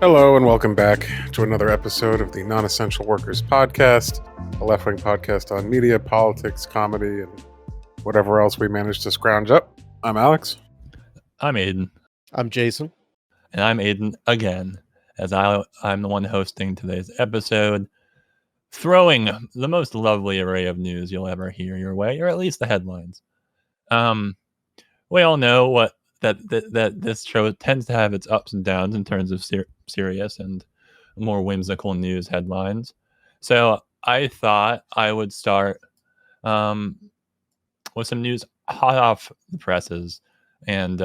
Hello and welcome back to another episode of the Non-Essential Workers Podcast, a left-wing podcast on media, politics, comedy, and whatever else we manage to scrounge up. I'm Alex. I'm Aiden. I'm Jason. And I'm Aiden again, as I'm the one hosting today's episode, throwing the most lovely array of news you'll ever hear your way, or at least the headlines. We all know that this show tends to have its ups and downs in terms of serious and more whimsical news headlines. So I thought I would start with some news hot off the presses, and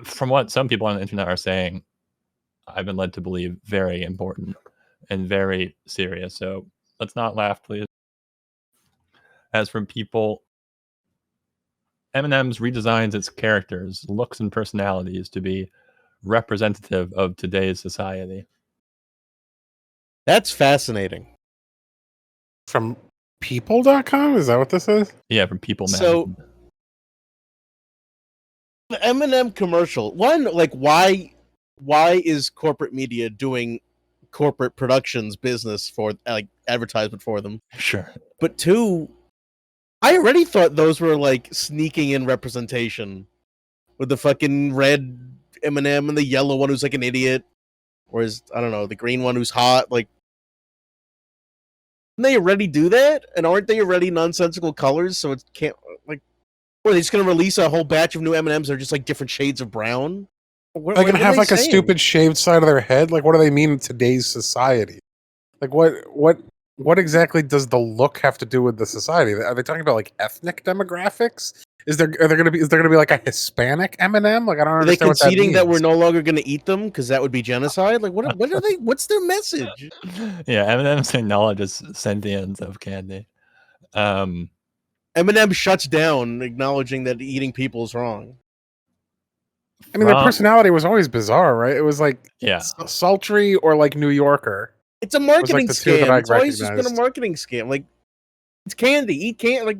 from what some people on the internet are saying, I've been led to believe very important and very serious. So let's not laugh, please. As from people, M&M's redesigns its characters, looks, and personalities to be representative of today's society. That's fascinating. From people.com? Is that what this is? Yeah, from People So, Magazine. the M&M commercial. One, like, why is corporate media doing corporate productions business for, like, advertisement for them? Sure. But two, I already thought those were, like, sneaking in representation with the fucking red M&M and the yellow one who's like an idiot, or is, I don't know, the green one who's hot. Like, didn't they already do that? And aren't they already nonsensical colors? So it can't, like, or are they just going to release a whole batch of new M&Ms that are just like different shades of brown? They're going to have like a stupid shaved side of their head? Like, what do they mean in today's society? Like, what exactly does the look have to do with the society? Are they talking about like ethnic demographics? Is there going to be like a Hispanic M&M? Like, I don't Are they understand what that conceding means. that we're no longer going to eat them because that would be genocide? Like, what are they? What's their message? Yeah, M&M's acknowledges sentience of candy. M&M shuts down, acknowledging that eating people is wrong. I mean, their personality was always bizarre, right? It was like sultry or like New Yorker. It's a marketing the two that scam. I It's always just been a recognized. marketing scam. Like, it's candy. Eat candy. Like,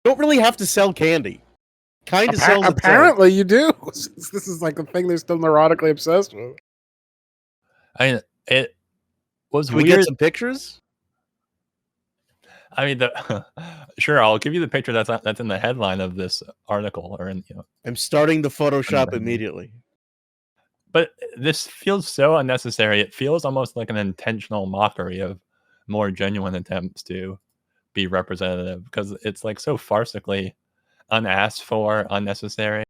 don't really have to sell candy. Kind of sells itself. Apparently, you do. This is like the thing they're still neurotically obsessed with. I mean, it was Can we weird. get some pictures? I mean, sure, I'll give you the picture that's in the headline of this article, or in I'm starting the Photoshop immediately. But this feels so unnecessary. It feels almost like an intentional mockery of more genuine attempts to be representative, because it's like so farcically unasked for, unnecessary.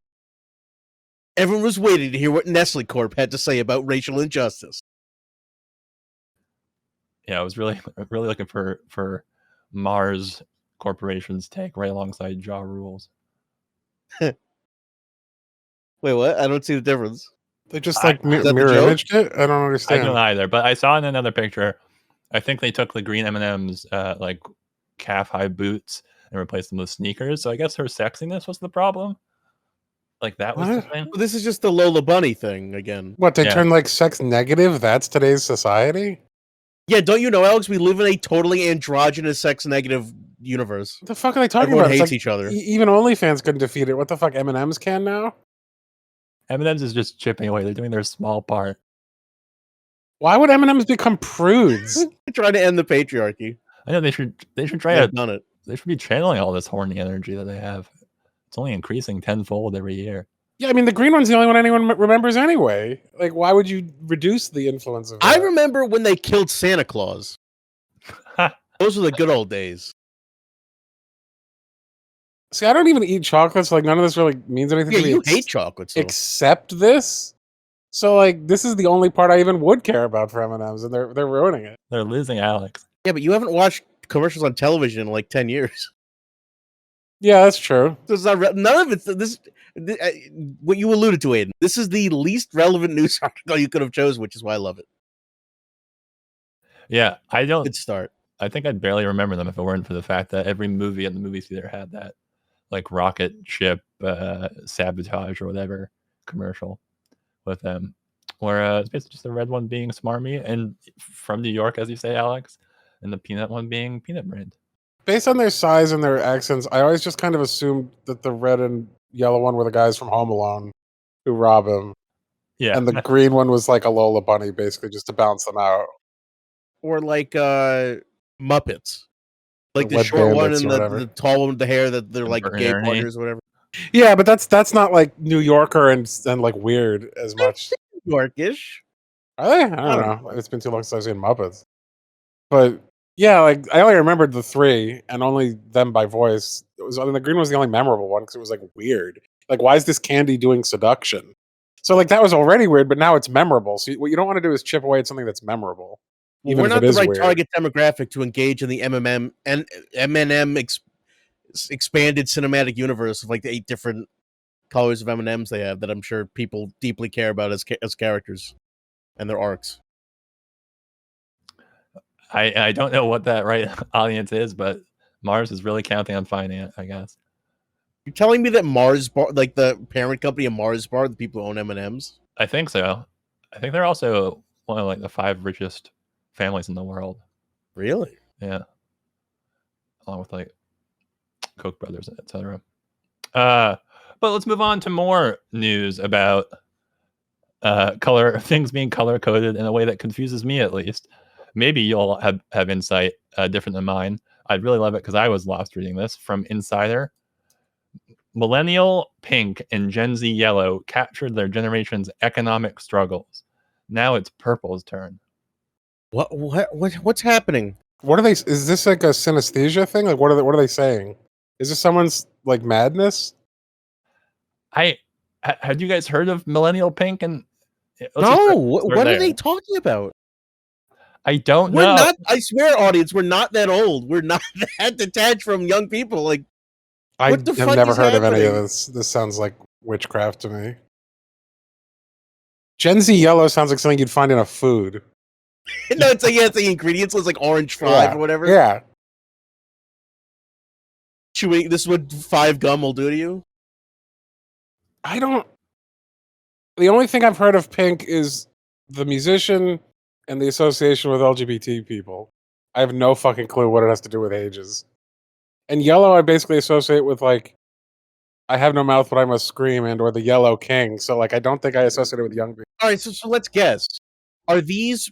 Everyone was waiting to hear what Nestle Corp had to say about racial injustice. Yeah, I was really looking for Mars Corporation's take right alongside Ja Rule's. Wait, what? I don't see the difference. They just like mirror imaged it? I don't understand. I don't either, but I saw in another picture, I think they took the green M&M's like calf-high boots and replaced them with sneakers. So I guess her sexiness was the problem. Like, that was the thing. Well, this is just the Lola Bunny thing again. What, they turn like sex negative? That's today's society? Yeah, don't you know, Alex? We live in a totally androgynous, sex negative universe. What the fuck are they talking Everyone about? hates It's like, each other. Even OnlyFans couldn't defeat it. What the fuck, M&M's can now? M&M's is just chipping away. They're doing their small part. Why would M&M's become prudes? Trying to end the patriarchy. I know they should try to done it. They should be channeling all this horny energy that they have. It's only increasing tenfold every year. Yeah, I mean, the green one's the only one anyone remembers anyway. Like, why would you reduce the influence of that? I remember when they killed Santa Claus. Those were the good old days. See, I don't even eat chocolates. So like, none of this really means anything to me. You hate chocolates, though. Except this. So, like, this is the only part I even would care about for M&M's, and they're ruining it. They're losing Alex. Yeah, but you haven't watched commercials on television in like 10 years. Yeah, that's true. This is not none of it's what you alluded to, Aiden. This is the least relevant news article you could have chosen, which is why I love it. Yeah, I don't. Good start. I think I'd barely remember them if it weren't for the fact that every movie in the movie theater had that, like, rocket ship sabotage or whatever commercial with them, where it's basically just the red one being smarmy and from New York, as you say, Alex, and the peanut one being peanut brand. Based on their size and their accents, I always just kind of assumed that the red and yellow one were the guys from Home Alone who rob him. Yeah. and the green one was like a Lola bunny, basically just to balance them out. Or like Muppets. Like the Wet short one Bandits and or whatever. the tall one with the hair that they're And like Bert and gay Ernie. partners or whatever. Yeah, but that's not like New Yorker and like weird as much. Yorkish. Are they? I don't know. It's been too long since I've seen Muppets. But yeah, like I only remembered the three and only them by voice. The green was the only memorable one because it was like weird. Like, why is this candy doing seduction? So like that was already weird, but now it's memorable. So what you don't want to do is chip away at something that's memorable, Well, even we're if not it the is right weird. target demographic to engage in the M&M expanded cinematic universe of like the 8 different colors of M&Ms they have that I'm sure people deeply care about as characters and their arcs. I don't know what that right audience is, but Mars is really counting on finance, I guess. You're telling me that Mars Bar, like the parent company of Mars Bar, the people who own M&Ms? I think so. I think they're also one of like the 5 richest families in the world. Really? Yeah. Along with like Koch brothers, etc. But let's move on to more news about color things being color coded in a way that confuses me, at least. Maybe you'll have insight different than mine. I'd really love it because I was lost reading this from Insider. Millennial pink and Gen Z yellow captured their generation's economic struggles. Now it's purple's turn. What's happening? What are they? Is this like a synesthesia thing? Like what are they saying? Is this someone's like madness? Had you guys heard of millennial pink? And No, what are they talking about? I don't We're know. not. I swear, audience, we're not that old. We're not that detached from young people. Like, what the I have fuck never is heard of any of happening? this. This sounds like witchcraft to me. Gen Z yellow sounds like something you'd find in a food. No, it's the ingredients list, like Orange 5 Yeah, or whatever. Yeah. Chewing. This is what 5 gum will do to you. I don't. The only thing I've heard of pink is the musician and the association with LGBT people. I have no fucking clue what it has to do with ages. And yellow, I basically associate with like, I have no mouth, but I must scream, and or the Yellow King. So like, I don't think I associate it with young people. All right, so let's guess. Are these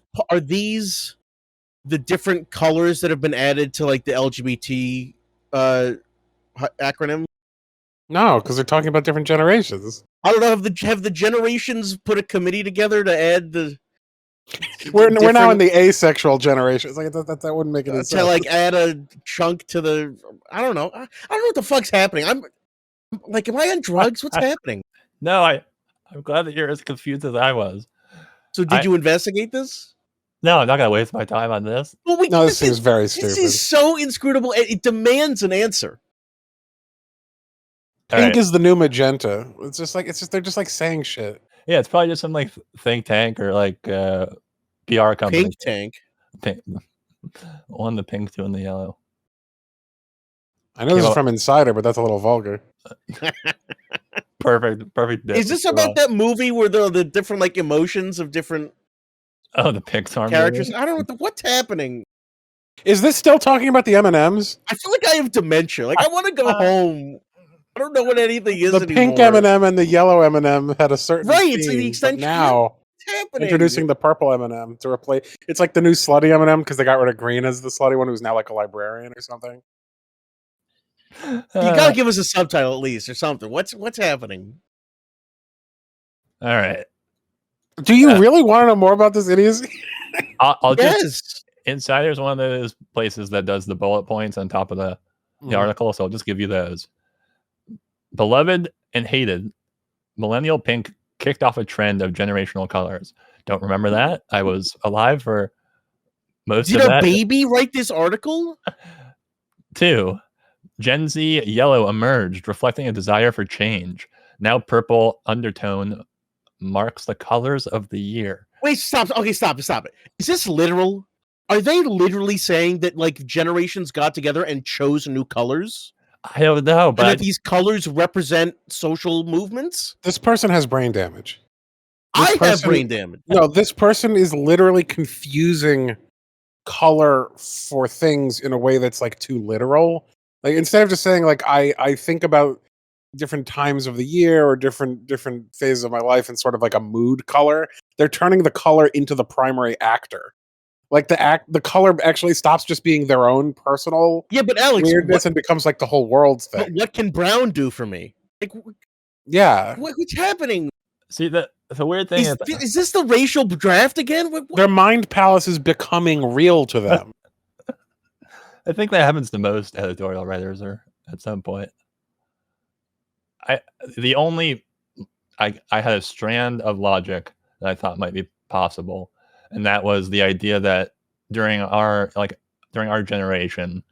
the different colors that have been added to like the LGBT acronym? No, because they're talking about different generations. I don't know. Have the generations put a committee together to add the? We're now in the asexual generation. It's like that wouldn't make any sense. To like add a chunk to the. I don't know. I don't know what the fuck's happening. I'm like, am I on drugs? What's happening? No, I'm glad that you're as confused as I was. So did you investigate this? No, I'm not gonna waste my time on this. Well, no, this seems very stupid. This is so inscrutable. It demands an answer. Pink is the new magenta. It's just they're just like saying shit. Yeah, it's probably just some like think tank or like PR company. Pink tank. One the pink, two in the yellow. I know this is from Insider, but that's a little vulgar. Perfect. Is this about that movie where the different like emotions of different? Oh, the Pixar characters. movie? I don't know what's happening. Is this still talking about the M&Ms? I feel like I have dementia. Like I want to go home. I don't know what anything is the anymore. Pink M&M and the yellow M&M had a certain right. theme, It's like the extension. but now introducing the purple M&M to replace. It's like the new slutty M&M because they got rid of green as the slutty one, who's now like a librarian or something. You gotta give us a subtitle at least or something. What's happening? All right. Do you really want to know more about this idiocy? I'll just. Insider is one of those places that does the bullet points on top of the article, so I'll just give you those. Beloved and hated, millennial pink kicked off a trend of generational colors. Don't remember that? I was alive for most of that. Did a baby write this article? 2. Gen Z yellow emerged, reflecting a desire for change. Now purple undertone marks the colors of the year. Wait, stop. Okay, stop it. Is this literal? Are they literally saying that like generations got together and chose new colors? I don't know, but and that these colors represent social movements? This person has brain damage. I have brain damage. No, this person is literally confusing color for things in a way that's like too literal. Like instead of just saying like I think about different times of the year or different phases of my life in sort of like a mood color. They're turning the color into the primary actor. Like the color actually stops just being their own personal but Alex, weirdness and becomes like the whole world's thing. But what can brown do for me? Like, yeah, what's happening? See, the weird thing is this the racial draft again? What? Their mind palace is becoming real to them. I think that happens to most editorial writers, or at some point. I had a strand of logic that I thought might be possible, and that was the idea that during our generation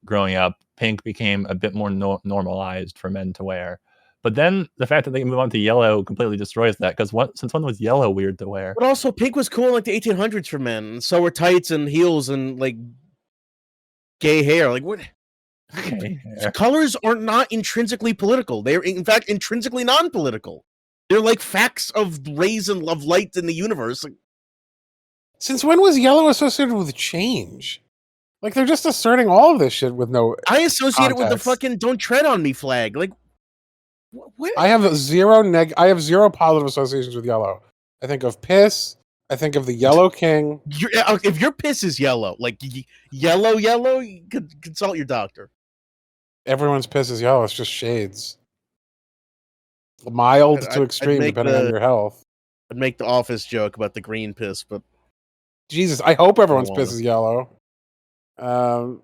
growing up, pink became a bit more normalized for men to wear. But then the fact that they move on to yellow completely destroys that, because since when was yellow weird to wear? But also, pink was cool in like the 1800s for men, and so were tights and heels and like gay hair. Like what? Okay. Colors are not intrinsically political. They're in fact intrinsically non-political. They're like facts of rays and of light in the universe. Since when was yellow associated with change? Like they're just asserting all of this shit with no. I associate it with the context. fucking "Don't tread on me" flag. Like, what? I have zero positive associations with yellow. I think of piss. I think of the Yellow King. If your piss is yellow, like yellow, you could consult your doctor. Everyone's piss is yellow. It's just shades. Mild to extreme, depending on your health. I'd make the Office joke about the green piss, but Jesus, I hope everyone's piss is yellow. I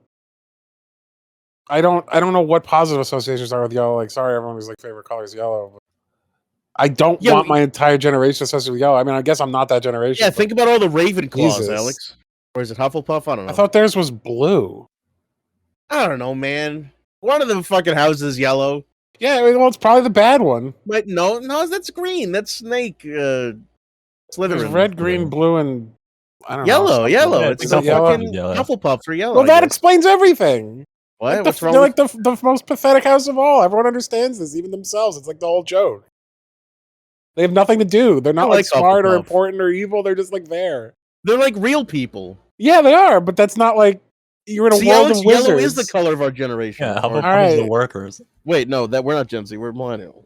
don't know what positive associations are with yellow. Like, sorry, everyone whose like favorite color is yellow. But I don't want my entire generation associated with yellow. I mean, I guess I'm not that generation. Yeah, think about all the Ravenclaws, Jesus. Alex. Or is it Hufflepuff? I don't know. I thought theirs was blue. I don't know, man. One of them fucking houses is yellow. Yeah, well, it's probably the bad one. But no, that's green. That's Snake. Slytherin. There's red, green, blue, and I don't know. Yellow. Yeah, it's a fucking Hufflepuffs are yellow. Well, that explains everything. What? Like What's wrong? They're like the most pathetic house of all. Everyone understands this, even themselves. It's like the whole joke. They have nothing to do. They're not like smart or important or evil. They're just like there. They're like real people. Yeah, they are, but that's not like you're in a world of wizards. Yellow is the color of our generation. Yeah, Hufflepuff is the workers. Wait, no, we're not Gen Z. We're millennial.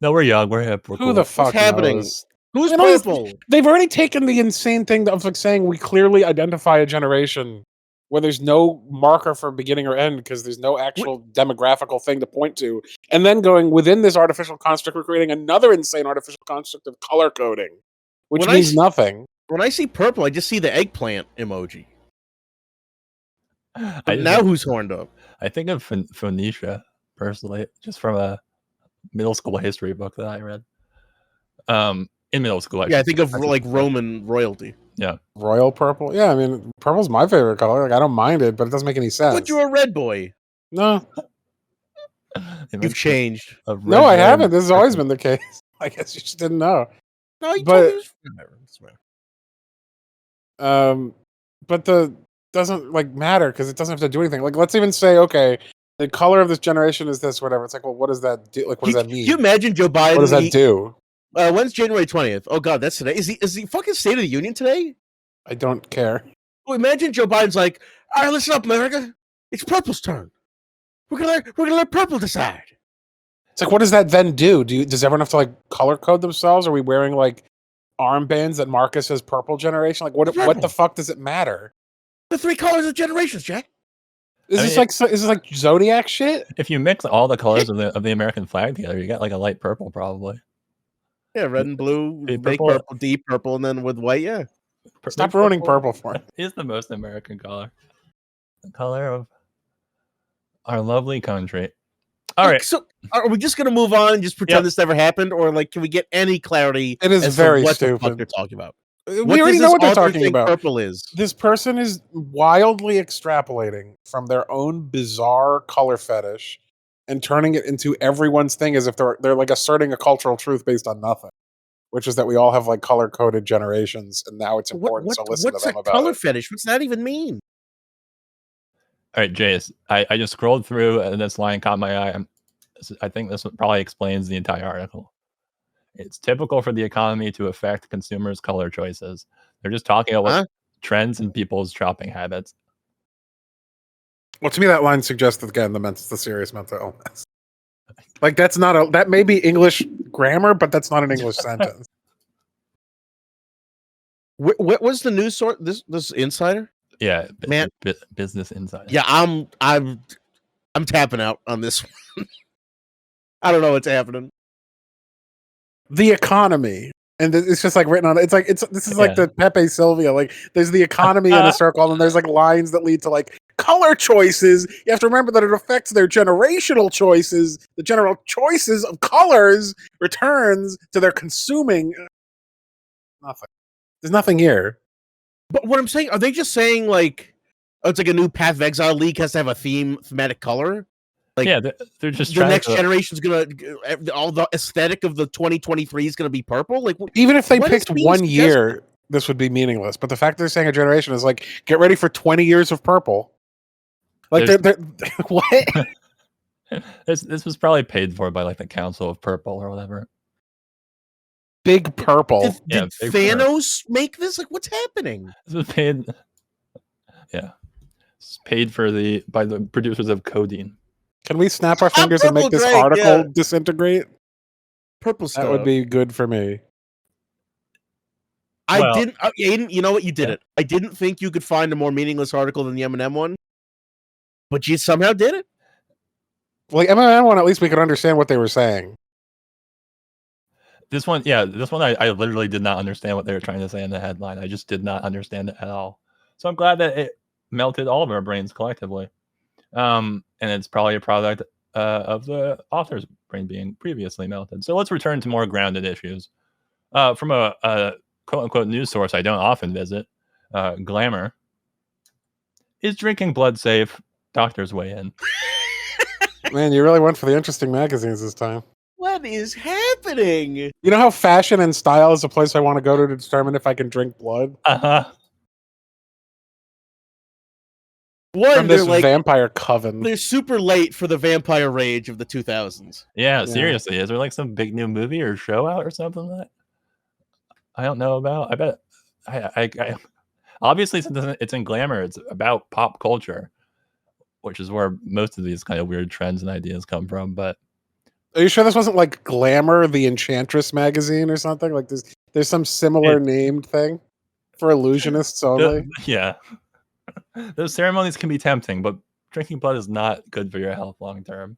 No, we're young. We're hip. We're Who the fuck What's happening? knows? Who's purple? They've already taken the insane thing of like saying we clearly identify a generation where there's no marker for beginning or end because there's no actual demographical thing to point to, and then going within this artificial construct, we're creating another insane artificial construct of color coding, which means nothing. When I see purple, I just see the eggplant emoji. Now who's horned up? I think of Phoenicia, personally, just from a middle school history book that I read. In middle school, I think of like Roman royalty. Yeah, royal purple. Yeah, I mean, purple's my favorite color. Like, I don't mind it, but it doesn't make any sense. But you're a red boy. No, you've changed. No, I haven't. This has always been the case. I guess you just didn't know. No, you but the doesn't like matter because it doesn't have to do anything. Like, let's even say, okay, the color of this generation is this, whatever. It's like, well, what does that do? Like, what does that mean? Can you imagine Joe Biden? What does that do? When's January 20th? Oh God, that's today. Is the fucking State of the Union today? I don't care. Well, imagine Joe Biden's like, all right, listen up, America. It's purple's turn. We're gonna let purple decide. It's like, what does that then do? Does everyone have to like color code themselves? Are we wearing like armbands that mark us as purple generation? Like, what the fuck does it matter? The three colors of generations, Jack. Is this like zodiac shit? If you mix all the colors of the American flag together, you get like a light purple, probably. Yeah, red and blue, make purple, deep purple, and then with white, yeah. Stop ruining purple for me. It's the most American color. The color of our lovely country. All right. So are we just going to move on and just pretend this never happened? Or like, can we get any clarity? It is very what stupid. The fuck they're talking about. We already know what they're talking about. Purple is. This person is wildly extrapolating from their own bizarre color fetish and turning it into everyone's thing as if they're like asserting a cultural truth based on nothing, which is that we all have like color coded generations, and now it's important. So listen to them about it. What's a color fetish? What's that even mean? All right, Jace, I just scrolled through and this line caught my eye. I think this probably explains the entire article. It's typical for the economy to affect consumers' color choices. They're just talking about trends in people's shopping habits. Well, to me, that line suggests that, again, the serious mental illness. Like that may be English grammar, but that's not an English sentence. What was the news source? This Insider? Yeah, Man. Business Insider. Yeah, I'm tapping out on this one. I don't know what's happening. The economy. And it's just like written on it. This is like the Pepe Sylvia. Like there's the economy in a circle, and there's like lines that lead to like color choices. You have to remember that it affects their generational choices. The general choices of colors returns to their consuming. Nothing. There's nothing here. But what I'm saying, are they just saying like, oh, it's like a new Path of Exile League has to have a thematic color? Like, yeah, they're just the next generation's gonna all the aesthetic of the 2023 is gonna be purple. Like, even if they picked 1 year, this would be meaningless. But the fact they're saying a generation is like, get ready for 20 years of purple. Like they're what? This was probably paid for by like the Council of Purple or whatever. Big Purple. Did Thanos make this? Like, what's happening? This was paid. Yeah, it's paid by the producers of Codeine. Can we snap our fingers and make this article disintegrate? Purple stuff. That would be good for me. Aiden, you know what? You did it. I didn't think you could find a more meaningless article than the Eminem one, but you somehow did it. Like Eminem one, at least we could understand what they were saying. This one, I literally did not understand what they were trying to say in the headline. I just did not understand it at all. So I'm glad that it melted all of our brains collectively. And it's probably a product of the author's brain being previously melted. So let's return to more grounded issues. From a quote-unquote news source I don't often visit, Glamour. Is drinking blood safe? Doctors weigh in. Man, you really went for the interesting magazines this time. What is happening? You know how fashion and style is a place I want to go to determine if I can drink blood? Uh-huh. From this vampire coven. They're super late for the vampire rage of the 2000s. Yeah, seriously. Is there like some big new movie or show out or something that I don't know about? I bet I obviously since it's in Glamour, it's about pop culture, which is where most of these kind of weird trends and ideas come from. But are you sure this wasn't like Glamour, the Enchantress magazine or something? Like there's some similar named thing for illusionists only? Yeah. Those ceremonies can be tempting, but drinking blood is not good for your health long term.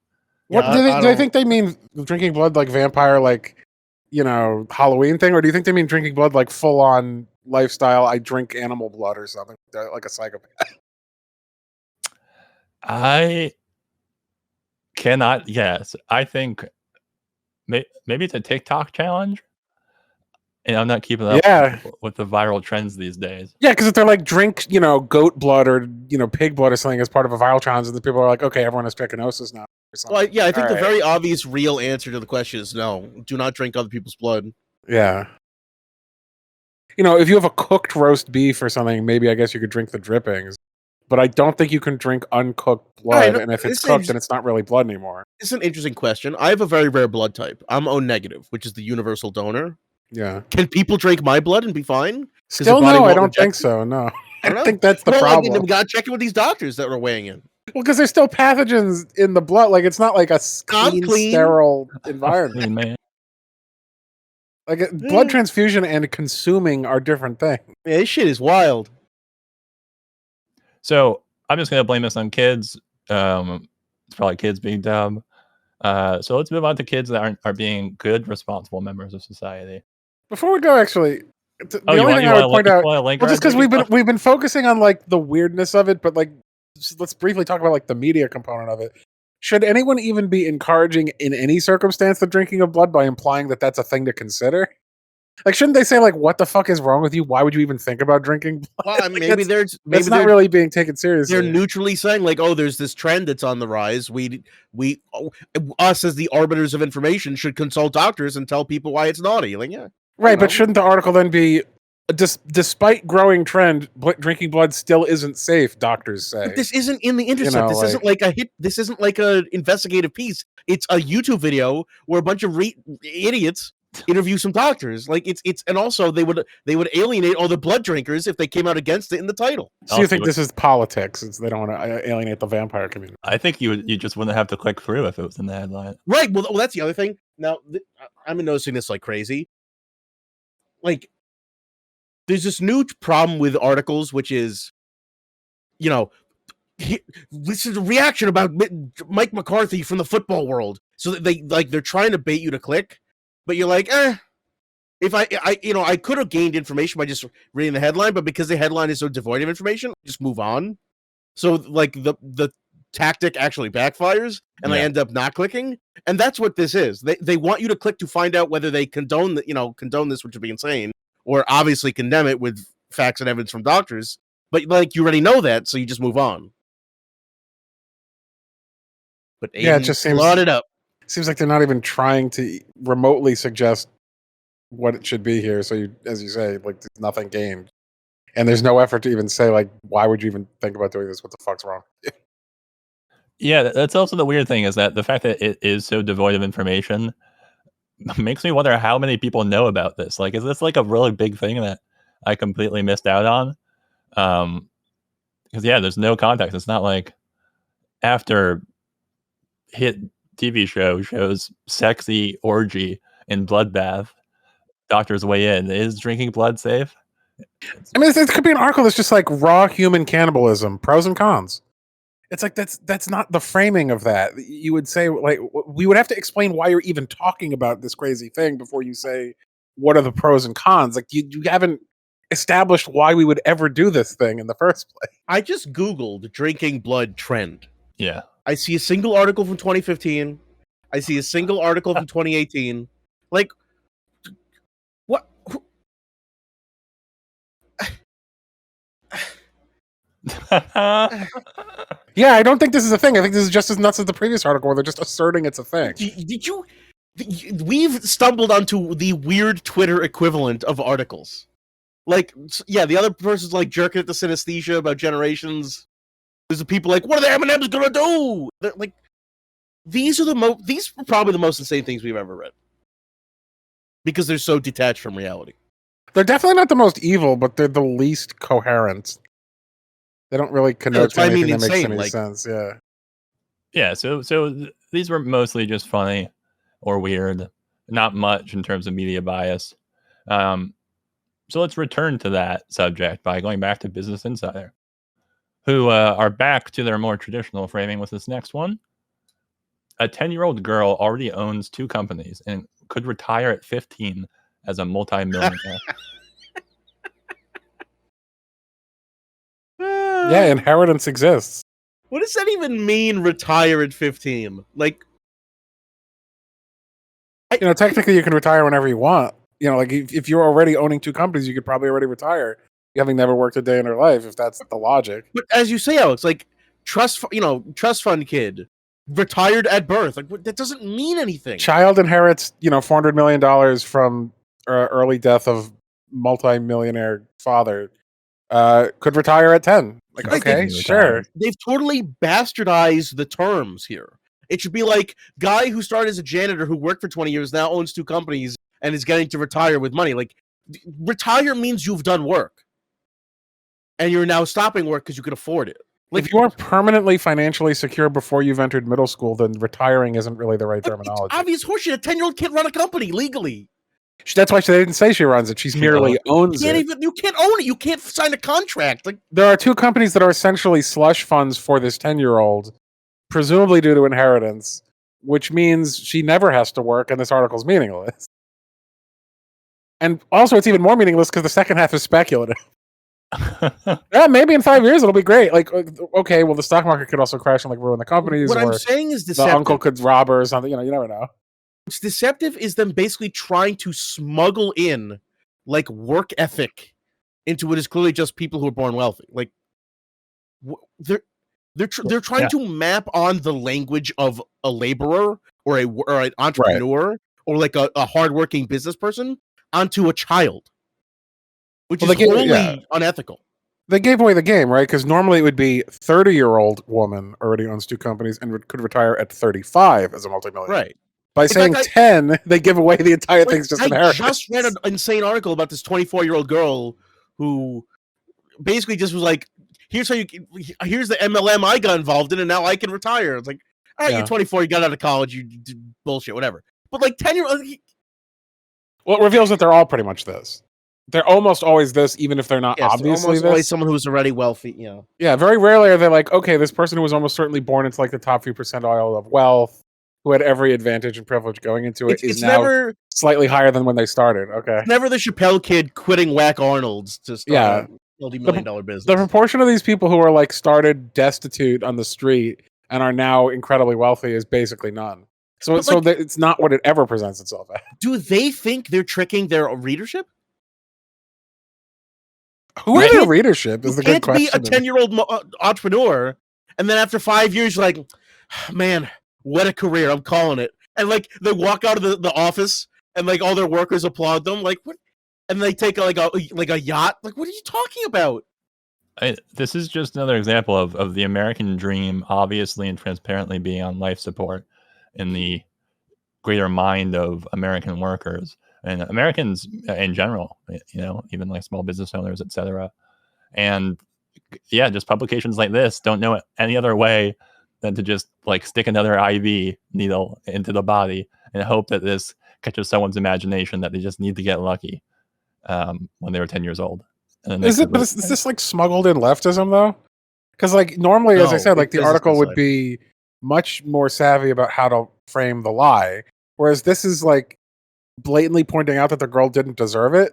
What do they think they mean drinking blood like vampire, like, you know, Halloween thing? Or do you think they mean drinking blood like full on lifestyle, I drink animal blood or something, like a psychopath? I cannot guess. I think maybe it's a TikTok challenge. And I'm not keeping up with the viral trends these days. Yeah, because if they're like drink, you know, goat blood or, you know, pig blood or something as part of a viral challenge, and the people are like, okay, everyone has trichinosis now. Well, yeah, I think the very obvious, real answer to the question is no. Do not drink other people's blood. Yeah. You know, if you have a cooked roast beef or something, maybe I guess you could drink the drippings. But I don't think you can drink uncooked blood, and if it's cooked, then it's not really blood anymore. It's an interesting question. I have a very rare blood type. I'm O negative, which is the universal donor. Yeah. Can people drink my blood and be fine? Still no, I don't think so. No. I think that's the problem. We got to check in with these doctors that are weighing in. Well, because there's still pathogens in the blood. Like, it's not like a clean, sterile environment. Man. Like, blood transfusion and consuming are different things. Yeah, this shit is wild. So, I'm just going to blame this on kids. It's probably kids being dumb. So let's move on to kids that are being good, responsible members of society. Before we go, actually, the only thing I would point out, well, just because we've been focusing on like the weirdness of it, but like let's briefly talk about like the media component of it. Should anyone even be encouraging in any circumstance the drinking of blood by implying that that's a thing to consider? Like, shouldn't they say like, "What the fuck is wrong with you? Why would you even think about drinking blood?" Well, like, maybe that's not really being taken seriously. They're neutrally saying like, "Oh, there's this trend that's on the rise. Us as the arbiters of information should consult doctors and tell people why it's naughty." Like, yeah, right. But shouldn't the article then be, despite growing trend, drinking blood still isn't safe? Doctors say. But this isn't in the Intercept. You know, this isn't like a hit. This isn't like an investigative piece. It's a YouTube video where a bunch of idiots interview some doctors. Like it's and also they would alienate all the blood drinkers if they came out against it in the title. So you think this is politics? They don't want to alienate the vampire community. I think you just wouldn't have to click through if it was in the headline. Right. Well, that's the other thing. Now I'm noticing this like crazy. Like, there's this new problem with articles, which is, this is a reaction about Mike McCarthy from the football world. So that they're trying to bait you to click, but you're like, if I could have gained information by just reading the headline, but because the headline is so devoid of information, just move on. So like the tactic actually backfires, and I end up not clicking. And that's what this is. They want you to click to find out whether they condone this, which would be insane, or obviously condemn it with facts and evidence from doctors. But like you already know that, so you just move on. But Aiden it just seems it up. Seems like they're not even trying to remotely suggest what it should be here. So you, as you say, like there's nothing gained, and there's no effort to even say like, why would you even think about doing this? What the fuck's wrong? Yeah, that's also the weird thing, is that the fact that it is so devoid of information makes me wonder how many people know about this. Like, is this like a really big thing that I completely missed out on? Because there's no context. It's not like after hit TV shows sexy orgy and bloodbath, doctors weigh in. Is drinking blood safe? I mean, it could be an article that's just like raw human cannibalism, pros and cons. It's like that's not the framing of that. You would say like we would have to explain why you're even talking about this crazy thing before you say what are the pros and cons. Like you haven't established why we would ever do this thing in the first place. I just Googled drinking blood trend. Yeah. I see a single article from 2015. I see a single article from 2018. Like, what? Yeah, I don't think this is a thing. I think this is just as nuts as the previous article where they're just asserting it's a thing. We've stumbled onto the weird Twitter equivalent of articles. Like, yeah, the other person's like jerking at the synesthesia about generations. There's the people like, what are the M&Ms gonna do? They're like, these are probably the most insane things we've ever read. Because they're so detached from reality. They're definitely not the most evil, but they're the least coherent. They don't really connote anything that makes any sense. Yeah. Yeah. So these were mostly just funny or weird. Not much in terms of media bias. So let's return to that subject by going back to Business Insider, who are back to their more traditional framing with this next one. A 10-year-old girl already owns 2 companies and could retire at 15 as a multi-millionaire. Yeah, inheritance exists. What does that even mean, retire at 15? Like, technically you can retire whenever you want. Like if you're already owning 2 companies, you could probably already retire, having never worked a day in her life, if that's the logic. But as you say, Alex, like trust fund kid, retired at birth. Like, that doesn't mean anything. Child inherits, $400 million from early death of multi-millionaire father. Could retire at 10. Like, okay, sure. They've totally bastardized the terms here. It should be like guy who started as a janitor who worked for 20 years now owns 2 companies and is getting to retire with money. Like, retire means you've done work and you're now stopping work because you can afford it. Like, if you are permanently financially secure before you've entered middle school, then retiring isn't really the right terminology. It's obvious horseshit. A 10-year-old can't run a company legally. That's why they didn't say she runs it. She merely owns it. You can't own it. You can't sign a contract. Like, there are 2 companies that are essentially slush funds for this 10-year-old, presumably due to inheritance, which means she never has to work, and this article's meaningless. And also, it's even more meaningless because the second half is speculative. Yeah, maybe in 5 years it'll be great. Like, okay, well, the stock market could also crash and like ruin the companies. What I'm saying is the uncle could rob her or something. You never know. What's deceptive is them basically trying to smuggle in like work ethic into what is clearly just people who are born wealthy. Like, they're trying to map on the language of a laborer or an entrepreneur or like a hardworking business person onto a child, which is wholly unethical. They gave away the game, right? Because normally it would be 30-year-old woman already owns 2 companies and could retire at 35 as a multimillionaire. Right. By saying 10, they give away the entire thing's just inheritance. I just read an insane article about this 24-year-old girl who basically just was like, here's the MLM I got involved in, and now I can retire. It's like, all right, you're 24, you got out of college, you did bullshit, whatever. But like 10-year-old... Well, it reveals that they're all pretty much this. They're almost always this, even if they're not obviously almost this. Always someone who's already wealthy, Yeah, very rarely are they like, okay, this person who was almost certainly born into like the top few percentile of wealth, who had every advantage and privilege going into it, is now slightly higher than when they started. Okay. It's never the Chappelle kid quitting Whack Arnold's to start a multi-million-dollar business. The proportion of these people who are like started destitute on the street and are now incredibly wealthy is basically none. So it's not what it ever presents itself as. Do they think they're tricking their readership? Who is their readership is the good question. You can't be a 10-year-old entrepreneur, and then after 5 years, you're like, man, what a career, I'm calling it. And like they walk out of the office, and like all their workers applaud them, like what? And they take like a yacht. Like, what are you talking about? This is just another example of the American dream, obviously and transparently being on life support in the greater mind of American workers and Americans in general, even like small business owners, etc. And yeah, just publications like this don't know any other way than to just like stick another IV needle into the body and hope that this catches someone's imagination that they just need to get lucky when they were 10 years old. Is this like smuggled in leftism though? Because like normally, as I said, like the article would be much more savvy about how to frame the lie, whereas this is like blatantly pointing out that the girl didn't deserve it,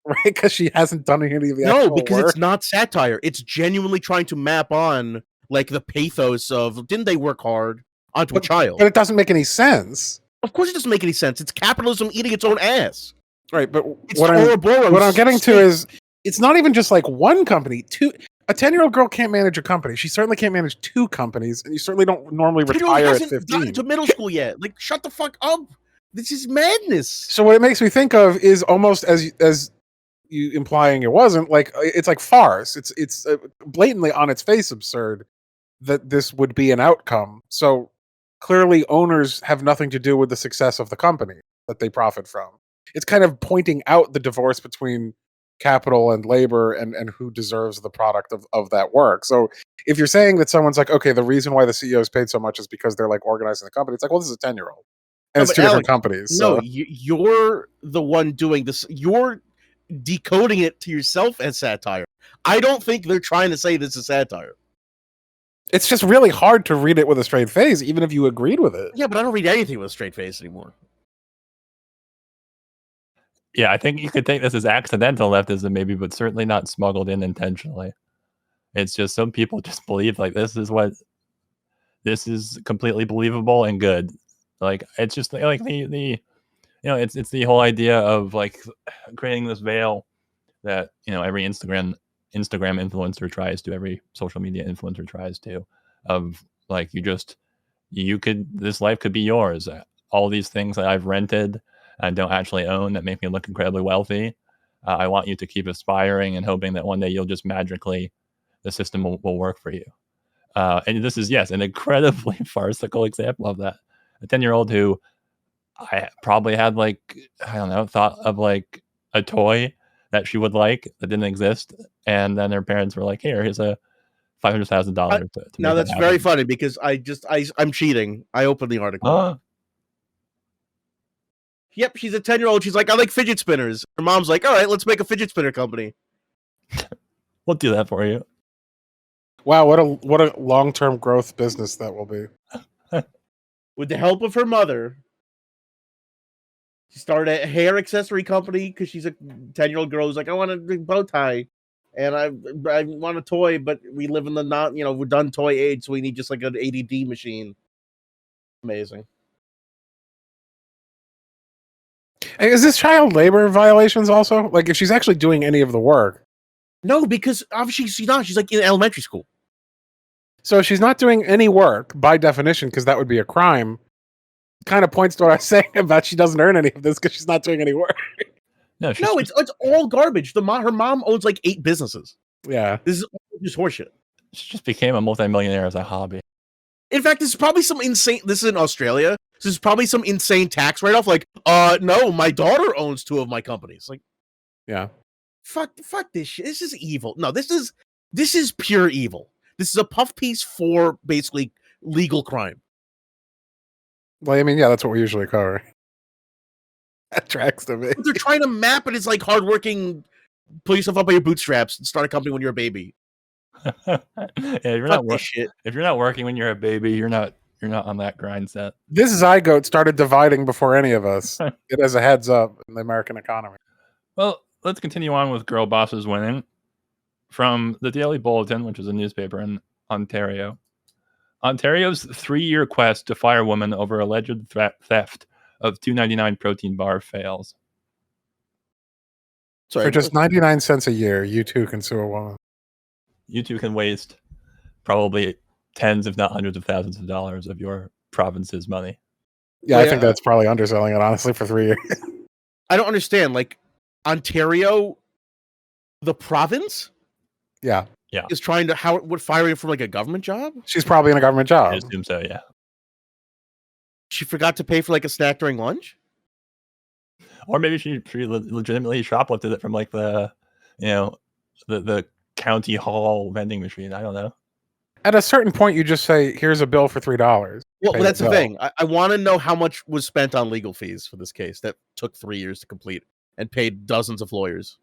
right? Because she hasn't done any of the actual work. It's not satire. It's genuinely trying to map on like the pathos of didn't they work hard onto a child. But it doesn't make any sense. Of course it doesn't make any sense. It's capitalism eating its own ass. Right, but what I'm getting to is it's not even just like one company. A 10-year-old girl can't manage a company. She certainly can't manage two companies, and you certainly don't normally retire at 15. Gotten to middle school yet? Like, shut the fuck up! This is madness. So what it makes me think of is almost as you implying it wasn't like it's like farce. It's blatantly on its face absurd that this would be an outcome. So clearly, owners have nothing to do with the success of the company that they profit from. It's kind of pointing out the divorce between capital and labor and who deserves the product of that work. So if you're saying that someone's like, okay, the reason why the CEO is paid so much is because they're like organizing the company, it's like, well, this is a 10-year-old. And it's two different companies. So. No, you're the one doing this. You're decoding it to yourself as satire. I don't think they're trying to say this is satire. It's just really hard to read it with a straight face, even if you agreed with it. Yeah, but I don't read anything with a straight face anymore. Yeah, I think you could take this as accidental leftism, maybe, but certainly not smuggled in intentionally. It's just some people just believe like this is completely believable and good. Like it's just like it's the whole idea of like creating this veil that every Instagram influencer tries to, every social media influencer tries to, of like this life could be yours. All these things that I've rented and don't actually own that make me look incredibly wealthy. I want you to keep aspiring and hoping that one day you'll just magically, the system will work for you. And this is, yes, an incredibly farcical example of that. A 10-year-old who I probably had thought of like a toy that she would like that didn't exist. And then her parents were like, here's a $500,000. Now that's very funny because I'm cheating. I opened the article. Yep, she's a 10-year-old. She's like, I like fidget spinners. Her mom's like, all right, let's make a fidget spinner company. We'll do that for you. Wow, what a long-term growth business that will be. With the help of her mother, she started a hair accessory company because she's a 10-year-old girl who's like, I want a bow tie. And I want a toy, but we live in the we're done toy age, so we need just like an ADD machine. Amazing. Is this child labor violations also? Like, if she's actually doing any of the work? No, because obviously she's not. She's like in elementary school. So if she's not doing any work, by definition, because that would be a crime, kind of points to what I was saying about she doesn't earn any of this because she's not doing any work. No, it's all garbage. Her mom owns like 8 businesses. Yeah. This is just horseshit. She just became a multimillionaire as a hobby. In fact, this is probably some insane. This is in Australia. This is probably some insane tax write-off. Like, no, my daughter owns 2 of my companies. Like, Yeah. fuck this shit. This is evil. No, this is pure evil. This is a puff piece for basically legal crime. Well, I mean, yeah, that's what we usually cover. That tracks to me. But they're trying to map it as like hardworking, pull yourself up by your bootstraps and start a company when you're a baby. Yeah, if you're not working when you're a baby, you're not on that grind set. This zygote started dividing before any of us. It has a heads up in the American economy. Well, let's continue on with girl bosses winning. From the Daily Bulletin, which is a newspaper in Ontario. Ontario's 3-year quest to fire woman over alleged theft of $2.99 protein bar fails. Sorry, for just 99 cents a year, you too can sue a woman. You too can waste probably tens, if not hundreds of thousands of dollars of your province's money. Yeah, I think that's probably underselling it, honestly, for 3 years. I don't understand. Like, Ontario, the province? Yeah. Is trying to would fire you for like a government job? She's probably in a government job. I assume so, yeah. She forgot to pay for like a snack during lunch? Or maybe she legitimately shoplifted it from like the county hall vending machine. I don't know. At a certain point, you just say, here's a bill for $3. Well, that's the thing. I want to know how much was spent on legal fees for this case that took 3 years to complete and paid dozens of lawyers.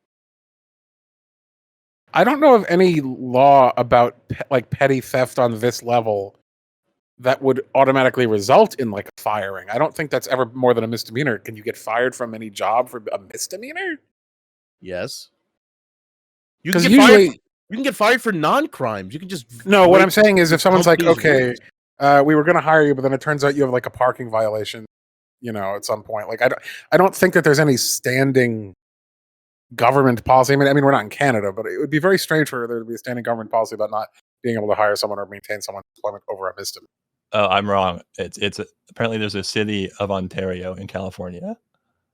I don't know of any law about like petty theft on this level that would automatically result in like a firing. I don't think that's ever more than a misdemeanor. Can you get fired from any job for a misdemeanor? Yes. You can get fired for non-crimes. You can just what I'm saying is if someone's like, okay, we were going to hire you, but then it turns out you have like a parking violation, at some point. Like I don't think that there's any standing government policy. I mean, we're not in Canada, but it would be very strange for there to be a standing government policy about not being able to hire someone or maintain someone's employment over a misdemeanor. Oh, I'm wrong. It's apparently there's a city of Ontario in California.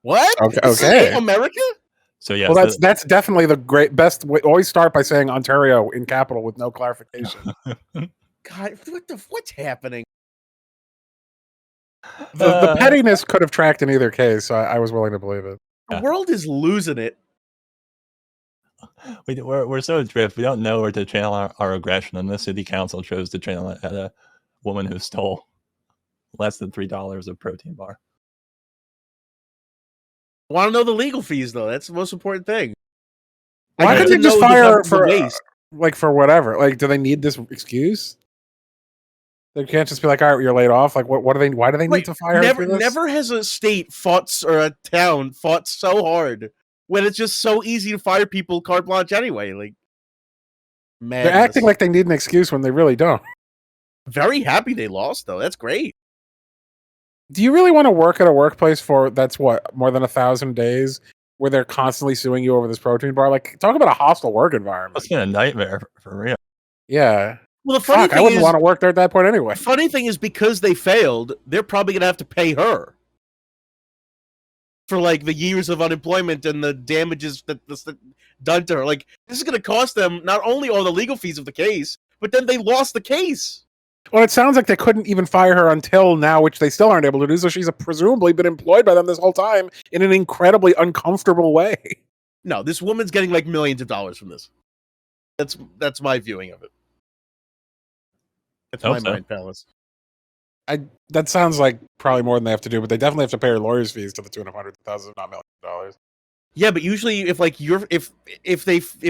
What? Okay. America? So yeah. Well, that's definitely the best way. Always start by saying Ontario in capital with no clarification. God, what's happening? The pettiness could have tracked in either case. So I was willing to believe it. The world is losing it. We're so adrift. We don't know where to channel our aggression, and the city council chose to channel it at a woman who stole less than $3 of protein bar. I want to know the legal fees, though. That's the most important thing. Why couldn't they just fire her for whatever? Like, do they need this excuse? They can't just be like, all right, you're laid off. Like, what do they? Why do they need to fire her for this? Never has a state or a town fought so hard when it's just so easy to fire people carte blanche anyway. Like, man, they're acting like they need an excuse when they really don't. Very happy they lost, though. That's great. Do you really want to work at a workplace for more than 1,000 days where they're constantly suing you over this protein bar? Like, talk about a hostile work environment. It's been a nightmare for real. Yeah. Well, the funny thing I wouldn't want to work there at that point anyway. The funny thing is, because they failed, they're probably going to have to pay her for like the years of unemployment and the damages that's done to her. Like, this is going to cost them not only all the legal fees of the case, but then they lost the case. Well, it sounds like they couldn't even fire her until now, which they still aren't able to do. So she's presumably been employed by them this whole time in an incredibly uncomfortable way. No, this woman's getting like millions of dollars from this. That's my viewing of it. That's my mind palace. That sounds like probably more than they have to do, but they definitely have to pay her lawyers' fees to the tune of hundreds of thousands, not millions of dollars. Yeah, but usually if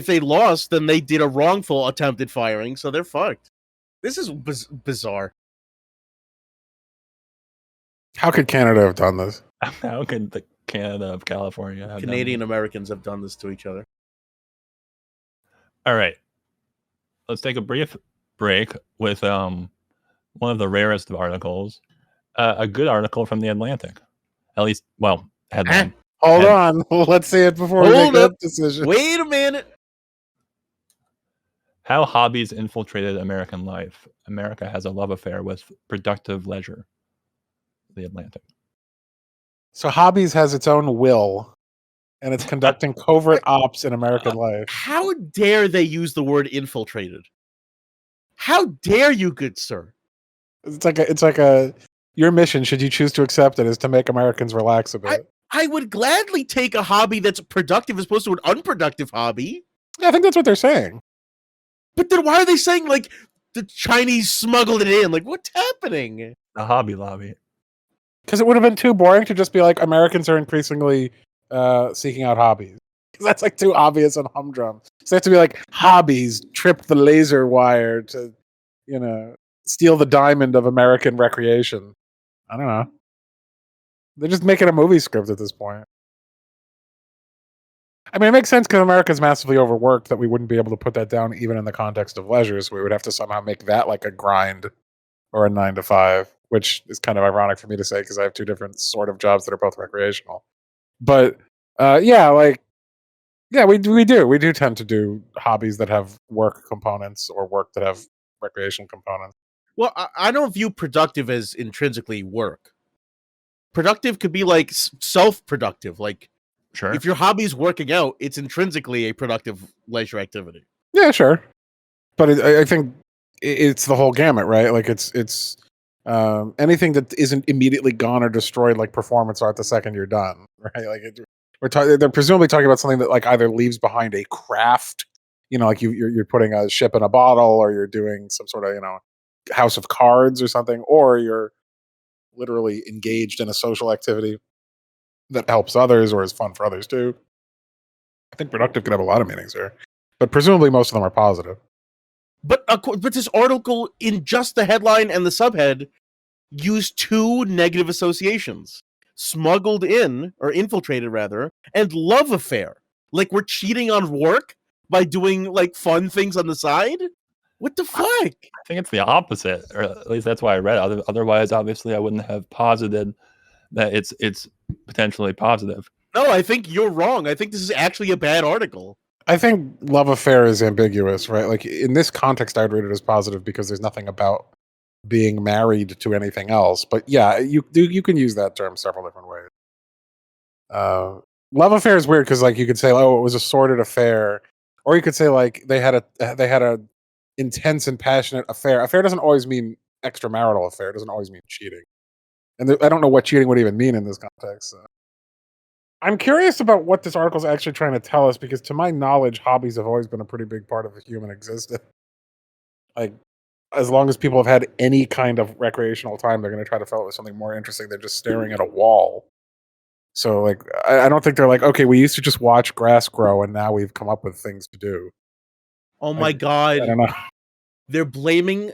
they lost, then they did a wrongful attempted firing, so they're fucked. This is bizarre. How could Canada have done this? How could the Canada of California have Canadian Americans have done this to each other? All right. Let's take a brief break with one of the rarest of articles. A good article from The Atlantic. At least, headline. Hold on. Let's see it before we make that decision. Wait a minute. How hobbies infiltrated American life. America has a love affair with productive leisure. The Atlantic. So hobbies has its own will, and it's conducting covert ops in American life. How dare they use the word infiltrated? How dare you, good sir? It's like a your mission, should you choose to accept it, is to make Americans relax a bit. I would gladly take a hobby that's productive as opposed to an unproductive hobby. Yeah, I think that's what they're saying. But then why are they saying like the Chinese smuggled it in? Like, what's happening? A Hobby Lobby. Because it would have been too boring to just be like, Americans are increasingly seeking out hobbies. Because that's like too obvious and humdrum. So they have to be like, hobbies, trip the laser wire to, steal the diamond of American recreation. I don't know. They're just making a movie script at this point. I mean, it makes sense because America's massively overworked that we wouldn't be able to put that down even in the context of leisure. So we would have to somehow make that like a grind or a 9 to 5, which is kind of ironic for me to say because I have two different sort of jobs that are both recreational. But we do tend to do hobbies that have work components or work that have recreational components. Well, I don't view productive as intrinsically work. Productive could be like self-productive. Like, Sure. if your hobby's working out, it's intrinsically a productive leisure activity. Yeah, sure. But I think it's the whole gamut, right? Like it's anything that isn't immediately gone or destroyed, like performance art, the second you're done, right? Like they're presumably talking about something that like either leaves behind a craft, like you're putting a ship in a bottle, or you're doing some sort of house of cards or something, or you're literally engaged in a social activity that helps others or is fun for others too. I think productive could have a lot of meanings here, but presumably most of them are positive. But this article, in just the headline and the subhead, used two negative associations: smuggled in, or infiltrated rather, and love affair. Like we're cheating on work by doing like fun things on the side? What the fuck? I think it's the opposite, or at least that's why I read it. Otherwise, obviously, I wouldn't have posited that it's potentially positive. No, I think you're wrong. I think this is actually a bad article. I think love affair is ambiguous, right? Like in this context, I'd rate it as positive because there's nothing about being married to anything else. But yeah, you can use that term several different ways. Love affair is weird because like you could say, oh, it was a sordid affair, or you could say like they had a intense and passionate affair. Affair doesn't always mean extramarital affair. It doesn't always mean cheating. And I don't know what cheating would even mean in this context. So. I'm curious about what this article is actually trying to tell us, because to my knowledge, hobbies have always been a pretty big part of the human existence. Like, as long as people have had any kind of recreational time, they're going to try to fill it with something more interesting than just staring at a wall. So, like, I don't think they're like, okay, we used to just watch grass grow, and now we've come up with things to do. Oh my God. I don't know. They're blaming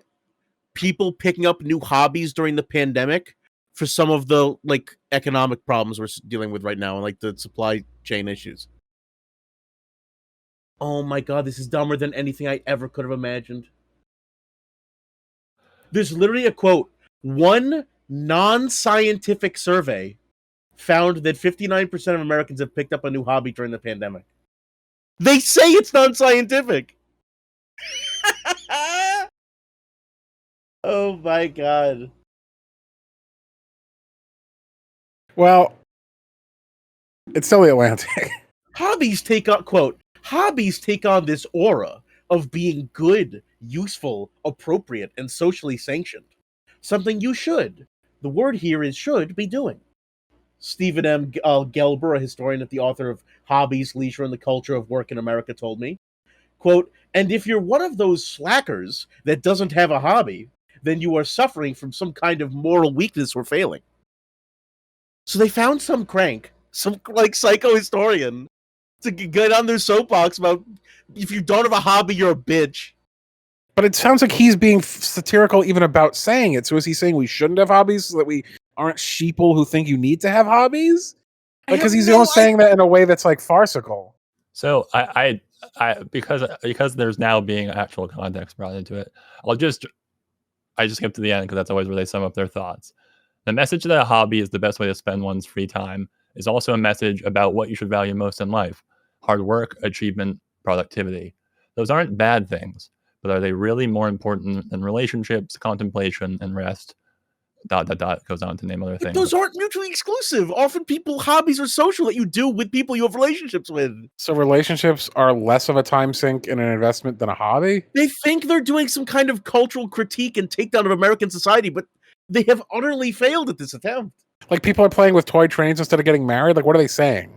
people picking up new hobbies during the pandemic for some of the like economic problems we're dealing with right now, and like the supply chain issues. Oh my God, this is dumber than anything I ever could have imagined. There's literally a quote. One non-scientific survey found that 59% of Americans have picked up a new hobby during the pandemic. They say it's non-scientific. Oh my God. Well, it's still the Atlantic. Hobbies take on, quote, hobbies take on this aura of being good, useful, appropriate, and socially sanctioned. Something you should, the word here is should, be doing. Stephen M. Gelber, a historian and the author of Hobbies, Leisure, and the Culture of Work in America, told me, quote, and if you're one of those slackers that doesn't have a hobby, then you are suffering from some kind of moral weakness or failing. So they found some crank, some like psycho historian, to get on their soapbox about if you don't have a hobby, you're a bitch. But it sounds like he's being satirical even about saying it. So is he saying we shouldn't have hobbies so that we aren't sheeple who think you need to have hobbies? Because he's almost saying that in a way that's like farcical. So I because there's now being actual context brought into it, I just skip to the end because that's always where they sum up their thoughts. The message that a hobby is the best way to spend one's free time is also a message about what you should value most in life: hard work, achievement, productivity. Those aren't bad things, but are they really more important than relationships, contemplation, and rest? goes on to name other things. Those aren't mutually exclusive. Often hobbies are social that you do with people you have relationships with. So relationships are less of a time sink and an investment than a hobby? They think they're doing some kind of cultural critique and takedown of American society, but they have utterly failed at this attempt. Like people are playing with toy trains instead of getting married? Like what are they saying?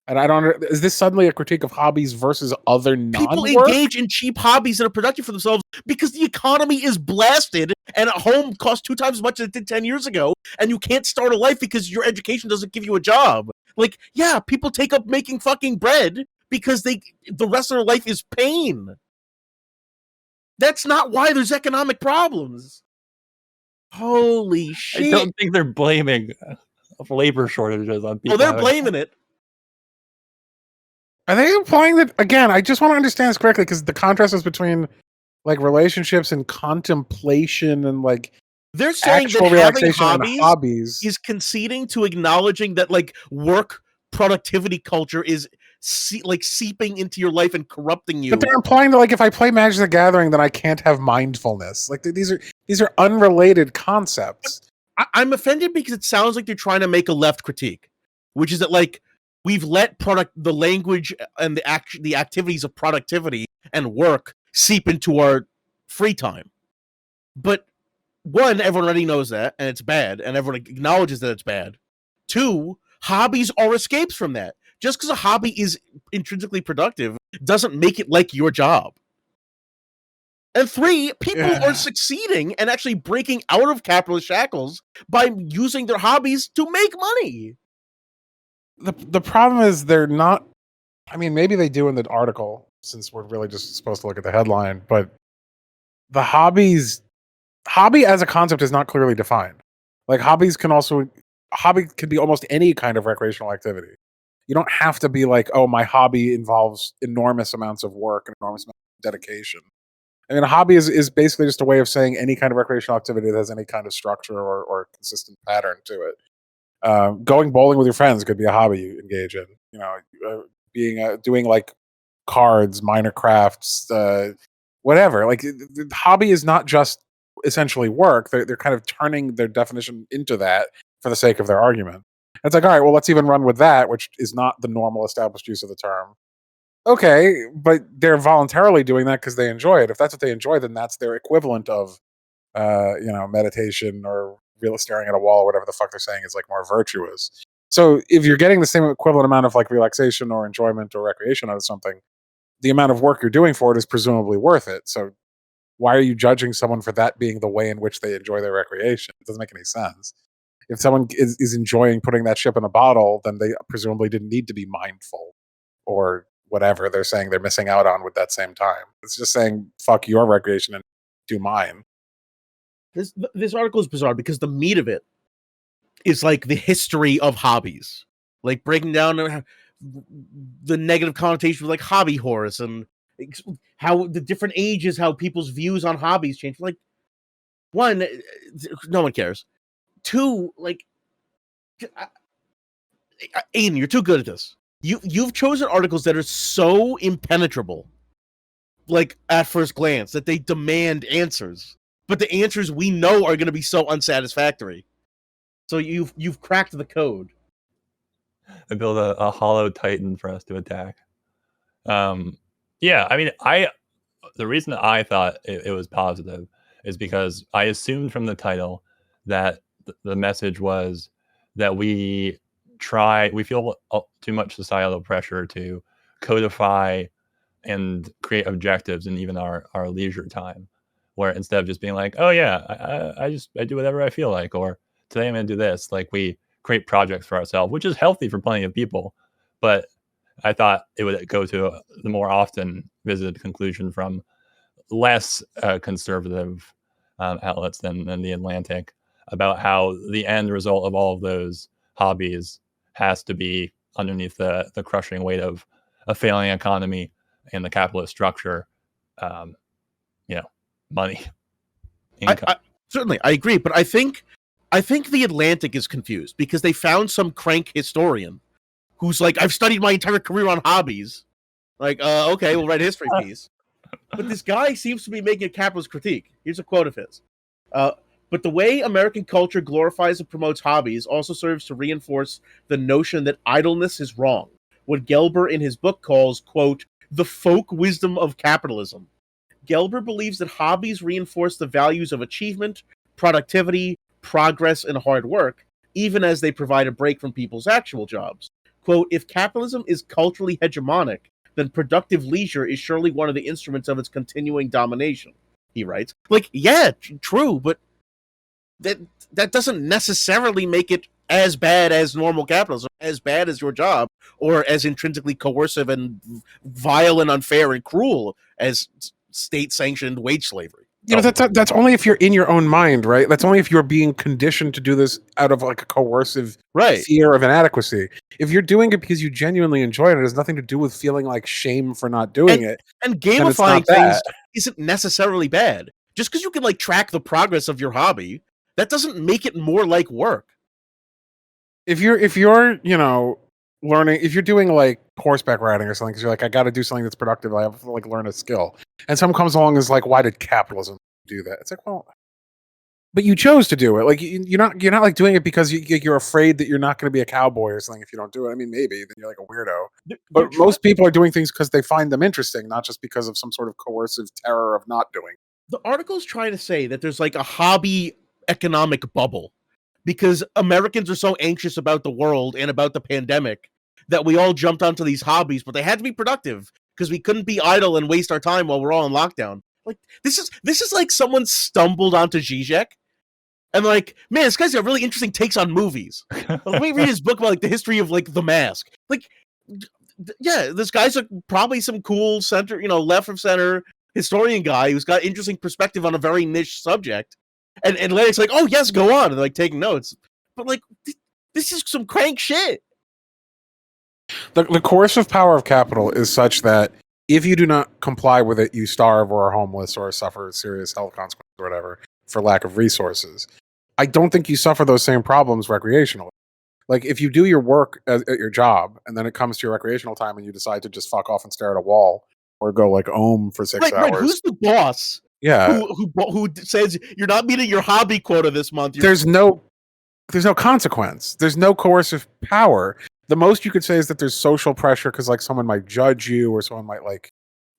And I don't. Is this suddenly a critique of hobbies versus other non-work? People engage in cheap hobbies that are productive for themselves because the economy is blasted and a home costs 2 times as much as it did 10 years ago, and you can't start a life because your education doesn't give you a job. Like, yeah, people take up making fucking bread because the rest of their life is pain. That's not why there's economic problems. Holy shit. I don't think they're blaming labor shortages on people. Oh, they're blaming it. Are they implying that, again, I just want to understand this correctly, because the contrast is between like relationships and contemplation and like they're saying actual that having relaxation and hobbies is conceding to acknowledging that like work productivity culture is seeping into your life and corrupting you. But they're implying that like if I play Magic the Gathering, then I can't have mindfulness. Like these are unrelated concepts. I'm offended because it sounds like they're trying to make a left critique, which is that like we've let the language and the activities of productivity and work seep into our free time. But one, everyone already knows that, and it's bad, and everyone acknowledges that it's bad. 2, hobbies are escapes from that. Just because a hobby is intrinsically productive doesn't make it like your job. And 3, people are succeeding and actually breaking out of capitalist shackles by using their hobbies to make money. The problem is they're not. I mean, maybe they do in the article, since we're really just supposed to look at the headline, but the hobby as a concept is not clearly defined. Like hobby can be almost any kind of recreational activity. You don't have to be like, oh, my hobby involves enormous amounts of work and enormous amounts of dedication. I mean, a hobby is basically just a way of saying any kind of recreational activity that has any kind of structure or consistent pattern to it. Going bowling with your friends could be a hobby you engage in. You know, doing like cards, minor crafts, whatever. Like the hobby is not just essentially work. They're kind of turning their definition into that for the sake of their argument. It's like, all right, well, let's even run with that, which is not the normal established use of the term. Okay, but they're voluntarily doing that because they enjoy it. If that's what they enjoy, then that's their equivalent of, meditation or real staring at a wall, or whatever the fuck they're saying is like more virtuous. So if you're getting the same equivalent amount of like relaxation or enjoyment or recreation out of something, the amount of work you're doing for it is presumably worth it. So why are you judging someone for that being the way in which they enjoy their recreation? It doesn't make any sense. If someone is enjoying putting that ship in a bottle, then they presumably didn't need to be mindful or whatever they're saying they're missing out on with that same time. It's just saying, fuck your recreation and do mine. This article is bizarre because the meat of it is like the history of hobbies, like breaking down the negative connotation of like hobby horse and how the different ages, how people's views on hobbies change. Like, 1, no one cares. 2, like, Aiden, you're too good at this. You've chosen articles that are so impenetrable, like at first glance, that they demand answers. But the answers we know are going to be so unsatisfactory. So you've cracked the code. I build a hollow titan for us to attack. Yeah, I mean, the reason I thought it was positive is because I assumed from the title that the message was that we feel too much societal pressure to codify and create objectives in even our leisure time, where instead of just being like, oh yeah, I do whatever I feel like, or today I'm going to do this, like we create projects for ourselves, which is healthy for plenty of people. But I thought it would go to the more often visited conclusion from less conservative outlets than The Atlantic about how the end result of all of those hobbies has to be underneath the crushing weight of a failing economy and the capitalist structure, money, income. Certainly, I agree, but I think The Atlantic is confused because they found some crank historian who's like, I've studied my entire career on hobbies. Like, okay, we'll write a history piece. But this guy seems to be making a capitalist critique. Here's a quote of his. But the way American culture glorifies and promotes hobbies also serves to reinforce the notion that idleness is wrong, what Gelber in his book calls, quote, the folk wisdom of capitalism. Gelber believes that hobbies reinforce the values of achievement, productivity, progress, and hard work, even as they provide a break from people's actual jobs. Quote, if capitalism is culturally hegemonic, then productive leisure is surely one of the instruments of its continuing domination, he writes. Like, yeah, true, but that doesn't necessarily make it as bad as normal capitalism, as bad as your job, or as intrinsically coercive and vile and unfair and cruel as state-sanctioned wage slavery. That's only if you're in your own mind, right? That's only if you're being conditioned to do this out of like a coercive fear of inadequacy. If you're doing it because you genuinely enjoy it, it has nothing to do with feeling like shame for not doing it. And gamifying things isn't necessarily bad. Just because you can like track the progress of your hobby, that doesn't make it more like work. If you're learning, if you're doing like horseback riding or something, because you're like, I got to do something that's productive, I have to like learn a skill, and someone comes along and is like, why did capitalism do that? It's like, well, but you chose to do it. Like you're not like doing it because you're afraid that you're not going to be a cowboy or something if you don't do it. I mean, maybe then you're like a weirdo. But most people are doing things because they find them interesting, not just because of some sort of coercive terror of not doing. The article's trying to say that there's like a hobby economic bubble because Americans are so anxious about the world and about the pandemic that we all jumped onto these hobbies, but they had to be productive because we couldn't be idle and waste our time while we're all in lockdown. Like this is like someone stumbled onto Zizek and like, man, this guy's got really interesting takes on movies. Let me read his book about like the history of like The Mask. Like, yeah, this guy's probably some cool center, left of center historian guy who's got interesting perspective on a very niche subject. And Larry's like, oh yes, go on, and like taking notes. But like, this is some crank shit. The coercive power of capital is such that if you do not comply with it, you starve or are homeless or suffer serious health consequences or whatever for lack of resources. I don't think you suffer those same problems recreationally. Like if you do your work at your job and then it comes to your recreational time and you decide to just fuck off and stare at a wall or go like ohm for 6 hours. Right. Who's the boss? Yeah. Who says you're not meeting your hobby quota this month? There's no consequence. There's no coercive power. The most you could say is that there's social pressure because like someone might judge you or someone might like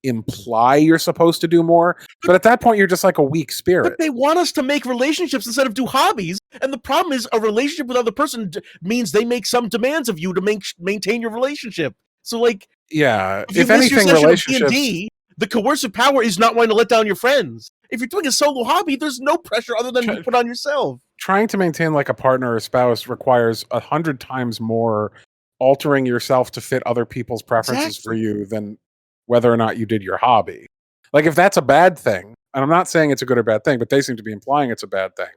imply you're supposed to do more. But at that point, you're just like a weak spirit. But they want us to make relationships instead of do hobbies. And the problem is a relationship with another person means they make some demands of you to maintain your relationship. So like, yeah, if anything, relationships. D&D, the coercive power is not wanting to let down your friends. If you're doing a solo hobby, there's no pressure other than you put on yourself. Trying to maintain like a partner or spouse requires 100 times more altering yourself to fit other people's preferences for you than whether or not you did your hobby. Like if that's a bad thing, and I'm not saying it's a good or bad thing, but they seem to be implying it's a bad thing.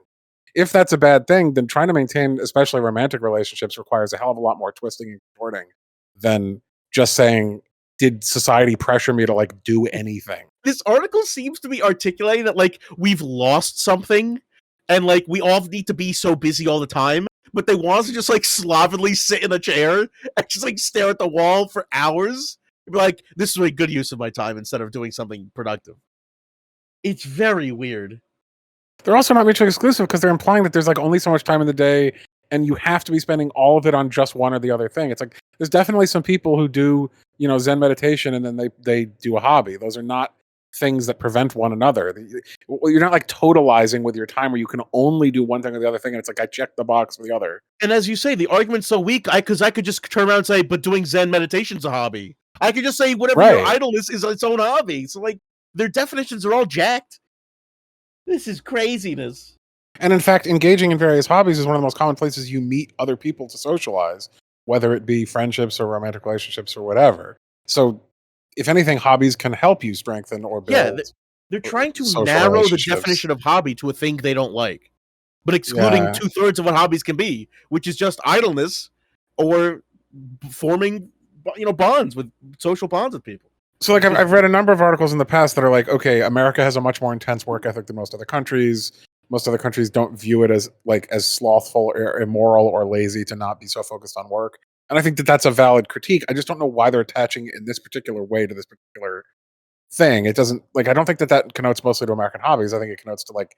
If that's a bad thing, then trying to maintain, especially romantic relationships, requires a hell of a lot more twisting and contorting than just saying, did society pressure me to like do anything? This article seems to be articulating that like we've lost something and like we all need to be so busy all the time, but they want us to just like slovenly sit in a chair and just like stare at the wall for hours. Be like, this is a good use of my time instead of doing something productive. It's very weird. They're also not mutually exclusive because they're implying that there's like only so much time in the day and you have to be spending all of it on just one or the other thing. It's like there's definitely some people who do, Zen meditation and then they do a hobby. Those are not things that prevent one another. You're not like totalizing with your time where you can only do one thing or the other thing and it's like I checked the box for the other. And as you say, the argument's so weak because I could just turn around and say, but doing Zen meditation's a hobby. I could just say whatever your idleness is its own hobby. So like their definitions are all jacked. This is craziness. And in fact, engaging in various hobbies is one of the most common places you meet other people to socialize, whether it be friendships or romantic relationships or whatever. So if anything, hobbies can help you strengthen or build. Yeah, they're trying to narrow the definition of hobby to a thing they don't like, but excluding 2/3 of what hobbies can be, which is just idleness or forming, bonds with social bonds with people. So like I've read a number of articles in the past that are like, okay, America has a much more intense work ethic than most other countries. Most other countries don't view it as slothful or immoral or lazy to not be so focused on work. And I think that that's a valid critique. I just don't know why they're attaching it in this particular way to this particular thing. It doesn't I don't think that connotes mostly to American hobbies. I think it connotes to like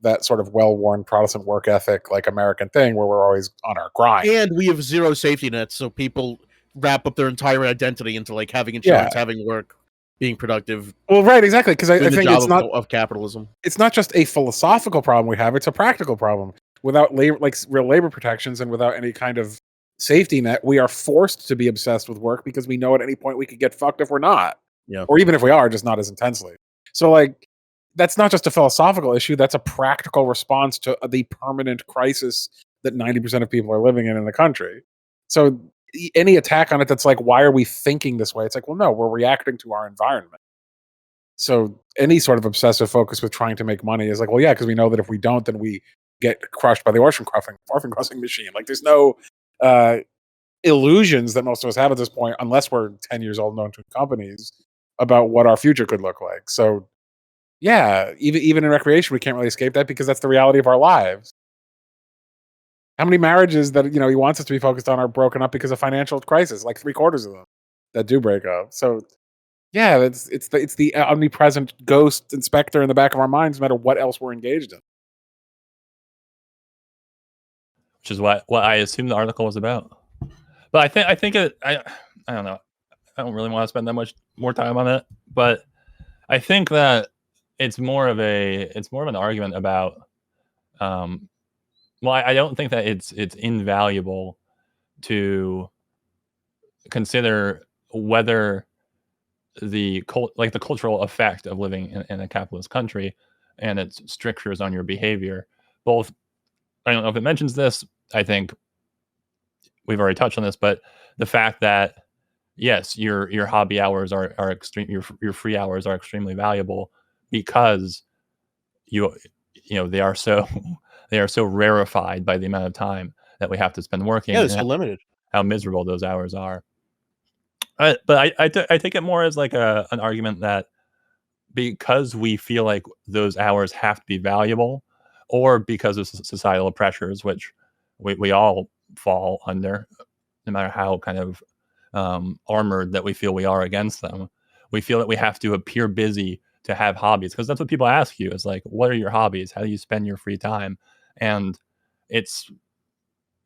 that sort of well-worn Protestant work ethic, like American thing, where we're always on our grind. And we have zero safety nets, so people wrap up their entire identity into like having insurance, having work, being productive. Well, right, exactly, because I think it's not of capitalism. It's not just a philosophical problem we have; it's a practical problem. Without labor, like real labor protections, and without any kind of safety net, we are forced to be obsessed with work because we know at any point we could get fucked if we're not. Yeah. Or even if we are, just not as intensely. So, like, that's not just a philosophical issue; that's a practical response to the permanent crisis that 90% of people are living in the country. So, any attack on it that's like, why are we thinking this way? It's like, well, no, we're reacting to our environment. So any sort of obsessive focus with trying to make money is like, well, yeah, because we know that if we don't, then we get crushed by the orphan crossing machine. Like, there's no illusions that most of us have at this point, unless we're 10 years old, known to companies, about what our future could look like. So, yeah, even in recreation, we can't really escape that because that's the reality of our lives. How many marriages that he wants us to be focused on are broken up because of financial crisis? Like 3/4 of them that do break up. So, yeah, it's the omnipresent ghost and specter in the back of our minds, no matter what else we're engaged in. Which is what I assumed the article was about. But I think I don't know. I don't really want to spend that much more time on it. But I think that it's more of an argument about. Well, I don't think that it's invaluable to consider whether the cultural effect of living in a capitalist country and its strictures on your behavior. Both, I don't know if it mentions this. I think we've already touched on this, but the fact that yes, your hobby hours are extreme, your free hours are extremely valuable because they are so they are so rarefied by the amount of time that we have to spend working. Yeah, it's so limited. How miserable those hours are. But I take it more as like an argument that because we feel like those hours have to be valuable, or because of societal pressures, which we all fall under, no matter how kind of armored that we feel we are against them. We feel that we have to appear busy to have hobbies, because that's what people ask you is like, what are your hobbies? How do you spend your free time? And it's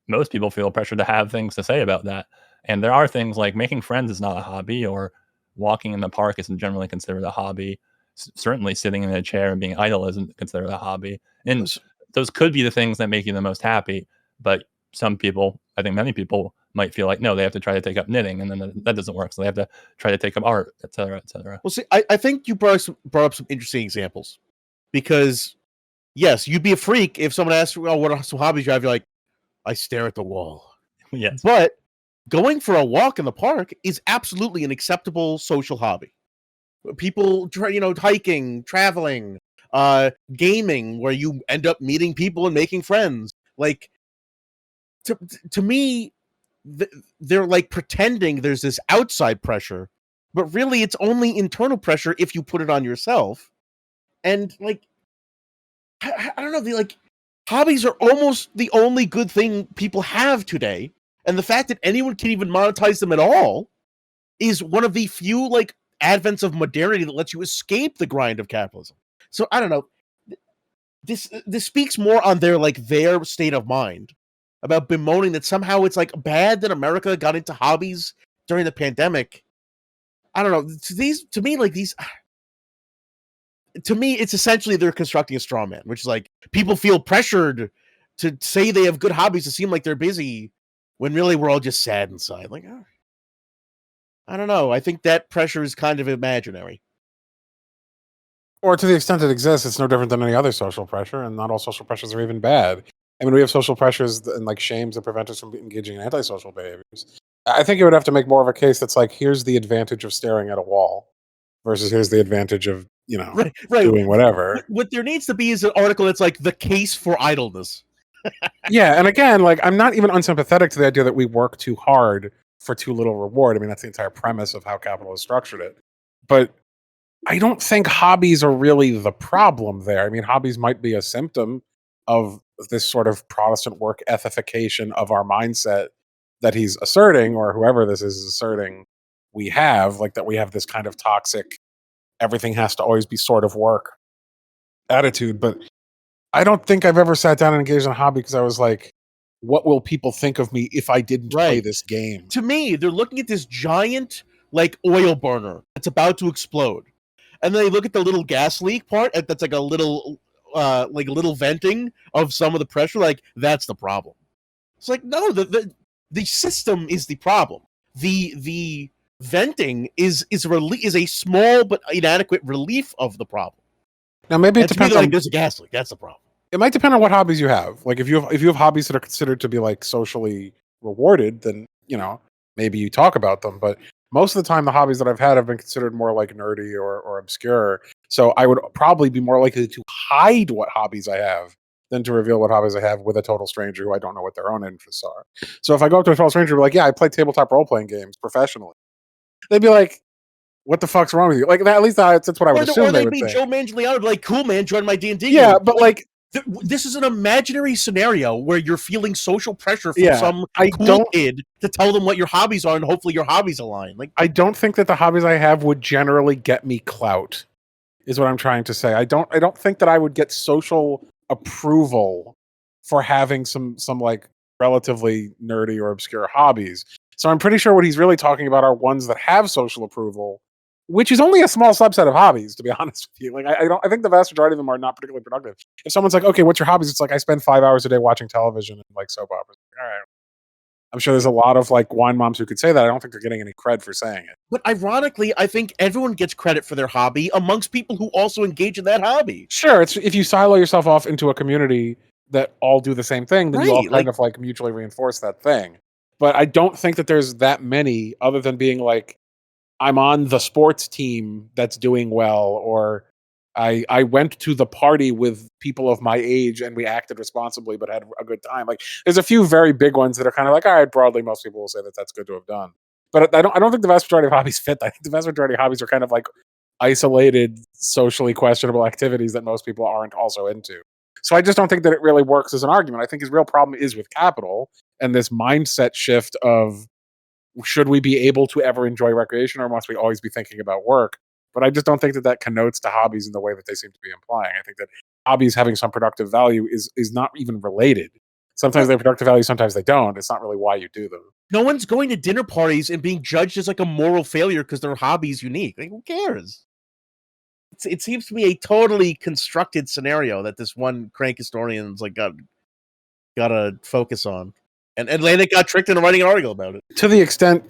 most people feel pressure to have things to say about that. And there are things like making friends is not a hobby, or walking in the park isn't generally considered a hobby. Certainly sitting in a chair and being idle isn't considered a hobby. And those could be the things that make you the most happy. But some people, I think many people, might feel like, no, they have to try to take up knitting, and then that doesn't work. So they have to try to take up art, et cetera, et cetera. Well, see, I think you brought up some interesting examples, because yes, you'd be a freak if someone asked, well, what are some hobbies you have? You're like, I stare at the wall. Yes. But going for a walk in the park is absolutely an acceptable social hobby. People, hiking, traveling, gaming, where you end up meeting people and making friends. Like, to me, they're like pretending there's this outside pressure, but really it's only internal pressure if you put it on yourself. And like, I don't know, hobbies are almost the only good thing people have today, and the fact that anyone can even monetize them at all is one of the few advents of modernity that lets you escape the grind of capitalism. So I don't know, this speaks more on their state of mind about bemoaning that somehow it's bad that America got into hobbies during the pandemic. I don't know, to me, it's essentially they're constructing a straw man, which is people feel pressured to say they have good hobbies to seem like they're busy, when really we're all just sad inside. I don't know. I think that pressure is kind of imaginary. Or to the extent it exists, it's no different than any other social pressure, and not all social pressures are even bad. I mean, we have social pressures and shames that prevent us from engaging in antisocial behaviors. I think you would have to make more of a case that's here's the advantage of staring at a wall versus here's the advantage of, right. doing whatever. What there needs to be is an article that's the case for idleness. Yeah, and again, I'm not even unsympathetic to the idea that we work too hard for too little reward. I mean, that's the entire premise of how capital has structured it. But I don't think hobbies are really the problem there. I mean, hobbies might be a symptom of this sort of Protestant work ethification of our mindset that he's asserting, or whoever this is asserting we have, that we have this kind of toxic, everything has to always be sort of work attitude. But I don't think I've ever sat down and engaged in a hobby because I was like, what will people think of me if I didn't play this game? To me, they're looking at this giant like oil burner that's about to explode, and then they look at the little gas leak part that's like a little venting of some of the pressure. Like, that's the problem. It's like, no, the system is the problem. The venting is a small but inadequate relief of the problem. Now maybe it depends on, like, there's a gas leak. That's the problem. It might depend on what hobbies you have. Like if you have hobbies that are considered to be like socially rewarded, then maybe you talk about them. But most of the time, the hobbies that I've had have been considered more like nerdy or obscure. So I would probably be more likely to hide what hobbies I have than to reveal what hobbies I have with a total stranger who I don't know what their own interests are. So if I go up to a total stranger and be like, yeah, I play tabletop role-playing games professionally, they'd be like, what the fuck's wrong with you? Like, at least that's what I would assume or they they'd would be think. Joe Manganiello, like, cool, man, join my D&D Yeah, group. but like this is an imaginary scenario where you're feeling social pressure from some cool kid to tell them what your hobbies are, and hopefully your hobbies align. Like, I don't think that the hobbies I have would generally get me clout, is what I'm trying to say. I don't think that I would get social approval for having some like relatively nerdy or obscure hobbies. So I'm pretty sure what he's really talking about are ones that have social approval, which is only a small subset of hobbies, to be honest with you. Like I think the vast majority of them are not particularly productive. If someone's like, okay, what's your hobbies? It's like, I spend 5 hours a day watching television and like soap operas. All right. I'm sure there's a lot of like wine moms who could say that. I don't think they're getting any cred for saying it. But ironically, I think everyone gets credit for their hobby amongst people who also engage in that hobby. Sure, it's if you silo yourself off into a community that all do the same thing, then you all kind of like mutually reinforce that thing. But I don't think that there's that many other than being like, I'm on the sports team that's doing well, or I went to the party with people of my age and we acted responsibly but had a good time. Like there's a few very big ones that are kind of like, all right, broadly most people will say that that's good to have done. But I don't think the vast majority of hobbies fit. I think the vast majority of hobbies are kind of like isolated, socially questionable activities that most people aren't also into. So I just don't think that it really works as an argument. I think his real problem is with capital and this mindset shift of, should we be able to ever enjoy recreation, or must we always be thinking about work? But I just don't think that that connotes to hobbies in the way that they seem to be implying. I think that hobbies having some productive value is not even related. Sometimes they have productive value, sometimes they don't. It's not really why you do them. No one's going to dinner parties and being judged as like a moral failure because their hobby's unique. Like, who cares? It seems to be a totally constructed scenario that this one crank historian's like got to focus on. And Atlantic got tricked into writing an article about it. To the extent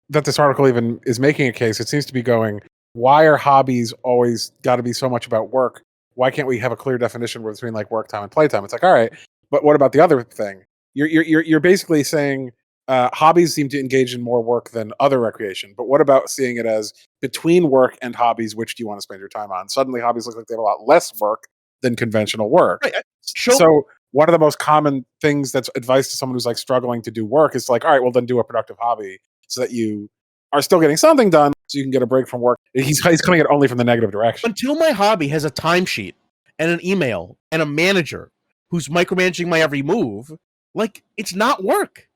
that this article even is making a case, it seems to be going, why are hobbies always got to be so much about work? Why can't we have a clear definition between like work time and playtime? It's like, all right, but what about the other thing? You're basically saying hobbies seem to engage in more work than other recreation. But what about seeing it as between work and hobbies, which do you want to spend your time on? Suddenly hobbies look like they have a lot less work than conventional work. Right. So one of the most common things that's advice to someone who's like struggling to do work is like, all right, well then do a productive hobby so that you are still getting something done so you can get a break from work. He's coming at it only from the negative direction. Until my hobby has a timesheet and an email and a manager who's micromanaging my every move, like, it's not work.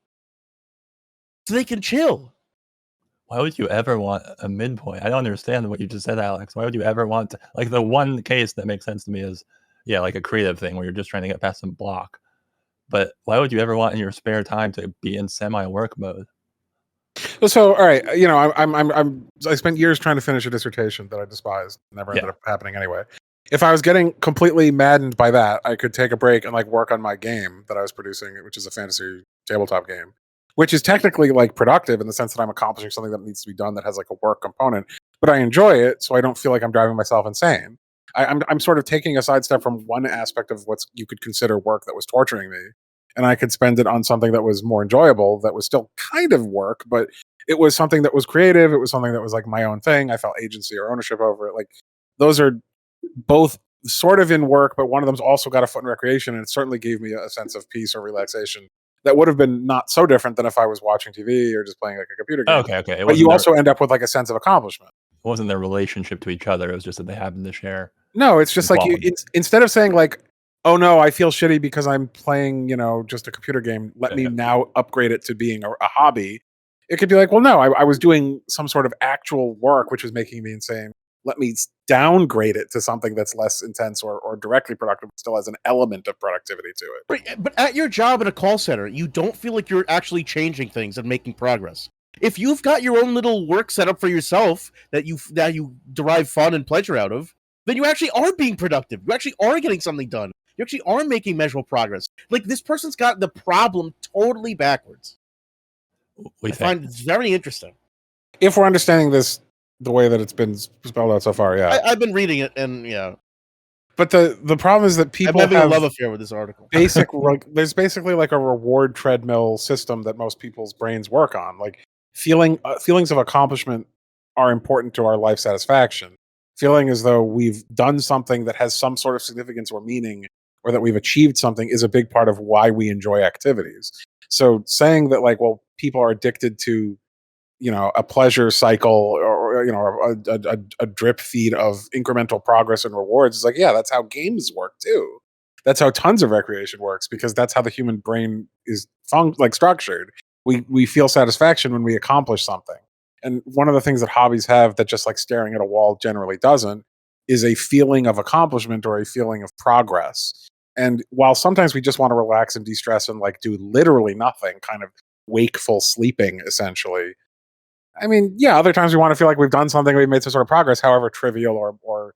So they can chill. Why would you ever want a midpoint? I don't understand what you just said, Alex. Why would you ever want to, like, the one case that makes sense to me is, yeah, like a creative thing where you're just trying to get past some block. But why would you ever want in your spare time to be in semi-work mode? So, all right, I spent years trying to finish a dissertation that I despised. Never ended up happening anyway. If I was getting completely maddened by that, I could take a break and like work on my game that I was producing, which is a fantasy tabletop game, which is technically like productive in the sense that I'm accomplishing something that needs to be done that has like a work component, but I enjoy it, so I don't feel like I'm driving myself insane. I'm sort of taking a sidestep from one aspect of what you could consider work that was torturing me, and I could spend it on something that was more enjoyable, that was still kind of work, but it was something that was creative. It was something that was like my own thing. I felt agency or ownership over it. Like those are both sort of in work, but one of them's also got a foot in recreation, and it certainly gave me a sense of peace or relaxation that would have been not so different than if I was watching TV or just playing like a computer game. Okay. But you also end up with like a sense of accomplishment. It wasn't their relationship to each other. It was just that they happened to share. No, it's just like instead of saying like, oh no, I feel shitty because I'm playing, just a computer game. Let me now upgrade it to being a hobby. It could be like, well, no, I was doing some sort of actual work, which was making me insane. let me downgrade it to something that's less intense or directly productive, but still has an element of productivity to it. Right, but at your job at a call center, you don't feel like you're actually changing things and making progress. If you've got your own little work set up for yourself that you derive fun and pleasure out of, then you actually are being productive. You actually are getting something done. You actually are making measurable progress. Like, this person's got the problem totally backwards. I find it very interesting. If we're understanding this the way that it's been spelled out so far, yeah. I've been reading it, and yeah. But the problem is that people I'm having have a love affair with this article. There's basically like a reward treadmill system that most people's brains work on. Like feelings of accomplishment are important to our life satisfaction. Feeling as though we've done something that has some sort of significance or meaning, or that we've achieved something, is a big part of why we enjoy activities. So saying that, like, well, people are addicted to, a pleasure cycle or a drip feed of incremental progress and rewards is like, yeah, that's how games work too. That's how tons of recreation works, because that's how the human brain is structured. We feel satisfaction when we accomplish something. And one of the things that hobbies have that just like staring at a wall generally doesn't is a feeling of accomplishment or a feeling of progress. And while sometimes we just want to relax and de-stress and like do literally nothing, kind of wakeful sleeping essentially, I mean, yeah, other times we want to feel like we've done something, we've made some sort of progress, however trivial or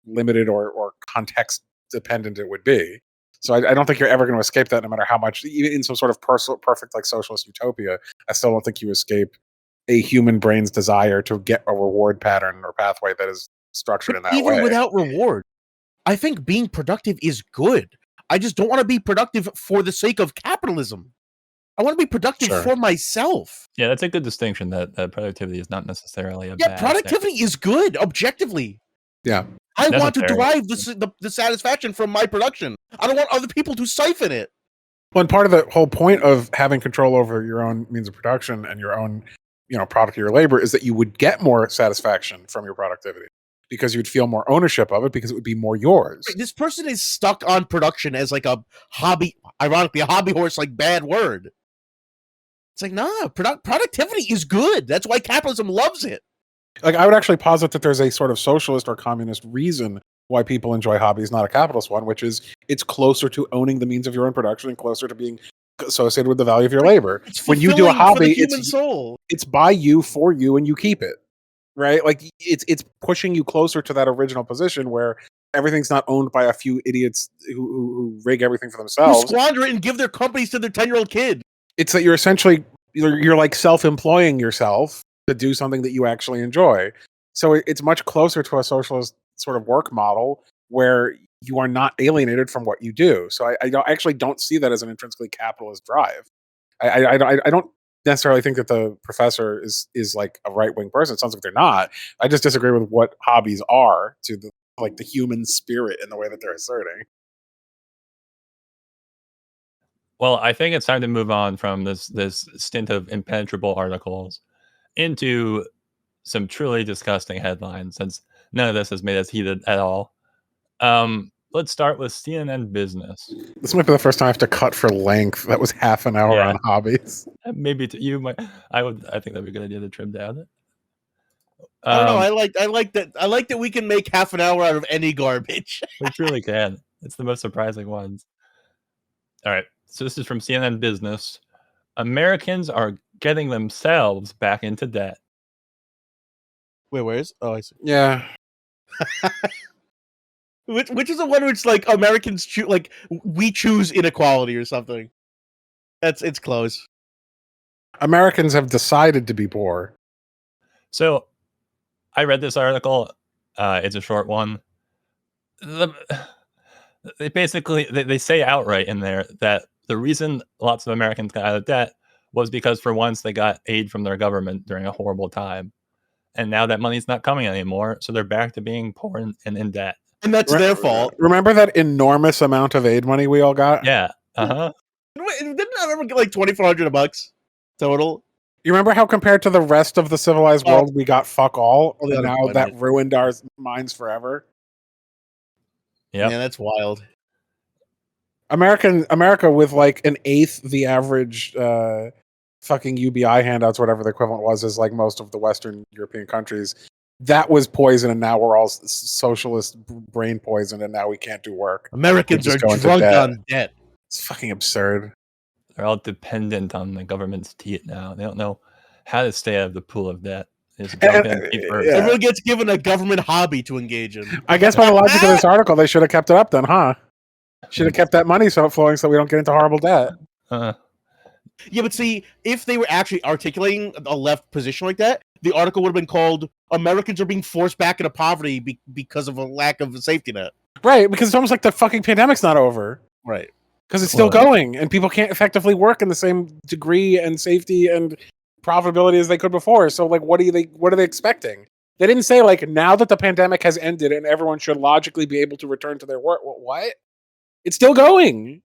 limited or context dependent it would be. So I don't think you're ever going to escape that, no matter how much, even in some sort of perfect like socialist utopia. I still don't think you escape a human brain's desire to get a reward pattern or pathway that is structured in that way. Even without reward, I think being productive is good. I just don't want to be productive for the sake of capitalism. I want to be productive for myself. Yeah, that's a good distinction, that productivity is not necessarily a bad productivity thing. is good, objectively. Yeah. I want to derive the satisfaction from my production. I don't want other people to siphon it. Well, and part of the whole point of having control over your own means of production and your own, product of your labor is that you would get more satisfaction from your productivity, because you'd feel more ownership of it, because it would be more yours. Right, this person is stuck on production as like a hobby. Ironically, a hobby horse, like, bad word. It's like, nah, productivity is good. That's why capitalism loves it. Like, I would actually posit that there's a sort of socialist or communist reason why people enjoy hobbies, not a capitalist one, which is it's closer to owning the means of your own production and closer to being associated with the value of your labor. When you do a hobby, it's by you, for you, and you keep it, right? Like, it's pushing you closer to that original position where everything's not owned by a few idiots who rig everything for themselves, who squander it and give their companies to their 10-year-old kid. It's that you're essentially you're like self-employing yourself to do something that you actually enjoy. So it's much closer to a socialist sort of work model where you are not alienated from what you do. So I actually don't see that as an intrinsically capitalist drive. I don't necessarily think that the professor is like a right-wing person. It sounds like they're not. I just disagree with what hobbies are to the human spirit in the way that they're asserting. Well, I think it's time to move on from this stint of impenetrable articles into some truly disgusting headlines, since none of this has made us heated at all. Let's start with CNN Business. This might be the first time I have to cut for length. That was half an hour on hobbies. Maybe you might. I think that'd be a good idea to trim down. I don't know. I like that we can make half an hour out of any garbage. We truly can. It's the most surprising ones. All right. So this is from CNN Business. Americans are getting themselves back into debt. Wait, where is? Oh, I see. Yeah. Which is the one which, like, Americans choose, like, we choose inequality or something. It's close. Americans have decided to be poor. So I read this article. It's a short one. They basically they say outright in there that the reason lots of Americans got out of debt was because for once they got aid from their government during a horrible time. And now that money's not coming anymore, so they're back to being poor and in debt. And that's their fault. Remember that enormous amount of aid money we all got? Yeah. Uh-huh. Didn't I ever get like $2,400 total? You remember how compared to the rest of the civilized world we got fuck all? And now that ruined our minds forever? Yeah, that's wild. America with like an eighth the average fucking UBI handouts, whatever the equivalent was, is like most of the Western European countries, that was poison, and now we're all socialist brain poison, and now we can't do work. Americans are drunk on debt. It's fucking absurd. They're all dependent on the government's teat now. They don't know how to stay out of the pool of debt. Everyone gets given a government hobby to engage in. I guess by the logic of this article, they should have kept it up then, huh? Should have kept that money flowing so we don't get into horrible debt. Yeah, but see, if they were actually articulating a left position like that, the article would have been called "Americans are being forced back into poverty because of a lack of a safety net." Right, because it's almost like the fucking pandemic's not over. Right. Because it's still going, and people can't effectively work in the same degree and safety and profitability as they could before. So, like, what are they expecting? They didn't say, like, now that the pandemic has ended and everyone should logically be able to return to their work. What? It's still going.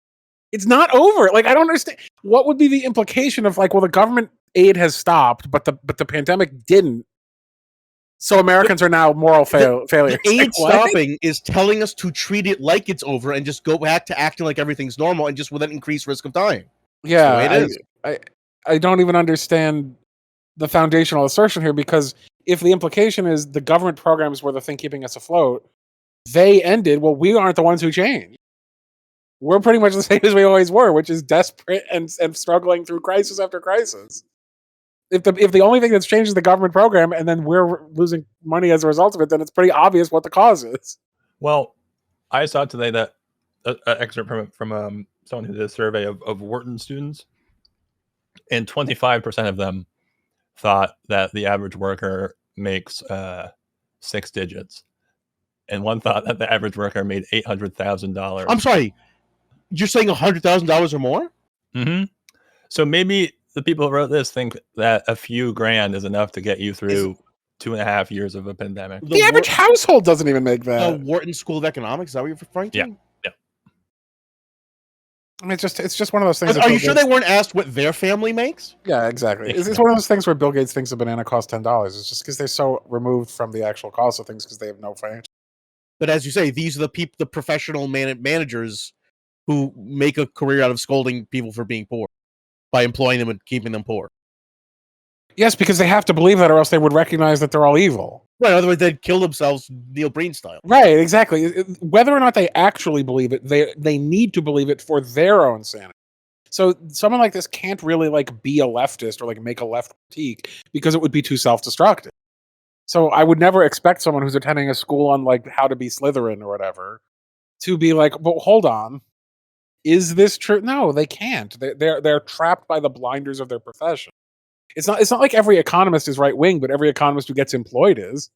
It's not over. Like, I don't understand. What would be the implication of, like, well, the government aid has stopped, but the pandemic didn't. So Americans are now moral failures. The aid stopping is telling us to treat it like it's over and just go back to acting like everything's normal and just with an increased risk of dying. Yeah, I don't even understand the foundational assertion here, because if the implication is the government programs were the thing keeping us afloat, they ended. Well, we aren't the ones who changed. We're pretty much the same as we always were, which is desperate and struggling through crisis after crisis. If the only thing that's changed is the government program, and then we're losing money as a result of it, then it's pretty obvious what the cause is. Well, I saw today that an excerpt from someone who did a survey of Wharton students, and 25% of them thought that the average worker makes 6 digits, and one thought that the average worker made $800,000. I'm sorry, you're saying $100,000 or more? Mm-hmm. So maybe the people who wrote this think that a few grand is enough to get you through 2.5 years of a pandemic. The average household doesn't even make that. The Wharton School of Economics, is that what you're referring to? Yeah. I mean, it's just one of those things. Are you sure they weren't asked what their family makes? Yeah, exactly. It's one of those things where Bill Gates thinks a banana costs $10. It's just because they're so removed from the actual cost of things because they have no financial. But as you say, these are the professional managers who make a career out of scolding people for being poor by employing them and keeping them poor. Yes, because they have to believe that, or else they would recognize that they're all evil. Right, otherwise they'd kill themselves Neil Breen style. Right, exactly. Whether or not they actually believe it, they need to believe it for their own sanity. So someone like this can't really like be a leftist or like make a left critique because it would be too self-destructive. So I would never expect someone who's attending a school on like how to be Slytherin or whatever to be like, but hold on, is this true? No, they can't. They're trapped by the blinders of their profession. It's not like every economist is right wing, but every economist who gets employed is,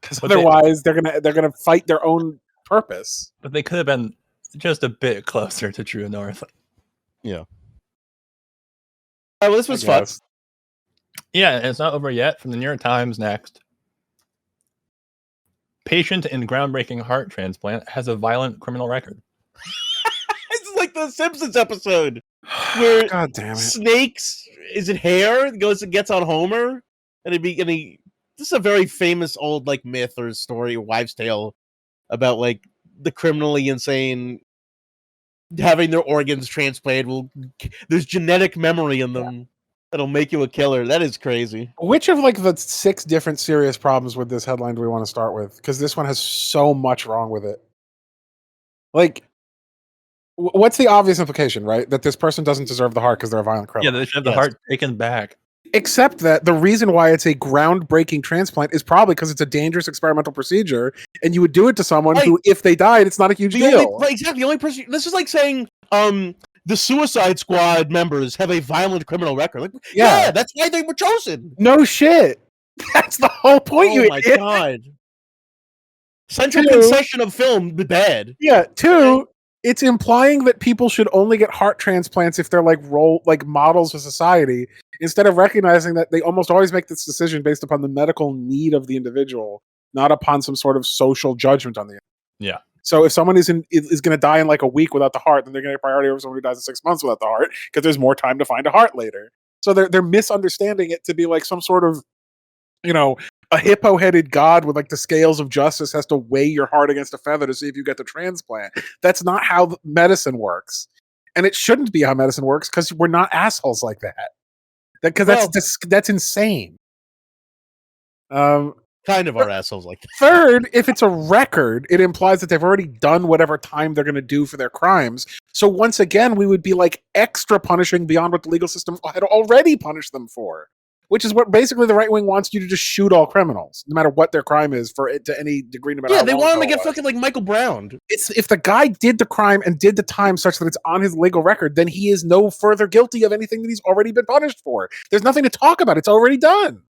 because otherwise they're gonna fight their own purpose. But they could have been just a bit closer to true north. Yeah. All right, well, this was fun. Yeah, and it's not over yet. From the New York Times next. Patient in groundbreaking heart transplant has a violent criminal record. It's like the Simpsons episode where God damn it. Snake's hair goes and gets on Homer, and this is a very famous old like myth or story or wives' tale about like the criminally insane having their organs transplanted. There's genetic memory in them that'll make you a killer. That is crazy. Which of like the 6 different serious problems with this headline do we want to start with? Because this one has so much wrong with it. Like, what's the obvious implication, right? That this person doesn't deserve the heart because they're a violent criminal. Yeah, they should have the heart taken back. Except that the reason why it's a groundbreaking transplant is probably because it's a dangerous experimental procedure, and you would do it to someone who, if they died, it's not a huge deal. Exactly. The only person. This is like saying, the Suicide Squad members have a violent criminal record. Like, yeah, that's why they were chosen. No shit. That's the whole point. Oh my god. Central concession of film, bad. Yeah. 2. It's implying that people should only get heart transplants if they're like models of society, instead of recognizing that they almost always make this decision based upon the medical need of the individual, not upon some sort of social judgment on the individual. Yeah. So if someone is going to die in like a week without the heart, then they're going to get priority over someone who dies in 6 months without the heart because there's more time to find a heart later. So they're misunderstanding it to be like some sort of, a hippo-headed god with like the scales of justice has to weigh your heart against a feather to see if you get the transplant. That's not how medicine works. And it shouldn't be how medicine works because we're not assholes like that. Because that's insane. kind of are assholes like that. Third, if it's a record, it implies that they've already done whatever time they're going to do for their crimes. So once again, we would be like extra punishing beyond what the legal system had already punished them for, which is what basically the right wing wants you to just shoot all criminals, no matter what their crime is, for it to any degree. No matter Yeah, they want them to get fucking like Michael Brown. It's if the guy did the crime and did the time such that it's on his legal record, then he is no further guilty of anything that he's already been punished for. There's nothing to talk about. It's already done.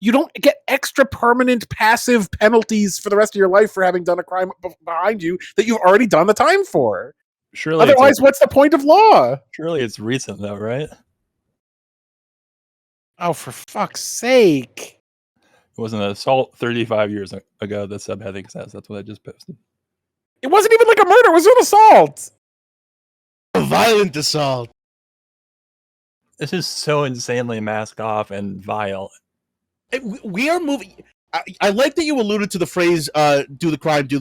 You don't get extra permanent passive penalties for the rest of your life for having done a crime behind you that you've already done the time for. Surely. Otherwise, what's the point of law? Surely it's recent though, right? Oh, for fuck's sake. It was an assault 35 years ago, the subheading says. That's what I just posted. It wasn't even like a murder. It was an assault. A violent assault. This is so insanely masked off and vile. We are moving. I like that you alluded to the phrase "do the crime, did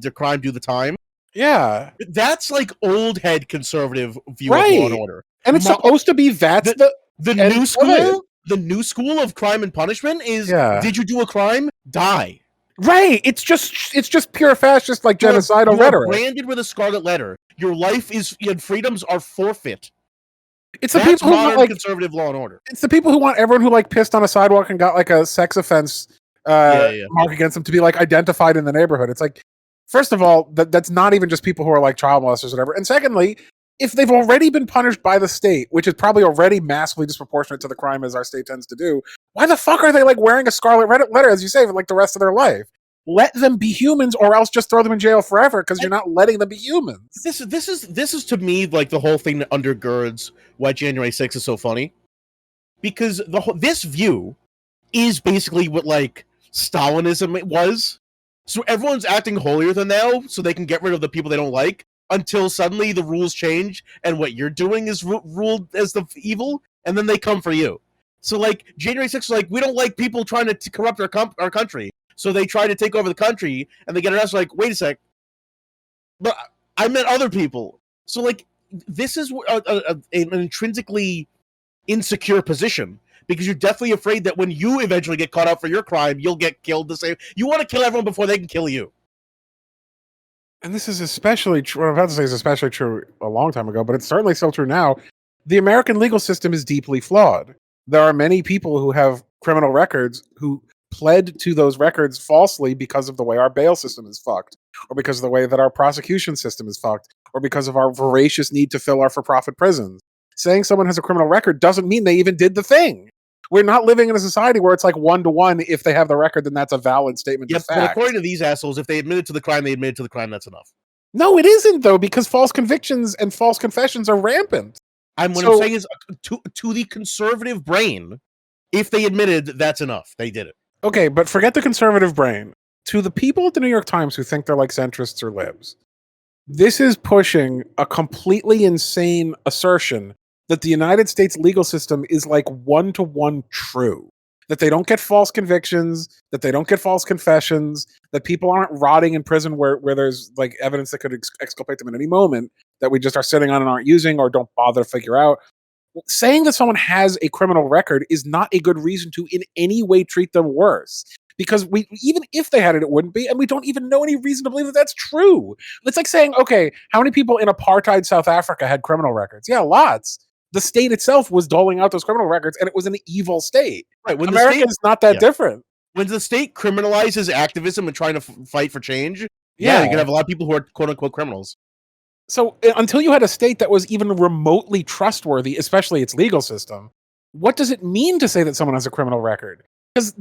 the crime do the time." Yeah, that's like old head conservative view right. of law and order, and it's supposed to be that's the new school. The new school of crime and punishment is: did you do a crime? Die. Right. It's just pure fascist, like genocidal rhetoric. Branded with a scarlet letter. Your life and freedoms are forfeit. It's the people who want, like, conservative law and order. It's the people who want everyone who like pissed on a sidewalk and got like a sex offense mark against them to be like identified in the neighborhood. It's like, first of all, that's not even just people who are like child molesters or whatever. And secondly, if they've already been punished by the state, which is probably already massively disproportionate to the crime as our state tends to do, why the fuck are they like wearing a scarlet letter, as you say, for like the rest of their life? Let them be humans, or else just throw them in jail forever because you're not letting them be humans. This is to me like the whole thing that undergirds why January 6th is so funny, because this view is basically what like Stalinism was. So everyone's acting holier than thou, so they can get rid of the people they don't like, until suddenly the rules change and what you're doing is ruled as the evil, and then they come for you. So like January 6th, like we don't like people trying to corrupt our country. So they try to take over the country, and they get arrested. Like, wait a sec, but I meant other people. So, like, this is an intrinsically insecure position, because you're definitely afraid that when you eventually get caught up for your crime, you'll get killed the same. You want to kill everyone before they can kill you. And this is especially true. What I'm about to say is especially true a long time ago, but it's certainly still true now. The American legal system is deeply flawed. There are many people who have criminal records who pled to those records falsely because of the way our bail system is fucked, or because of the way that our prosecution system is fucked, or because of our voracious need to fill our for-profit prisons. Saying someone has a criminal record doesn't mean they even did the thing. We're not living in a society where it's like 1-to-1. If they have the record, then that's a valid statement of fact. But according to these assholes, if they admitted to the crime, they admitted to the crime. That's enough. No, it isn't, though, because false convictions and false confessions are rampant. What I'm saying is, to the conservative brain, if they admitted, that's enough. They did it. Okay, but forget the conservative brain. To the people at the New York Times who think they're like centrists or libs, this is pushing a completely insane assertion that the United States legal system is like 1-to-1 true. That they don't get false convictions, that they don't get false confessions, that people aren't rotting in prison where there's like evidence that could exculpate them at any moment, that we just are sitting on and aren't using or don't bother to figure out. Saying that someone has a criminal record is not a good reason to in any way treat them worse. Because even if they had it, it wouldn't be, and we don't even know any reason to believe that that's true. It's like saying, okay, how many people in apartheid South Africa had criminal records? Yeah, lots. The state itself was doling out those criminal records, and it was an evil state. Right. When America is not that different. When the state criminalizes activism and trying to fight for change, you're going to have a lot of people who are quote-unquote criminals. So until you had a state that was even remotely trustworthy, especially its legal system, what does it mean to say that someone has a criminal record? Because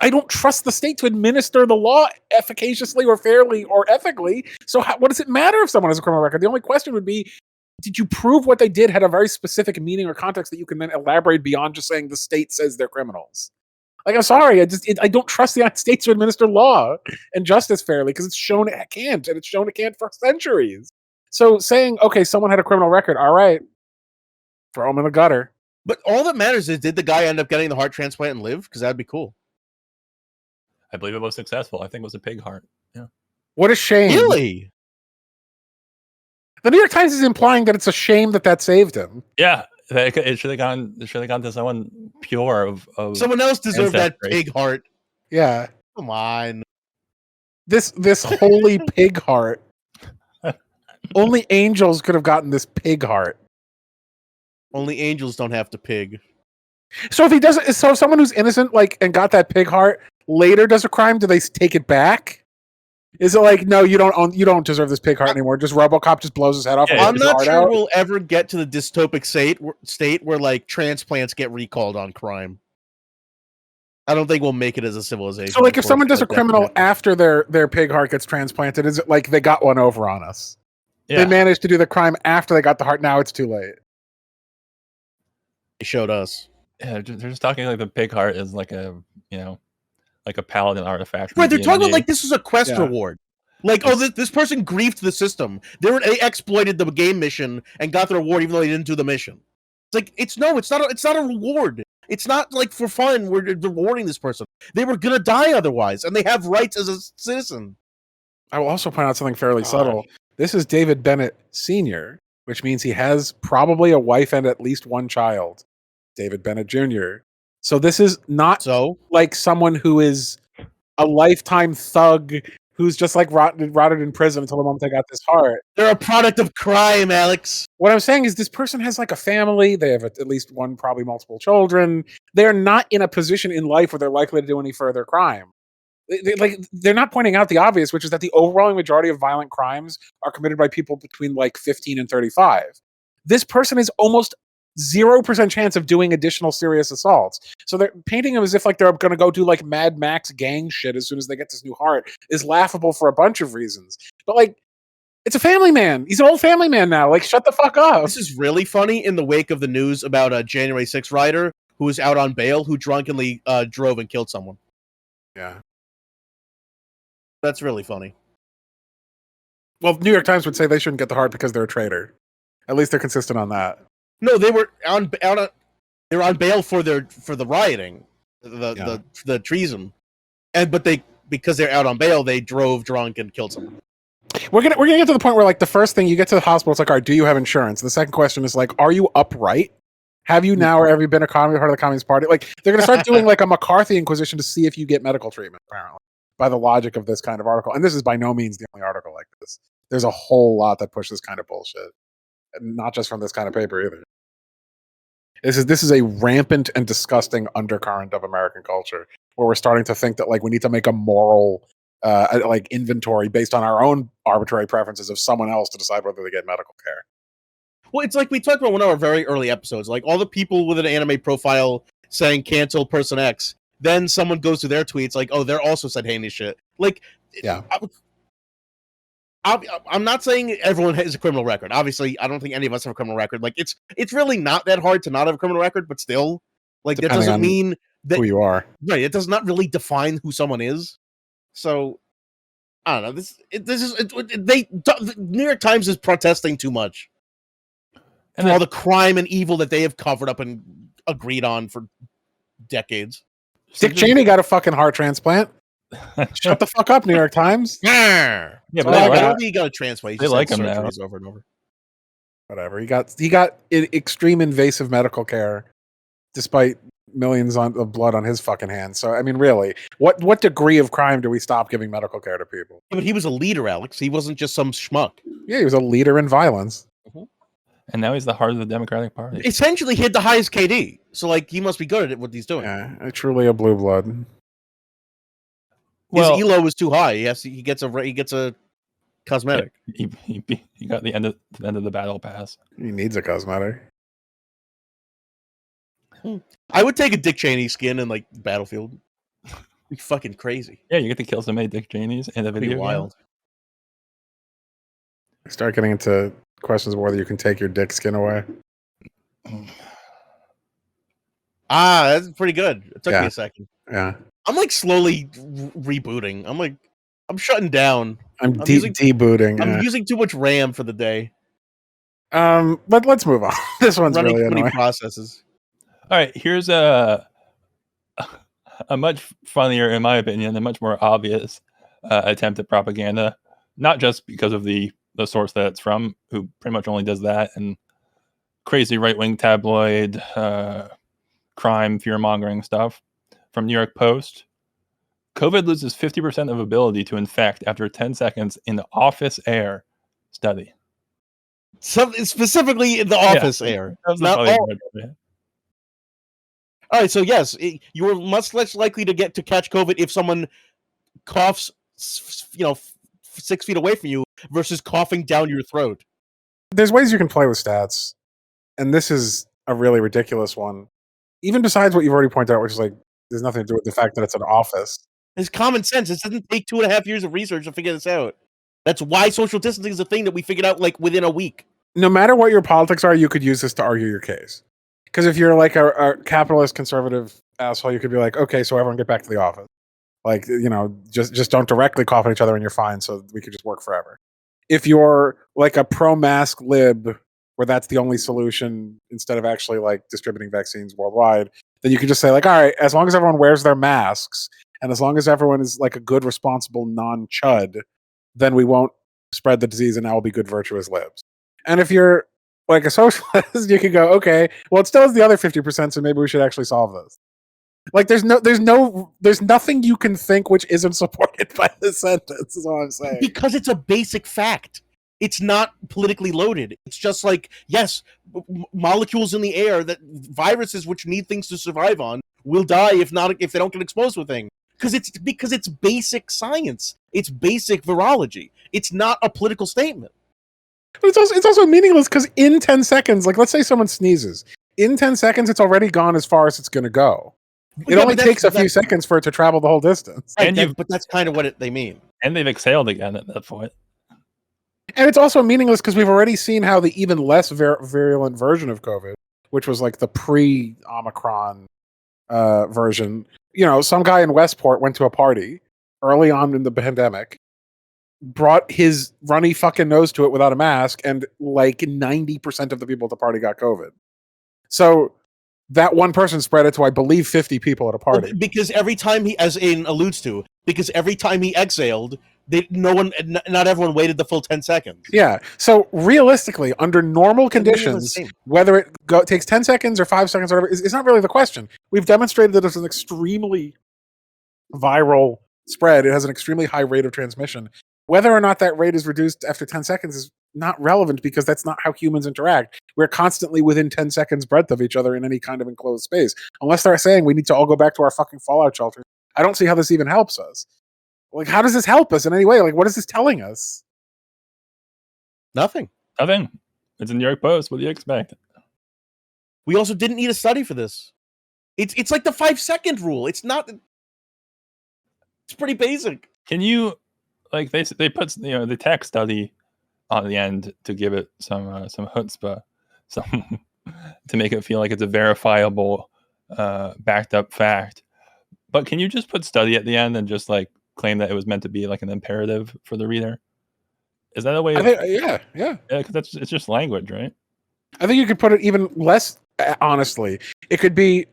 I don't trust the state to administer the law efficaciously or fairly or ethically. So what does it matter if someone has a criminal record? The only question would be, did you prove what they did had a very specific meaning or context that you can then elaborate beyond just saying the state says they're criminals? Like, I'm sorry, I don't trust the United States to administer law and justice fairly because it's shown it can't, and it's shown it can't for centuries. So saying, okay, someone had a criminal record, all right, throw him in the gutter. But all that matters is, did the guy end up getting the heart transplant and live? Because that'd be cool. I believe it was successful. I think it was a pig heart. Yeah. What a shame. Really? The New York Times is implying that it's a shame that saved him. Yeah. It should have gone to someone pure of someone else deserved that pig heart. Yeah. Come on. This holy pig heart. Only angels could have gotten this pig heart. Only angels don't have to pig. So if he doesn't, so if someone who's innocent, like, and got that pig heart later does a crime, do they take it back? Is it like, no, you don't deserve this pig heart anymore? Just RoboCop just blows his head off. Yeah, I'm his not heart sure out? we'll ever get to the dystopic state where like transplants get recalled on crime. I don't think we'll make it as a civilization. So like, if someone does a before criminal that. after their pig heart gets transplanted, is it like they got one over on us? Yeah. They managed to do the crime after they got the heart. Now it's too late. They showed us. Yeah, they're just talking like the pig heart is like a, like a paladin artifact. from Right, they're talking about D&D. like this is a quest Yeah. reward. Like, oh, this person griefed the system. They exploited the game mission and got the reward, even though they didn't do the mission. It's like it's not a reward. It's not like for fun. We're rewarding this person. They were gonna die otherwise, and they have rights as a citizen. I will also point out something fairly subtle. This is David Bennett Sr., which means he has probably a wife and at least one child. David Bennett Jr. So this is not So like someone who is a lifetime thug who's just like rotted in prison until the moment they got this heart. they're a product of crime, Alex. What I'm saying is this person has like a family. They have at least one, probably multiple children. They're not in a position in life where they're likely to do any further crime. They're not pointing out the obvious, which is that the overwhelming majority of violent crimes are committed by people between like 15 and 35. This person is almost 0% chance of doing additional serious assaults. So they're painting him as if like they're going to go do like Mad Max gang shit as soon as they get this new heart is laughable for a bunch of reasons. But like, it's a family man. He's an old family man now. Like, shut the fuck up. This is really funny in the wake of the news about a January 6th rider who was out on bail who drunkenly drove and killed someone. Yeah. That's really funny. Well, New York Times would say they shouldn't get the heart because they're a traitor. At least they're consistent on that. No, they were they were on bail for the rioting, the treason, but because they're out on bail, they drove drunk and killed someone. We're gonna get to the point where like the first thing you get to the hospital, it's like, all right, do you have insurance? The second question is like, are you upright? Have you now or have you been a part of the Communist Party? Like they're gonna start doing like a McCarthy Inquisition to see if you get medical treatment, apparently, by the logic of this kind of article. And this is by no means the only article like this. There's a whole lot that pushes kind of bullshit. Not just from this kind of paper either. This is a rampant and disgusting undercurrent of American culture where we're starting to think that like we need to make a moral like inventory based on our own arbitrary preferences of someone else to decide whether they get medical care. Well, it's like we talked about one of our very early episodes, like all the people with an anime profile saying cancel person X, then someone goes to their tweets like, oh, they're also said heinous shit. Like, Yeah. I'm not saying everyone has a criminal record. Obviously, I don't think any of us have a criminal record. Like, it's really not that hard to not have a criminal record, but still, like, that Depending doesn't on mean that who you are. Right. It does not really define who someone is. So, I don't know. The New York Times is protesting too much And for all the crime and evil that they have covered up and agreed on for decades. Dick Cheney got a fucking heart transplant. Shut the fuck up, New York Times. Yeah, Yeah, but but I they don't like, think he got a transplant. He they just like had him now. surgeries over and over. Whatever. He got extreme invasive medical care despite millions of blood on his fucking hands. So I mean, really, what degree of crime do we stop giving medical care to people? Yeah, but he was a leader, Alex. He wasn't just some schmuck. Yeah, he was a leader in violence. and now he's the heart of the Democratic Party. Essentially, he had the highest KD. So, like, he must be good at what he's doing. Yeah, truly a blue blood. His Well, elo was too high. He gets a cosmetic. he got the end of the battle pass. He needs a cosmetic. I would take a Dick Cheney skin in like Battlefield. Be fucking crazy. Yeah, you get to kill so many Dick Cheneys in a It'd video be game. wild. Start getting into questions of whether you can take your dick skin away. Ah, that's pretty good. It took me Yeah. a second. Yeah, I'm like slowly rebooting. I'm shutting down. I'm using- debooting. I'm using too much RAM for the day. But let's move on. This one's Running really too many annoying. processes. All right, here's a much funnier, in my opinion, a much more obvious attempt at propaganda. Not just because of the source that it's from, who pretty much only does that, and crazy right-wing tabloid crime fear-mongering stuff from New York Post. COVID loses 50% of ability to infect after 10 seconds in the office air study. Specifically in the office air. That was the Not funny all- part of it. All right, so yes, you are much less likely to catch COVID if someone coughs, 6 feet away from you versus coughing down your throat. There's ways you can play with stats, and this is a really ridiculous one. Even besides what you've already pointed out, which is like there's nothing to do with the fact that it's an office. It's common sense. It doesn't take 2.5 years of research to figure this out. That's why social distancing is a thing that we figured out like within a week. No matter what your politics are, you could use this to argue your case. Because if you're like a capitalist conservative asshole, you could be like, okay, so everyone get back to the office. Like, just don't directly cough at each other and you're fine, so we could just work forever. If you're like a pro-mask lib, where that's the only solution instead of actually like distributing vaccines worldwide, then you could just say like, all right, as long as everyone wears their masks and as long as everyone is like a good, responsible non-chud, then we won't spread the disease and now we'll be good, virtuous libs. And if you're like a socialist, you could go, okay, well, it still has the other 50%, so maybe we should actually solve this. Like, there's nothing you can think which isn't supported by this sentence, is all I'm saying. Because it's a basic fact. It's not politically loaded. It's just like, yes, molecules in the air that viruses which need things to survive on will die if they don't get exposed to a thing. Because it's basic science. It's basic virology. It's not a political statement. But it's also meaningless because in 10 seconds, like let's say someone sneezes, in 10 seconds it's already gone as far as it's going to go. It only takes a few seconds for it to travel the whole distance. Right, but that's kind of what they mean. And they've exhaled again at that point. And it's also meaningless because we've already seen how the even less virulent version of COVID, which was like the pre-Omicron version, some guy in Westport went to a party early on in the pandemic, brought his runny fucking nose to it without a mask, and like 90% of the people at the party got COVID. So that one person spread it to, I believe, 50 people at a party. Because every time because every time he exhaled, not everyone waited the full 10 seconds. Yeah. So realistically, under normal conditions, whether it takes 10 seconds or 5 seconds or whatever, it's not really the question. We've demonstrated that it's an extremely viral spread. It has an extremely high rate of transmission. Whether or not that rate is reduced after 10 seconds is not relevant because that's not how humans interact. We're constantly within 10 seconds breadth of each other in any kind of enclosed space. Unless they're saying we need to all go back to our fucking fallout shelters. I don't see how this even helps us. Like, how does this help us in any way? Like, what is this telling us? Nothing. It's in New York Post. What do you expect? We also didn't need a study for this. It's like the 5-second rule. It's not. It's pretty basic. Can you, like, they put the tech study on the end to give it some chutzpah, to make it feel like it's a verifiable, backed up fact. But can you just put study at the end and just like claim that it was meant to be like an imperative for the reader? Is that a way? Yeah. Because it's just language, right? I think you could put it even less honestly. It could be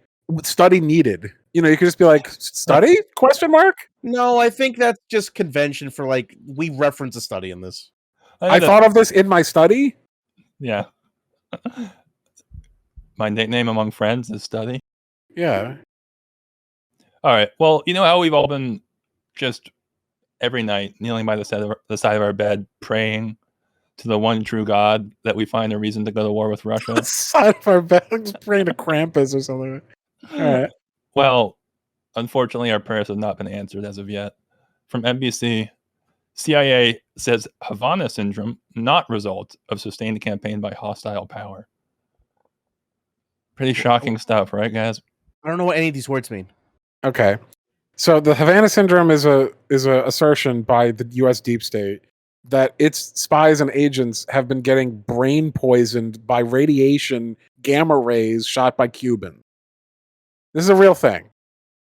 study needed. You could just be like, study? Question mark? No, I think that's just convention for like, we reference a study in this. I thought of this in my study. Yeah. My nickname among friends is study. Yeah. All right. Well, you know how we've all been just every night kneeling by the side of our bed, praying to the one true God that we find a reason to go to war with Russia. The side of our bed, praying to Krampus or something. All right. Well, unfortunately, our prayers have not been answered as of yet. From NBC, CIA says Havana syndrome not result of sustained campaign by hostile power. Pretty shocking stuff, right, guys? I don't know what any of these words mean. Okay. So the Havana syndrome is a assertion by the US deep state that its spies and agents have been getting brain poisoned by radiation gamma rays shot by Cubans. This is a real thing.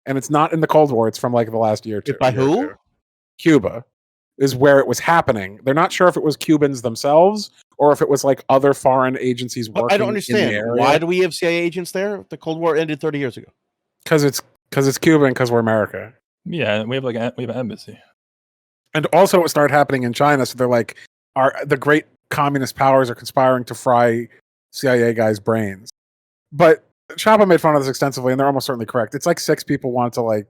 And it's not in the Cold War. It's from like the last year or two. By who? Cuba is where it was happening. They're not sure if it was Cubans themselves or if it was like other foreign agencies working. I don't understand. In the area. Why do we have CIA agents there? The Cold War ended 30 years ago. Because it's Cuba and because we're America. Yeah, we have an embassy. And also it started happening in China, so they're like, the great communist powers are conspiring to fry CIA guys' brains. But Chapa made fun of this extensively, and they're almost certainly correct. It's like 6 people wanted to like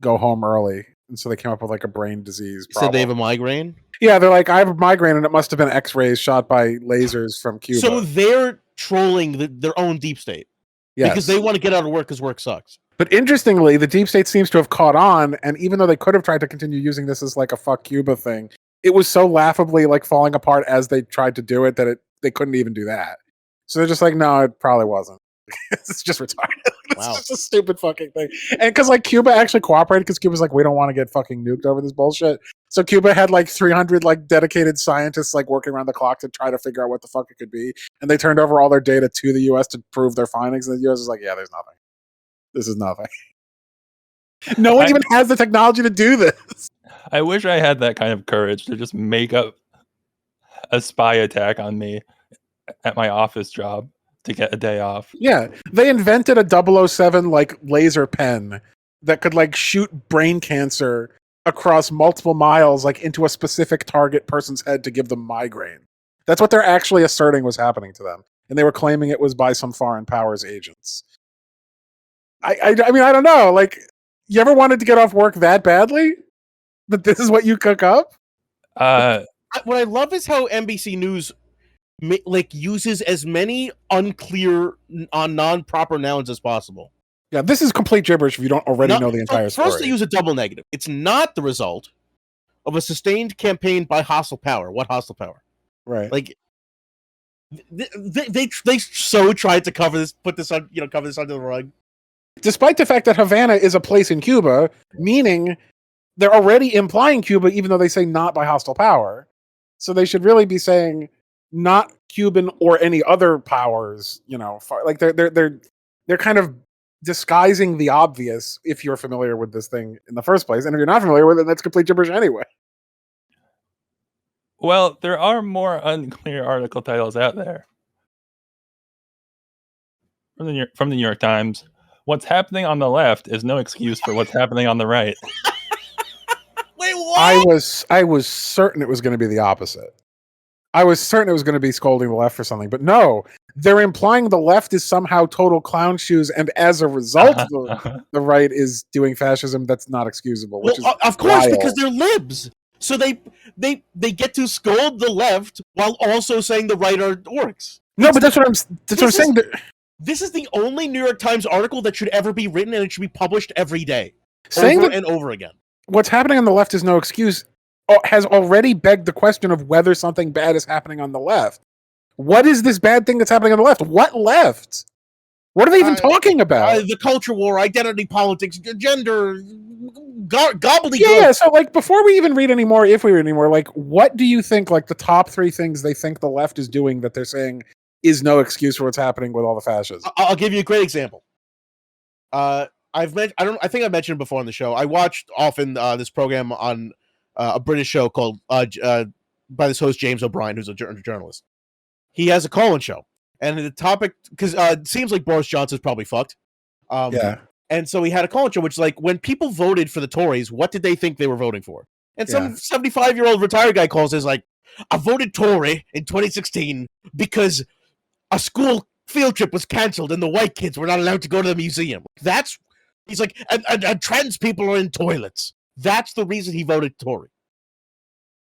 go home early and so they came up with like a brain disease You problem. said they have a migraine? Yeah, they're like, I have a migraine, and it must have been X-rays shot by lasers from Cuba. So they're trolling their own deep state. Yes. Because they want to get out of work because work sucks. But interestingly, the deep state seems to have caught on, and even though they could have tried to continue using this as like a fuck Cuba thing, it was so laughably like falling apart as they tried to do it that they couldn't even do that. So they're just like, no, it probably wasn't. It's just retarded. It's just a stupid fucking thing. And because like Cuba actually cooperated, because Cuba's like, we don't want to get fucking nuked over this bullshit. So Cuba had like 300 like dedicated scientists like working around the clock to try to figure out what the fuck it could be. And they turned over all their data to the US to prove their findings. And the US is like, yeah, there's nothing. This is nothing. No one even has the technology to do this. I wish I had that kind of courage to just make up a spy attack on me at my office job to get a day off. Yeah, they invented a 007 like laser pen that could like shoot brain cancer across multiple miles like into a specific target person's head to give them migraine. That's what they're actually asserting was happening to them, and they were claiming it was by some foreign powers agents. I mean, I don't know. Like, you ever wanted to get off work that badly? But this is what you cook up? What I love is how NBC News like uses as many unclear non-proper nouns as possible. Yeah, this is complete gibberish if you don't already know the entire story. First, they use a double negative. It's not the result of a sustained campaign by hostile power. What hostile power? Right. Like they so tried to cover this, cover this under the rug. Despite the fact that Havana is a place in Cuba, meaning they're already implying Cuba, even though they say not by hostile power. So they should really be saying not Cuban or any other powers. Like they're kind of disguising the obvious if you're familiar with this thing in the first place, and if you're not familiar with it, that's complete gibberish anyway. Well, there are more unclear article titles out there from the New York Times. What's happening on the left is no excuse for what's happening on the right. Wait, what? I was certain it was going to be the opposite. I was certain it was going to be scolding the left for something, but no, they're implying the left is somehow total clown shoes, and as a result, the right is doing fascism that's not excusable. Which is of course, wild. Because they're libs, so they get to scold the left while also saying the right are orcs. No, but that's what I'm saying. This is the only New York Times article that should ever be written, and it should be published every day, over and over again. What's happening on the left is no excuse. Has already begged the question of whether something bad is happening on the left. What is this bad thing that's happening on the left? What left? What are they even talking about? The culture war, identity politics, gender, gobbledygook. Yeah, so like before we even read anymore, if we read anymore, like what do you think like the top 3 things they think the left is doing that they're saying is no excuse for what's happening with all the fascism? I'll give you a great example. I think I mentioned before on the show. I watched often this program on a British show called by this host James O'Brien, who's a journalist. He has a call-in show, and the topic, because it seems like Boris Johnson's probably fucked. Yeah. And so he had a call-in show, which is like, when people voted for the Tories, what did they think they were voting for? And some 75-year-old retired guy calls is like, I voted Tory in 2016 because a school field trip was canceled and the white kids were not allowed to go to the museum. He's like, and trans people are in toilets. That's the reason he voted Tory.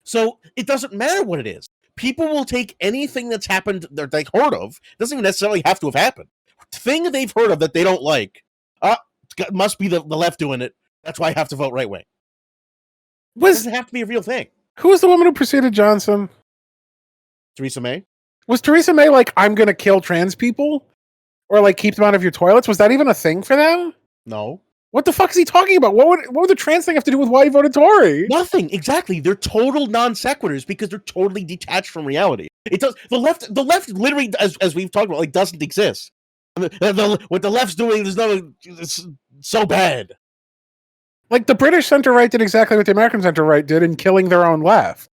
So it doesn't matter what it is. People will take anything that's happened that they've heard of. It doesn't even necessarily have to have happened. Thing they've heard of that they don't like. Must be the left doing it. That's why I have to vote right wing. It doesn't have to be a real thing. Who was the woman who preceded Johnson? Theresa May? Was Theresa May like, I'm going to kill trans people? Or like keep them out of your toilets? Was that even a thing for them? No. What the fuck is he talking about? What would the trans thing have to do with why he voted Tory? Nothing. Exactly. They're total non sequiturs because they're totally detached from reality. It does. The left literally, as we've talked about, like doesn't exist. What the left's doing is it's so bad. Like the British center right did exactly what the American center right did in killing their own left.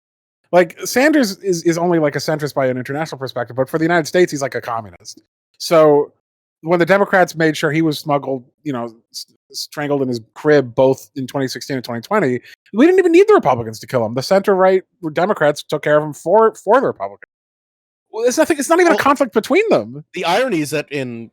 Like Sanders is only like a centrist by an international perspective, but for the United States, he's like a communist. So when the Democrats made sure he was smuggled, strangled in his crib both in 2016 and 2020, we didn't even need the Republicans to kill him. The center-right Democrats took care of him for the Republicans. Well, it's not even a conflict between them. The irony is that in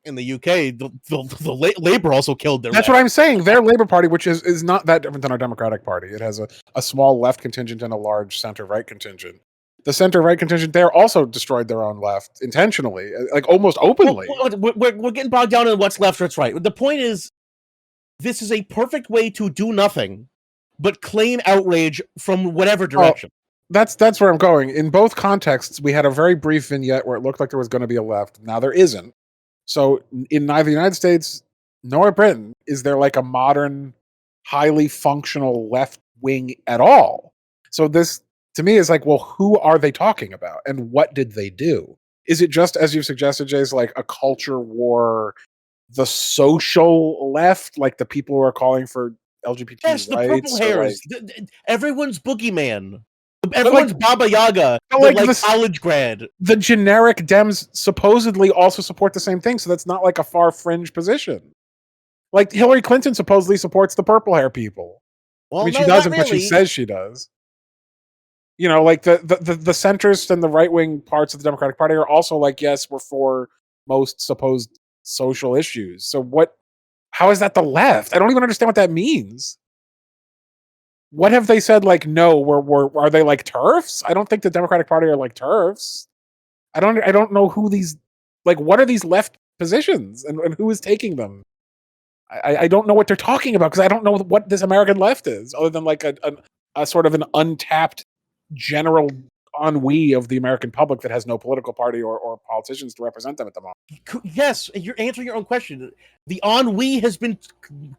in the UK, the Labour also killed their. That's what I'm saying. Their Labour Party, which is not that different than our Democratic Party, it has a small left contingent and a large center-right contingent. The center-right contingent there also destroyed their own left intentionally, like almost openly. We're getting bogged down in what's left or what's right. The point is, this is a perfect way to do nothing but claim outrage from whatever direction. That's where I'm going. In both contexts, we had a very brief vignette where it looked like there was going to be a left. Now there isn't. So in neither the United States nor Britain is there like a modern, highly functional left wing at all. So this, to me, is like, well, who are they talking about? And what did they do? Is it just, as you've suggested, Jay's, like a culture war, the social left, like the people who are calling for LGBT yes, rights? The purple hairs. Like, everyone's boogeyman. Everyone's like, Baba Yaga, like college grad. The generic Dems supposedly also support the same thing, so that's not like a far fringe position. Like Hillary Clinton supposedly supports the purple hair people. Well, I mean, no, she doesn't, really. but she says she does. You know, like the centrist and the right wing parts of the Democratic Party are also like, yes, we're for most supposed social issues. So what? How is that the left? I don't even understand what that means. What have they said? Like, no, are they like TERFs? I don't think the Democratic Party are like TERFs. I don't know who these, like, what are these left positions and who is taking them? I don't know what they're talking about because I don't know what this American left is, other than like a sort of an untapped general ennui of the American public that has no political party or politicians to represent them at the moment. Yes, you're answering your own question. The ennui has been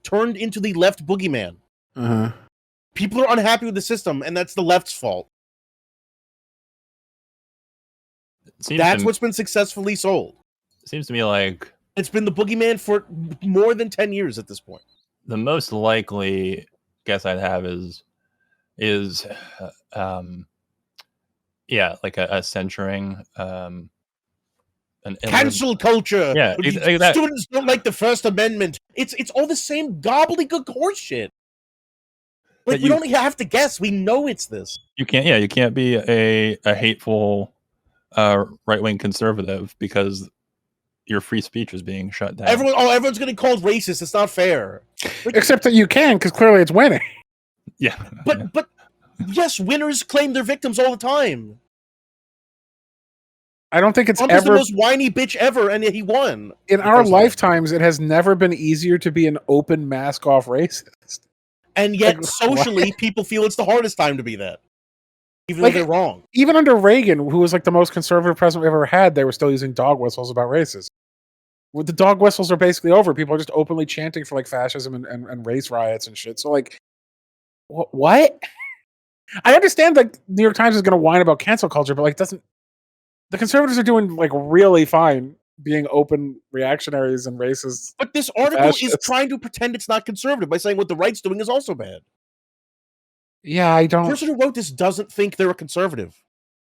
turned into the left boogeyman. Uh-huh. People are unhappy with the system, and that's the left's fault. That's what's been successfully sold. Seems to me like it's been the boogeyman for more than 10 years at this point. The most likely guess I'd have is like a censoring cancel culture. Yeah, students don't like the First Amendment. It's all the same gobbledygook horse shit. Like, we don't have to guess. We know it's this. You can't be a hateful right-wing conservative because your free speech is being shut down. Everyone's getting called racist. It's not fair. Like, except that you can, because clearly it's winning. Yeah. But yes, winners claim their victims all the time. I don't think it's Trump ever is the most whiny bitch ever, and he won. In our lifetimes, it has never been easier to be an open mask-off racist. And yet, like, socially, people feel it's the hardest time to be that. Even though they're wrong. Even under Reagan, who was like the most conservative president we've ever had, they were still using dog whistles about racism. Well, the dog whistles are basically over. People are just openly chanting for like fascism and race riots and shit. So like, what? I understand like New York Times is going to whine about cancel culture, but like the conservatives are doing like really fine being open reactionaries and racists. But this article is trying to pretend it's not conservative by saying what the right's doing is also bad. Yeah, I don't. The person who wrote this doesn't think they're a conservative.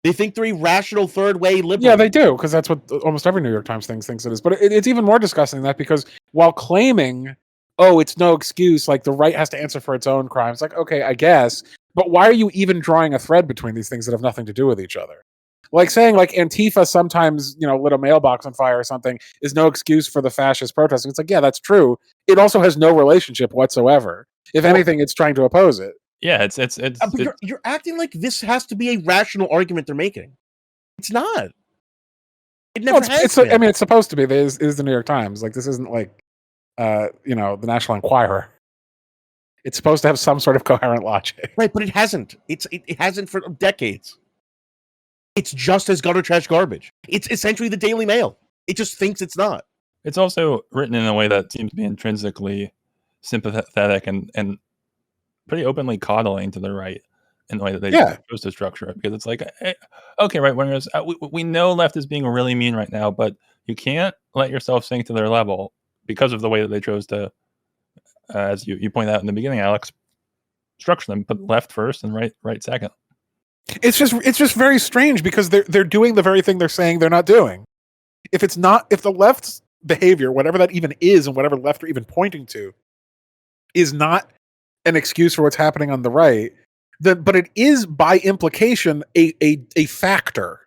They think they're a rational third way liberal. Yeah, they do, because that's what almost every New York Times thinks it is. But it's even more disgusting than that, because while claiming, oh, it's no excuse, like the right has to answer for its own crimes, like, okay, I guess, but why are you even drawing a thread between these things that have nothing to do with each other? Like saying like Antifa sometimes, lit a mailbox on fire or something is no excuse for the fascist protesting. It's like, yeah, that's true. It also has no relationship whatsoever. If anything, it's trying to oppose it. Yeah, it's but you're acting like this has to be a rational argument they're making. It's not. It never has been. I mean, it's supposed to be. It is the New York Times. Like, this isn't like, the National Enquirer. It's supposed to have some sort of coherent logic. Right, but it hasn't. It hasn't for decades. It's just as gutter trash garbage. It's essentially the Daily Mail. It just thinks it's not. It's also written in a way that seems to be intrinsically sympathetic and pretty openly coddling to the right in the way that they chose to structure it. Because it's like, hey, okay, right wingers, we know left is being really mean right now, but you can't let yourself sink to their level because of the way that they chose to, as you pointed out in the beginning, Alex, structure them, put left first and right second. It's just very strange because they're doing the very thing they're saying they're not doing. If the left's behavior, whatever that even is, and whatever left are even pointing to, is not an excuse for what's happening on the right, but it is by implication a factor.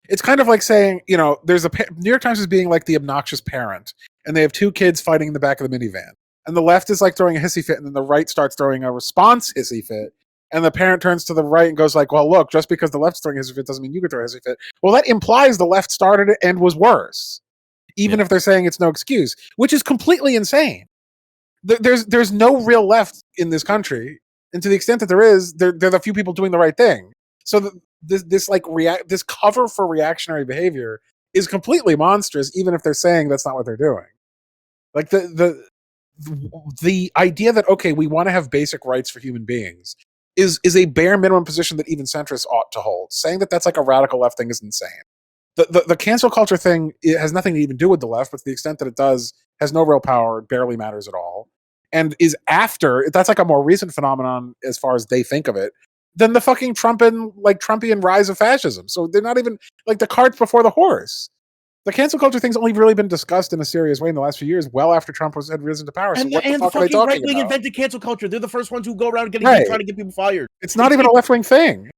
It's kind of like saying, there's New York Times is being like the obnoxious parent, and they have two kids fighting in the back of the minivan. And the left is like throwing a hissy fit, and then the right starts throwing a response hissy fit. And the parent turns to the right and goes like, well, look, just because the left's throwing a hissy fit doesn't mean you can throw a hissy fit. Well, that implies the left started it and was worse, even if they're saying it's no excuse, which is completely insane. There's no real left in this country. And to the extent that there is, they're the few people doing the right thing. So this cover for reactionary behavior is completely monstrous, even if they're saying that's not what they're doing. Like the idea that, okay, we want to have basic rights for human beings is a bare minimum position that even centrists ought to hold. Saying that that's like a radical left thing is insane. The cancel culture thing, it has nothing to even do with the left, but to the extent that it does, has no real power, it barely matters at all. And that's like a more recent phenomenon as far as they think of it, than the fucking Trumpian rise of fascism. So they're not even like the cart's before the horse. The cancel culture thing's only really been discussed in a serious way in the last few years, well after Trump had risen to power. So what the fuck are they talking right wing about? invented cancel culture. They're the first ones who go around trying to get people fired. It's not even a left wing thing.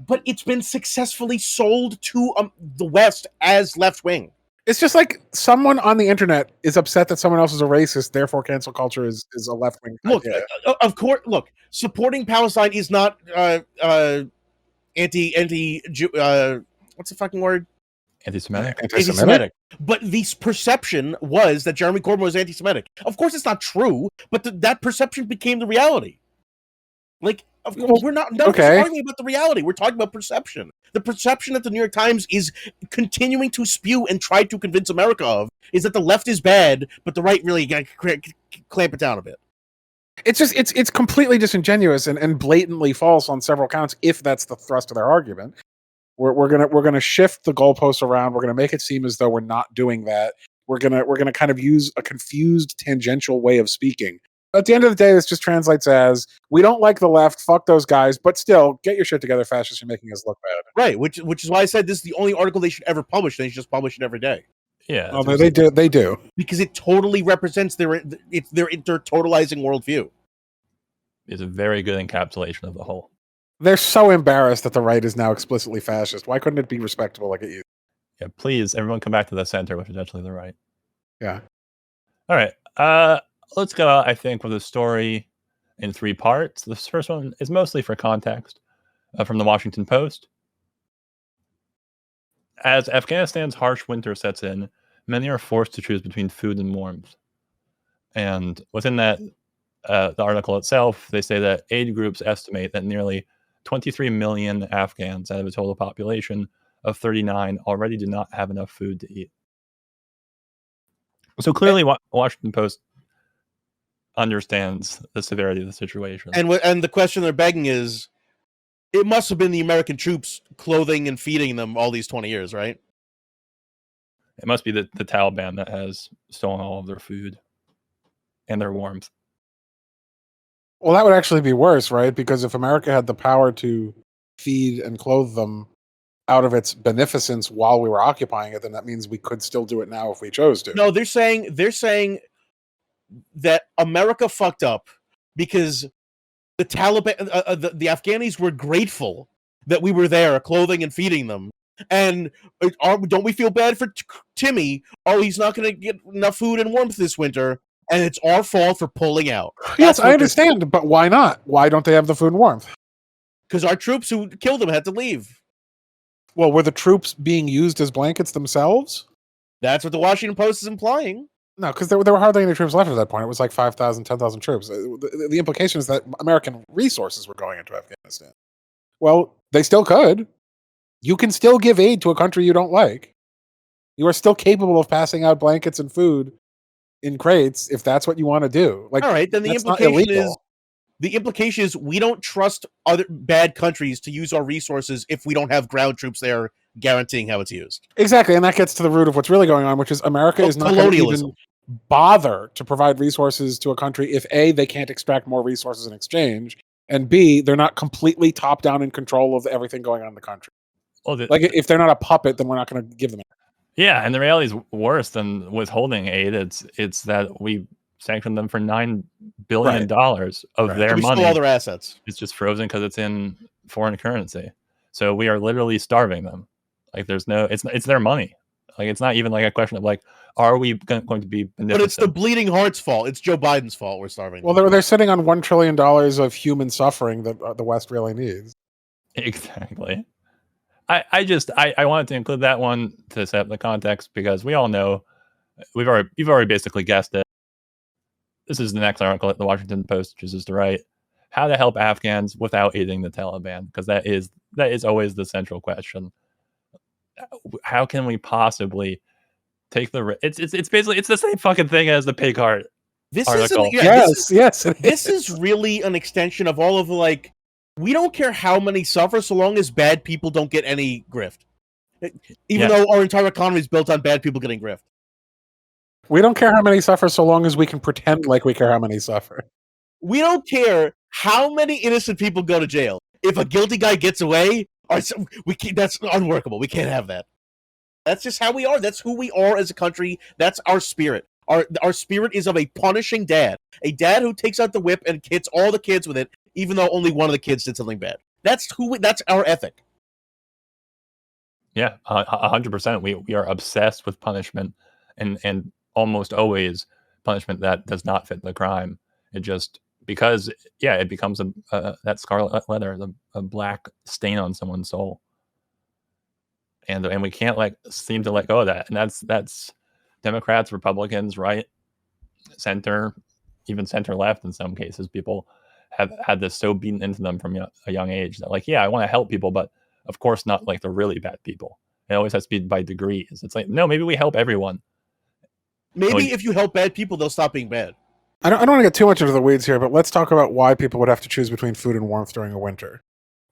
But it's been successfully sold to the West as left wing. It's just like someone on the internet is upset that someone else is a racist, therefore cancel culture is a left wing. Look, of course. Look, supporting Palestine is not anti. What's the fucking word? Anti-Semitic. But the perception was that Jeremy Corbyn was anti-Semitic. Of course, it's not true, but that perception became the reality. Like, of course, we're not talking about the reality. We're talking about perception. The perception that the New York Times is continuing to spew and try to convince America of is that the left is bad, but the right really got to clamp it down a bit. It's just it's completely disingenuous and blatantly false on several counts. If that's the thrust of their argument, we're gonna shift the goalposts around. We're gonna make it seem as though we're not doing that. We're gonna kind of use a confused tangential way of speaking. At the end of the day, this just translates as, we don't like the left, fuck those guys, but still, get your shit together, fascists, you're making us look bad. Right, which is why I said this is the only article they should ever publish. They should just publish it every day. Yeah. Oh, they do. Because it totally represents their totalizing worldview. It's a very good encapsulation of the whole. They're so embarrassed that the right is now explicitly fascist. Why couldn't it be respectable like it used? Yeah, please, everyone come back to the center, which is actually the right. Yeah. All right. Let's go, I think, with a story in 3 parts. This first one is mostly for context from the Washington Post. As Afghanistan's harsh winter sets in, many are forced to choose between food and warmth. And within that, the article itself, they say that aid groups estimate that nearly 23 million Afghans out of a total population of 39 already do not have enough food to eat. So clearly, Washington Post understands the severity of the situation. And the question they're begging is, it must have been the American troops clothing and feeding them all these 20 years, right? It must be the Taliban that has stolen all of their food and their warmth. Well, that would actually be worse, right? Because if America had the power to feed and clothe them out of its beneficence while we were occupying it, then that means we could still do it now if we chose to. No, they're saying that America fucked up because the Taliban, the Afghanis were grateful that we were there clothing and feeding them. And don't we feel bad for Timmy? Oh, he's not going to get enough food and warmth this winter. And it's our fault for pulling out. Yes, I understand, but why not? Why don't they have the food and warmth? Because our troops who killed them had to leave. Well, were the troops being used as blankets themselves? That's what the Washington Post is implying. No, because there were hardly any troops left at that point. It was like 5,000, 10,000 troops. The implication is that American resources were going into Afghanistan. Well, they still could. You can still give aid to a country you don't like. You are still capable of passing out blankets and food in crates if that's what you want to do. Like, all right, then the implication is we don't trust other bad countries to use our resources if we don't have ground troops there guaranteeing how it's used. Exactly, and that gets to the root of what's really going on, which is America is not going to even bother to provide resources to a country if A, they can't extract more resources in exchange, and B, they're not completely top down in control of everything going on in the country. Well, if they're not a puppet, then we're not going to give them it. Yeah, and the reality is worse than withholding aid. It's that we sanctioned them for $9 billion of their money. Stole all their assets. It's just frozen because it's in foreign currency. So we are literally starving them. Like there's no, it's their money. Like it's not even like a question of like, are we going to be beneficent? But it's the bleeding heart's fault. It's Joe Biden's fault we're starving. Well, they're sitting on $1 trillion of human suffering that the West really needs. Exactly. I wanted to include that one to set up the context because we all know you've already basically guessed it. This is the next article at the Washington Post chooses to write how to help Afghans without aiding the Taliban, because that is always the central question. How can we possibly take the it's basically it's the same fucking thing as the pig heart article. This is really an extension of all of the like, we don't care how many suffer so long as bad people don't get any grift. Even though our entire economy is built on bad people getting grift. We don't care how many suffer so long as we can pretend like we care how many suffer. We don't care how many innocent people go to jail. If a guilty guy gets away, that's unworkable. We can't have that. That's just how we are. That's who we are as a country. That's our spirit. Our spirit is of a punishing dad. A dad who takes out the whip and hits all the kids with it, even though only one of the kids did something bad. That's our ethic. Yeah, 100%. We are obsessed with punishment, and almost always punishment that does not fit the crime. It just because it becomes that scarlet letter, a black stain on someone's soul, and we can't seem to let go of that. And that's Democrats, Republicans, right, center, even center left in some cases. People have had this so beaten into them from a young age that I want to help people, but of course not like the really bad people. It always has to be by degrees. It's like, no, maybe we help everyone. Maybe if you help bad people, they'll stop being bad. I don't want to get too much into the weeds here, but let's talk about why people would have to choose between food and warmth during a winter.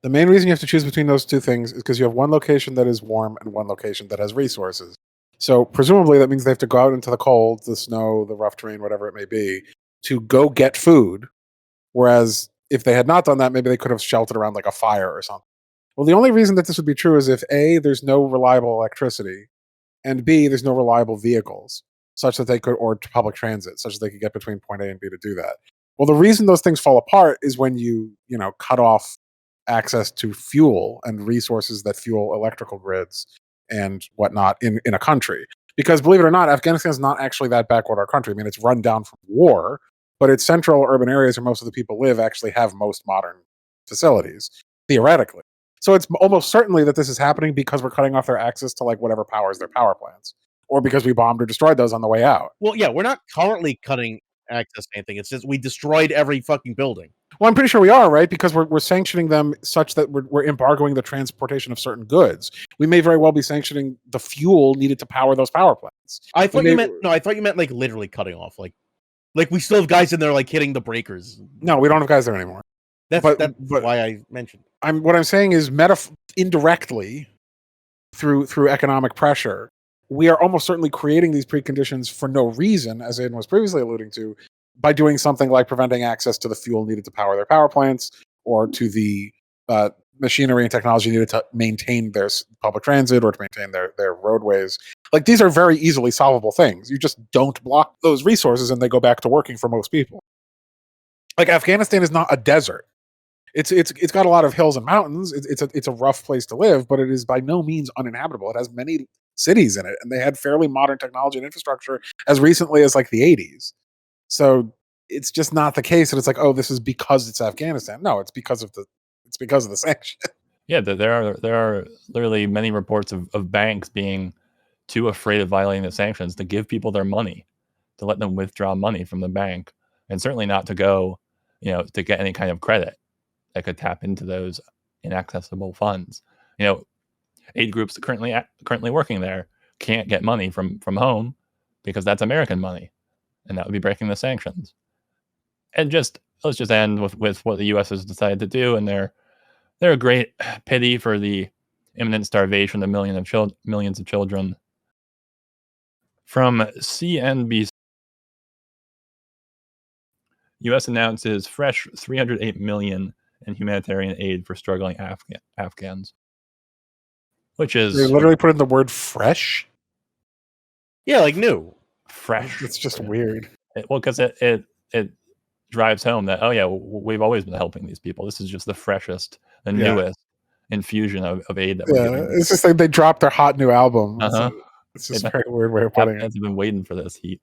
The main reason you have to choose between those two things is because you have one location that is warm and one location that has resources. So presumably that means they have to go out into the cold, the snow, the rough terrain, whatever it may be, to go get food. Whereas if they had not done that, maybe they could have sheltered around like a fire or something. Well, the only reason that this would be true is if A, there's no reliable electricity, and B, there's no reliable vehicles, such that they could, or public transit, such that they could get between point A and B to do that. Well, the reason those things fall apart is when you cut off access to fuel and resources that fuel electrical grids and whatnot in a country. Because believe it or not, Afghanistan is not actually that backward country. I mean, it's run down from war, but its central urban areas where most of the people live actually have most modern facilities, theoretically. So it's almost certainly that this is happening because we're cutting off their access to whatever powers their power plants, or because we bombed or destroyed those on the way out. Well, yeah, we're not currently cutting access to anything. It's just we destroyed every fucking building. Well, I'm pretty sure we are, right? Because we're sanctioning them such that we're embargoing the transportation of certain goods. We may very well be sanctioning the fuel needed to power those power plants. I thought you meant like literally cutting off. Like we still have guys in there hitting the breakers. No, we don't have guys there anymore. That's why I mentioned. What I'm saying is indirectly through economic pressure, we are almost certainly creating these preconditions for no reason, as Aiden was previously alluding to, by doing something like preventing access to the fuel needed to power their power plants, or to the machinery and technology needed to maintain their public transit or to maintain their roadways. These are very easily solvable things. You just don't block those resources and they go back to working for most people. Afghanistan is not a desert. It's got a lot of hills and mountains. It's a rough place to live, but it is by no means uninhabitable. It has many cities in it, and they had fairly modern technology and infrastructure as recently as the 80s. So it's just not the case that it's this is because it's Afghanistan. No, it's because of the sanction. Yeah, there are literally many reports of banks being too afraid of violating the sanctions to give people their money, to let them withdraw money from the bank, and certainly not to go, to get any kind of credit that could tap into those inaccessible funds. Aid groups currently working there can't get money from home because that's American money, and that would be breaking the sanctions. And let's just end with what the U.S. has decided to do, and their great pity for the imminent starvation of millions of children. From CNBC, U.S. announces fresh $308 million in humanitarian aid for struggling Afghans. Which is... They literally put in the word fresh? Yeah, new. Fresh. It's just weird. Because it drives home that, we've always been helping these people. This is just the freshest, the newest. infusion of aid that we're giving. It's just like they dropped their hot new album. Uh-huh. It's just a very weird way of putting it. I've been waiting for this heat.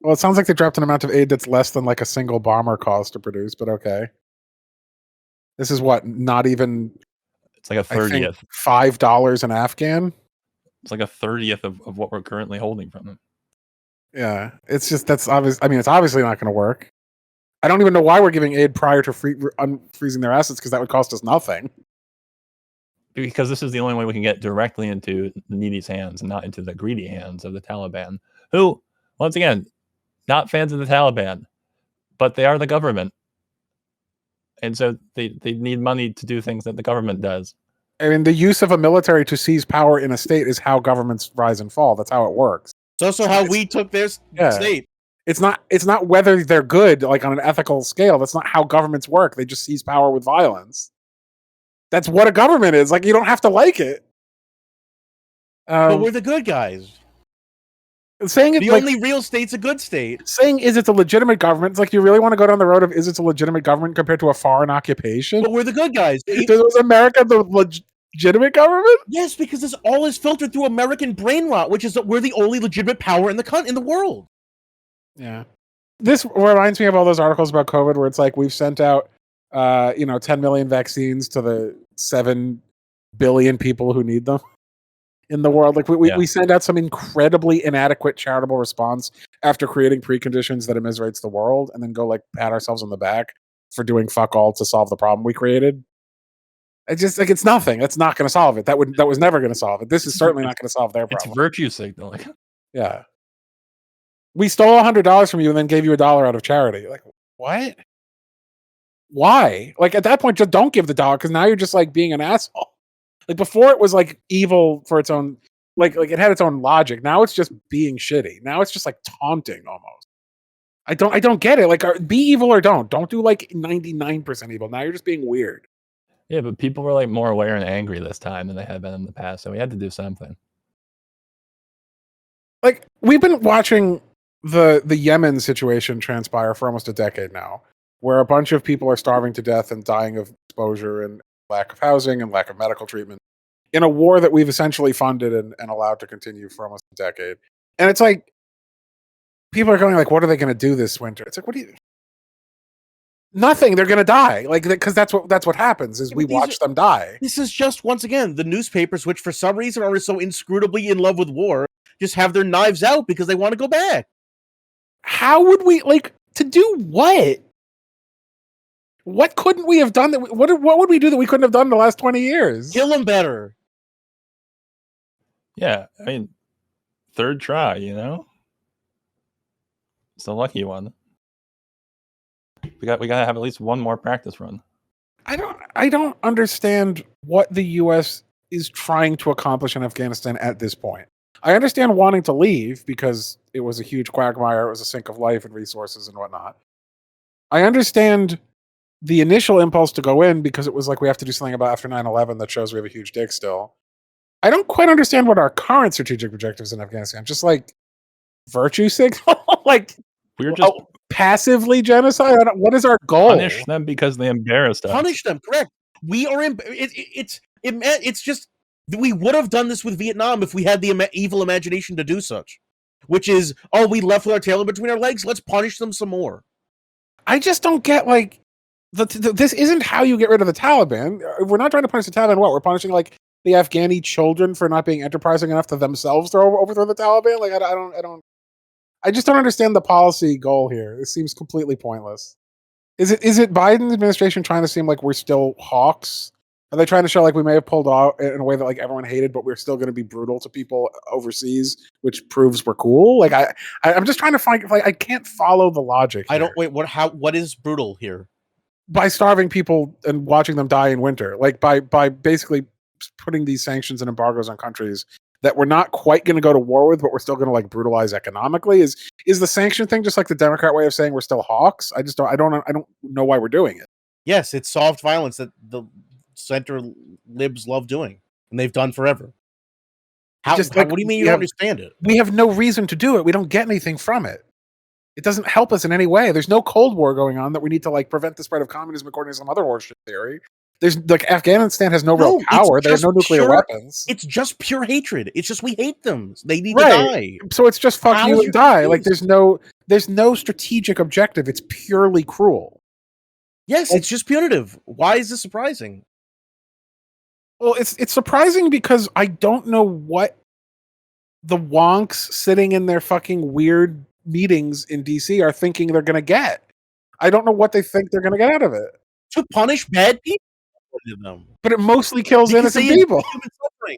Well, it sounds like they dropped an amount of aid that's less than like a single bomber cost to produce, but okay. This is what, not even... It's like a 30th. $5 an Afghan? It's like a 30th of what we're currently holding from them. Yeah, it's just, that's obvious. I mean, it's obviously not going to work. I don't even know why we're giving aid prior to unfreezing their assets, because that would cost us nothing. Because this is the only way we can get directly into the needy's hands and not into the greedy hands of the Taliban, who, once again, not fans of the Taliban, but they are the government. And so they need money to do things that the government does. I mean, the use of a military to seize power in a state is how governments rise and fall. That's how it works. It's also how we took their state. It's not whether they're good, like on an ethical scale. That's not how governments work. They just seize power with violence. That's what a government is. Like, you don't have to like it. But we're the good guys. Saying the only real state's a good state. Saying is it's a legitimate government. It's like, you really want to go down the road of is it's a legitimate government compared to a foreign occupation? But we're the good guys. Was America the legitimate government? Yes, because this all is filtered through American brain rot, which is that we're the only legitimate power in the world. Yeah. This reminds me of all those articles about COVID where it's like we've sent out 10 million vaccines to the 7 billion people who need them in the world. Like we send out some incredibly inadequate charitable response after creating preconditions that immiserates the world, and then go like pat ourselves on the back for doing fuck all to solve the problem we created. It's just like, it's nothing. That's not going to solve it. That was never going to solve it. This is certainly not going to solve their problem. It's virtue signaling. Yeah. We stole $100 from you and then gave you $1 out of charity. Like, what? Why? Like, at that point, just don't give the $1, because now you're just like being an asshole. Like, before it was like evil for its own, like it had its own logic. Now it's just being shitty. Now it's just like taunting almost. I don't get it. Like, be evil or don't do like 99% evil. Now you're just being weird. Yeah, but people were like more aware and angry this time than they had been in the past, so we had to do something. Like, we've been watching the Yemen situation transpire for almost a decade now, where a bunch of people are starving to death and dying of exposure and lack of housing and lack of medical treatment in a war that we've essentially funded and allowed to continue for almost a decade. And it's like, people are going like, what are they going to do this winter? It's like, nothing. They're going to die. Like, because that's what happens is we watch them die. This is just, once again, the newspapers, which for some reason are so inscrutably in love with war, just have their knives out because they want to go back. How would we, like, to do what? What couldn't we have done? What would we do that we couldn't have done in the last 20 years? Kill them better. Yeah, I mean, third try, It's a lucky one. We got to have at least one more practice run. I don't understand what the U.S. is trying to accomplish in Afghanistan at this point. I understand wanting to leave because it was a huge quagmire. It was a sink of life and resources and whatnot. I understand the initial impulse to go in because it was like we have to do something about after 9/11 that shows we have a huge dick still. I don't quite understand what our current strategic objectives in Afghanistan. Just like virtue signal, like we're just passively genocide. What is our goal? Punish them because they embarrassed us. Punish them, correct? We are. It's just we would have done this with Vietnam if we had the evil imagination to do such. Which is, we left with our tail in between our legs. Let's punish them some more. I just don't get like this isn't how you get rid of the Taliban. We're not trying to punish the Taliban. What, we're punishing like the Afghani children for not being enterprising enough to themselves overthrow the Taliban? Like I just don't understand the policy goal here. It seems completely pointless. Is it Biden's administration trying to seem like we're still hawks? Are they trying to show like we may have pulled out in a way that like everyone hated, but we're still going to be brutal to people overseas, which proves we're cool? Like I'm just trying to find, like, I can't follow the logic here. What is brutal here? By starving people and watching them die in winter, like by basically putting these sanctions and embargoes on countries that we're not quite going to go to war with, but we're still going to like brutalize economically. Is the sanction thing just like the Democrat way of saying we're still hawks? I don't know why we're doing it. Yes, it's soft violence that the center libs love doing, and they've done forever. What do you mean you don't understand it? We have no reason to do it. We don't get anything from it. It doesn't help us in any way. There's no Cold War going on that we need to like prevent the spread of communism according to some other horseshit theory. There's like Afghanistan has no real power. They have no nuclear weapons. It's just pure hatred. It's just we hate them. They need to Right. die. So it's just fuck How you is and your die. Like excuse? there's no strategic objective. It's purely cruel. Yes, it's just punitive. Why is this surprising? Well, it's surprising because I don't know what the wonks sitting in their fucking weird meetings in DC are thinking they're going to get. I don't know what they think they're going to get out of it. To punish bad people. But it mostly kills innocent people. Human suffering.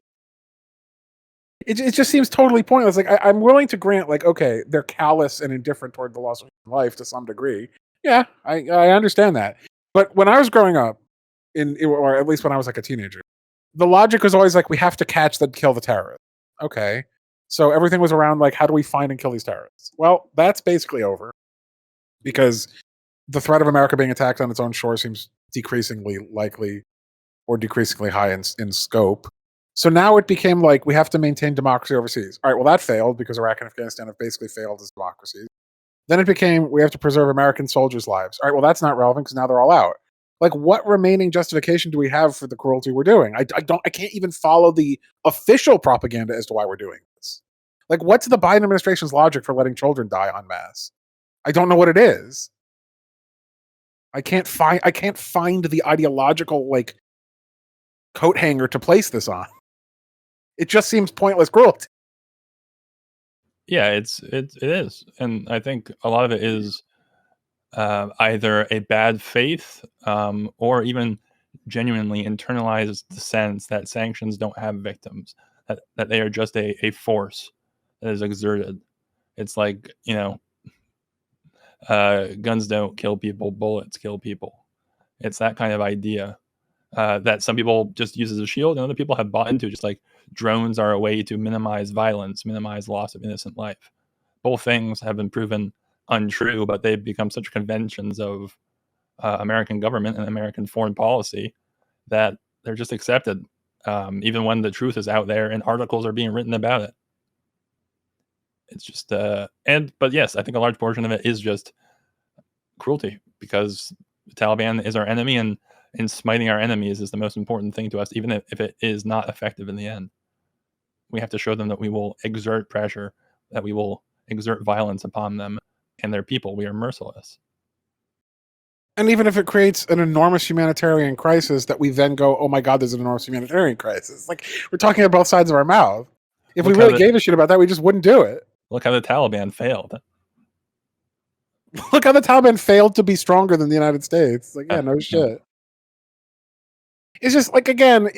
It just seems totally pointless. Like I'm willing to grant, like, okay, they're callous and indifferent toward the loss of life to some degree. Yeah, I understand that. But when I was growing up, or at least when I was like a teenager, the logic was always like, we have to catch them, kill the terrorists. Okay, so everything was around like, how do we find and kill these terrorists? Well, that's basically over because the threat of America being attacked on its own shore seems decreasingly likely or decreasingly high in scope. So now it became like we have to maintain democracy overseas. All right, well, that failed because Iraq and Afghanistan have basically failed as democracies. Then it became we have to preserve American soldiers' lives. All right, well, that's not relevant because now they're all out. Like, what remaining justification do we have for the cruelty we're doing? I can't even follow the official propaganda as to why we're doing this. Like, what's the Biden administration's logic for letting children die en masse? I don't know what it is. I can't find the ideological like coat hanger to place this on. It just seems pointless cruelty. Yeah, it is, and I think a lot of it is either a bad faith or even genuinely internalized the sense that sanctions don't have victims, that they are just a force that is exerted. It's like, guns don't kill people, bullets kill people. It's that kind of idea that some people just use as a shield and other people have bought into, just like drones are a way to minimize violence, minimize loss of innocent life. Both things have been proven untrue, but they've become such conventions of American government and American foreign policy that they're just accepted, even when the truth is out there and articles are being written about it. It's just, but yes, I think a large portion of it is just cruelty because the Taliban is our enemy, and smiting our enemies is the most important thing to us, even if it is not effective in the end. We have to show them that we will exert pressure, that we will exert violence upon them and their people. We are merciless. And even if it creates an enormous humanitarian crisis that we then go, oh my God, there's an enormous humanitarian crisis. Like, we're talking at both sides of our mouth. If we really gave a shit about that, we just wouldn't do it. Look how the Taliban failed. Look how the Taliban failed to be stronger than the United States. Like, yeah, no shit. It's just like, again,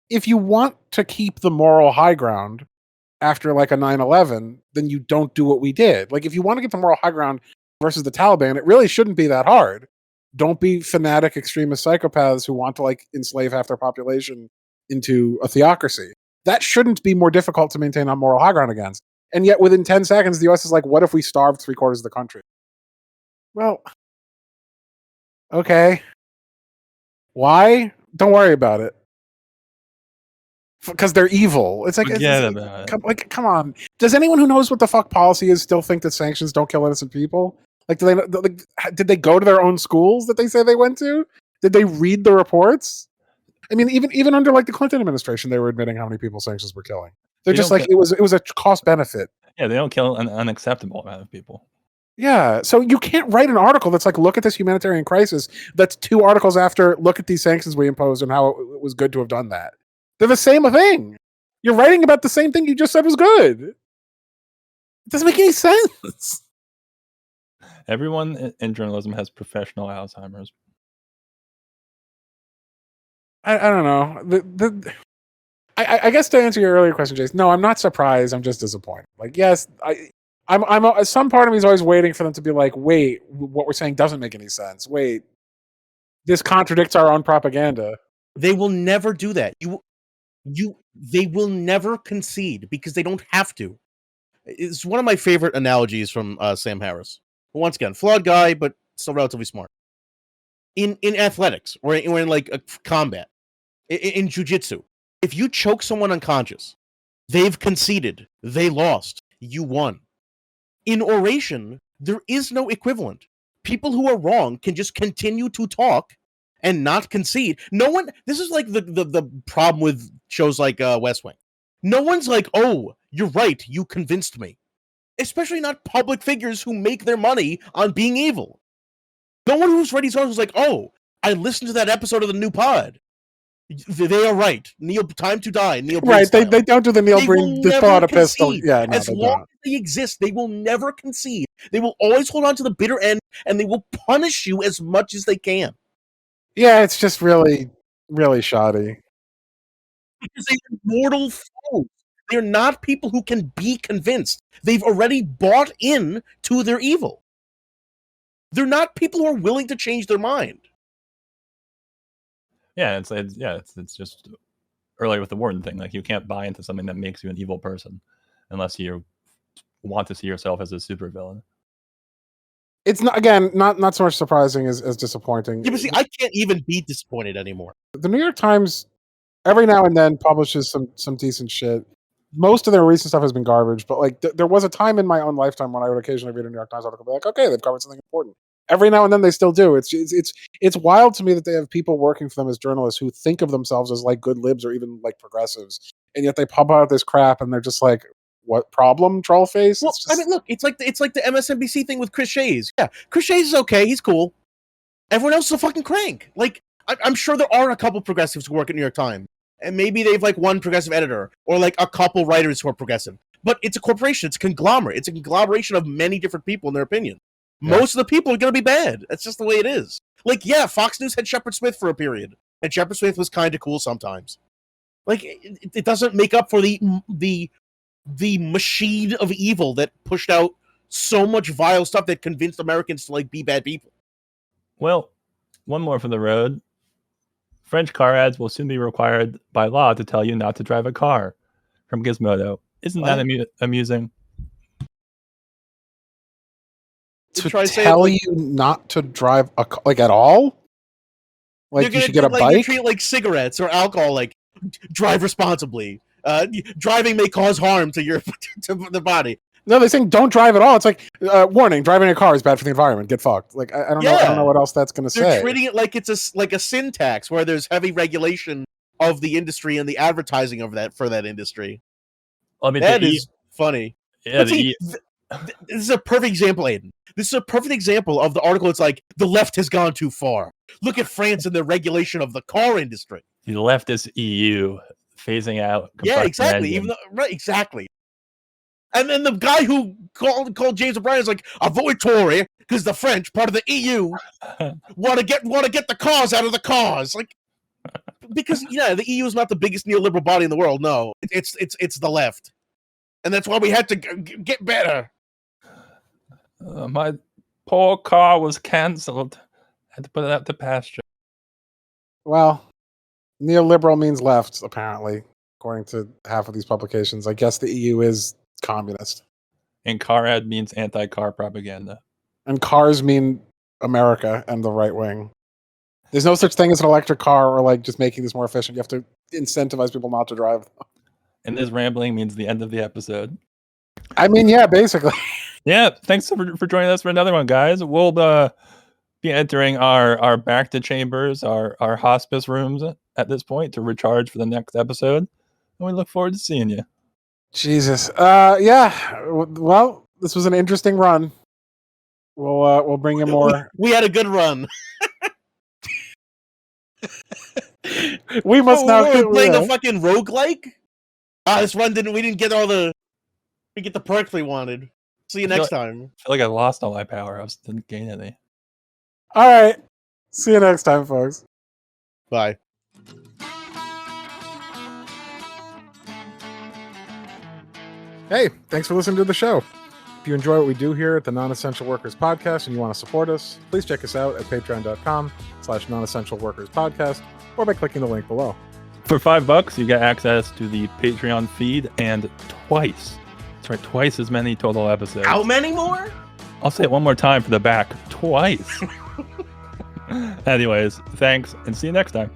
if you want to keep the moral high ground after like a 9/11, then you don't do what we did. Like, if you want to get the moral high ground versus the Taliban, it really shouldn't be that hard. Don't be fanatic extremist psychopaths who want to like enslave half their population into a theocracy. That shouldn't be more difficult to maintain on moral high ground against. And yet within 10 seconds, the US is like, what if we starved 3/4 of the country? Well, okay. Why? Don't worry about it. Because they're evil. It's like, come on. Does anyone who knows what the fuck policy is still think that sanctions don't kill innocent people? Like, did they go to their own schools that they say they went to? Did they read the reports? I mean, even under like the Clinton administration, they were admitting how many people sanctions were killing. They're just like, it was a cost benefit. Yeah, they don't kill an unacceptable amount of people. Yeah, so you can't write an article that's like, look at this humanitarian crisis. That's 2 articles after, look at these sanctions we imposed and how it was good to have done that. They're the same thing. You're writing about the same thing you just said was good. It doesn't make any sense. Everyone in journalism has professional Alzheimer's. I don't know. I guess to answer your earlier question, Jason, no, I'm not surprised. I'm just disappointed. Like, yes, I'm some part of me is always waiting for them to be like, wait, what we're saying doesn't make any sense. Wait, this contradicts our own propaganda. They will never do that. They will never concede because they don't have to. It's one of my favorite analogies from Sam Harris. Once again, flawed guy, but still relatively smart. In athletics or in like a combat, in jiu-jitsu, if you choke someone unconscious, they've conceded, they lost, you won. In oration, there is no equivalent. People who are wrong can just continue to talk and not concede. No one. This is like the problem with shows like West Wing. No one's like, oh, you're right, you convinced me. Especially not public figures who make their money on being evil. No one who's ready who's like, oh, I listened to that episode of the new pod. They are right. Neil, time to die. Neil Breen right. Style. They don't do the Neil Breen. Just pull out a pistol. Yeah, no, as long as they exist, they will never concede. They will always hold on to the bitter end, and they will punish you as much as they can. Yeah, it's just really, really shoddy. Because they are mortal foes. They're not people who can be convinced. They've already bought in to their evil. They're not people who are willing to change their mind. Yeah, it's just earlier with the Warden thing. Like, you can't buy into something that makes you an evil person unless you want to see yourself as a supervillain. It's not so much surprising as disappointing. Yeah, but see, I can't even be disappointed anymore. The New York Times every now and then publishes some decent shit. Most of their recent stuff has been garbage, but like there was a time in my own lifetime when I would occasionally read a New York Times article and be like, okay, they've covered something important. Every now and then they still do. It's wild to me that they have people working for them as journalists who think of themselves as like good libs or even like progressives, and yet they pump out this crap and they're just like, what problem, troll face? Well, I mean, look, it's like the MSNBC thing with Chris Shays. Yeah, Chris Shays is okay, he's cool. Everyone else is a fucking crank. Like, I'm sure there are a couple progressives who work at New York Times, and maybe they've like one progressive editor or like a couple writers who are progressive. But it's a corporation. It's a conglomerate. It's a conglomeration of many different people in their opinion. Yeah. Most of the people are going to be bad. That's just the way it is. Like, yeah, Fox News had Shepard Smith for a period, and Shepard Smith was kind of cool sometimes. Like, it doesn't make up for the machine of evil that pushed out so much vile stuff that convinced Americans to like be bad people. Well, one more for the road. French car ads will soon be required by law to tell you not to drive a car. From Gizmodo. Isn't that amusing? To tell you not to drive a car, like, at all? Like, you should get a bike? You treat it like cigarettes or alcohol, like, drive responsibly. Driving may cause harm to to the body. No, they're saying don't drive at all. It's like, warning, driving a car is bad for the environment. Get fucked. Like, I don't know what else that's going to say. They're treating it like it's a sin tax where there's heavy regulation of the industry and the advertising of that for that industry. Well, I mean, that is funny. Yeah, this is a perfect example, Aiden. This is a perfect example of the article. It's like, the left has gone too far. Look at France and their regulation of the car industry. The leftist EU phasing out. Yeah, exactly. Exactly. And then the guy who called James O'Brien is like, avoid Tory because the French, part of the EU, want to get the cars out of the cars. Like, because the EU is not the biggest neoliberal body in the world. No, it's the left, and that's why we had to get better. My poor car was cancelled. Had to put it out to pasture. Well, neoliberal means left, apparently, according to half of these publications. I guess the EU is communist. And car ad means anti-car propaganda. And cars mean America and the right wing. There's no such thing as an electric car or like just making this more efficient. You have to incentivize people not to drive. And this rambling means the end of the episode. I mean, yeah, basically. Yeah, thanks for joining us for another one, guys. We'll be entering our back to chambers, our hospice rooms at this point to recharge for the next episode. And we look forward to seeing you. Jesus. Yeah. Well, this was an interesting run. We'll bring you more. We had a good run. We must now we're playing a fucking roguelike? This run we didn't get the perks we wanted. See you next time. I feel like I lost all my power-ups. Didn't gain any. All right. See you next time, folks. Bye. Hey, thanks for listening to the show. If you enjoy what we do here at the Non-Essential Workers Podcast and you want to support us, please check us out at patreon.com/non-essential-workers-podcast or by clicking the link below. For $5, you get access to the Patreon feed and twice as many total episodes. How many more? I'll say it one more time for the back. Twice. Anyways, thanks and see you next time.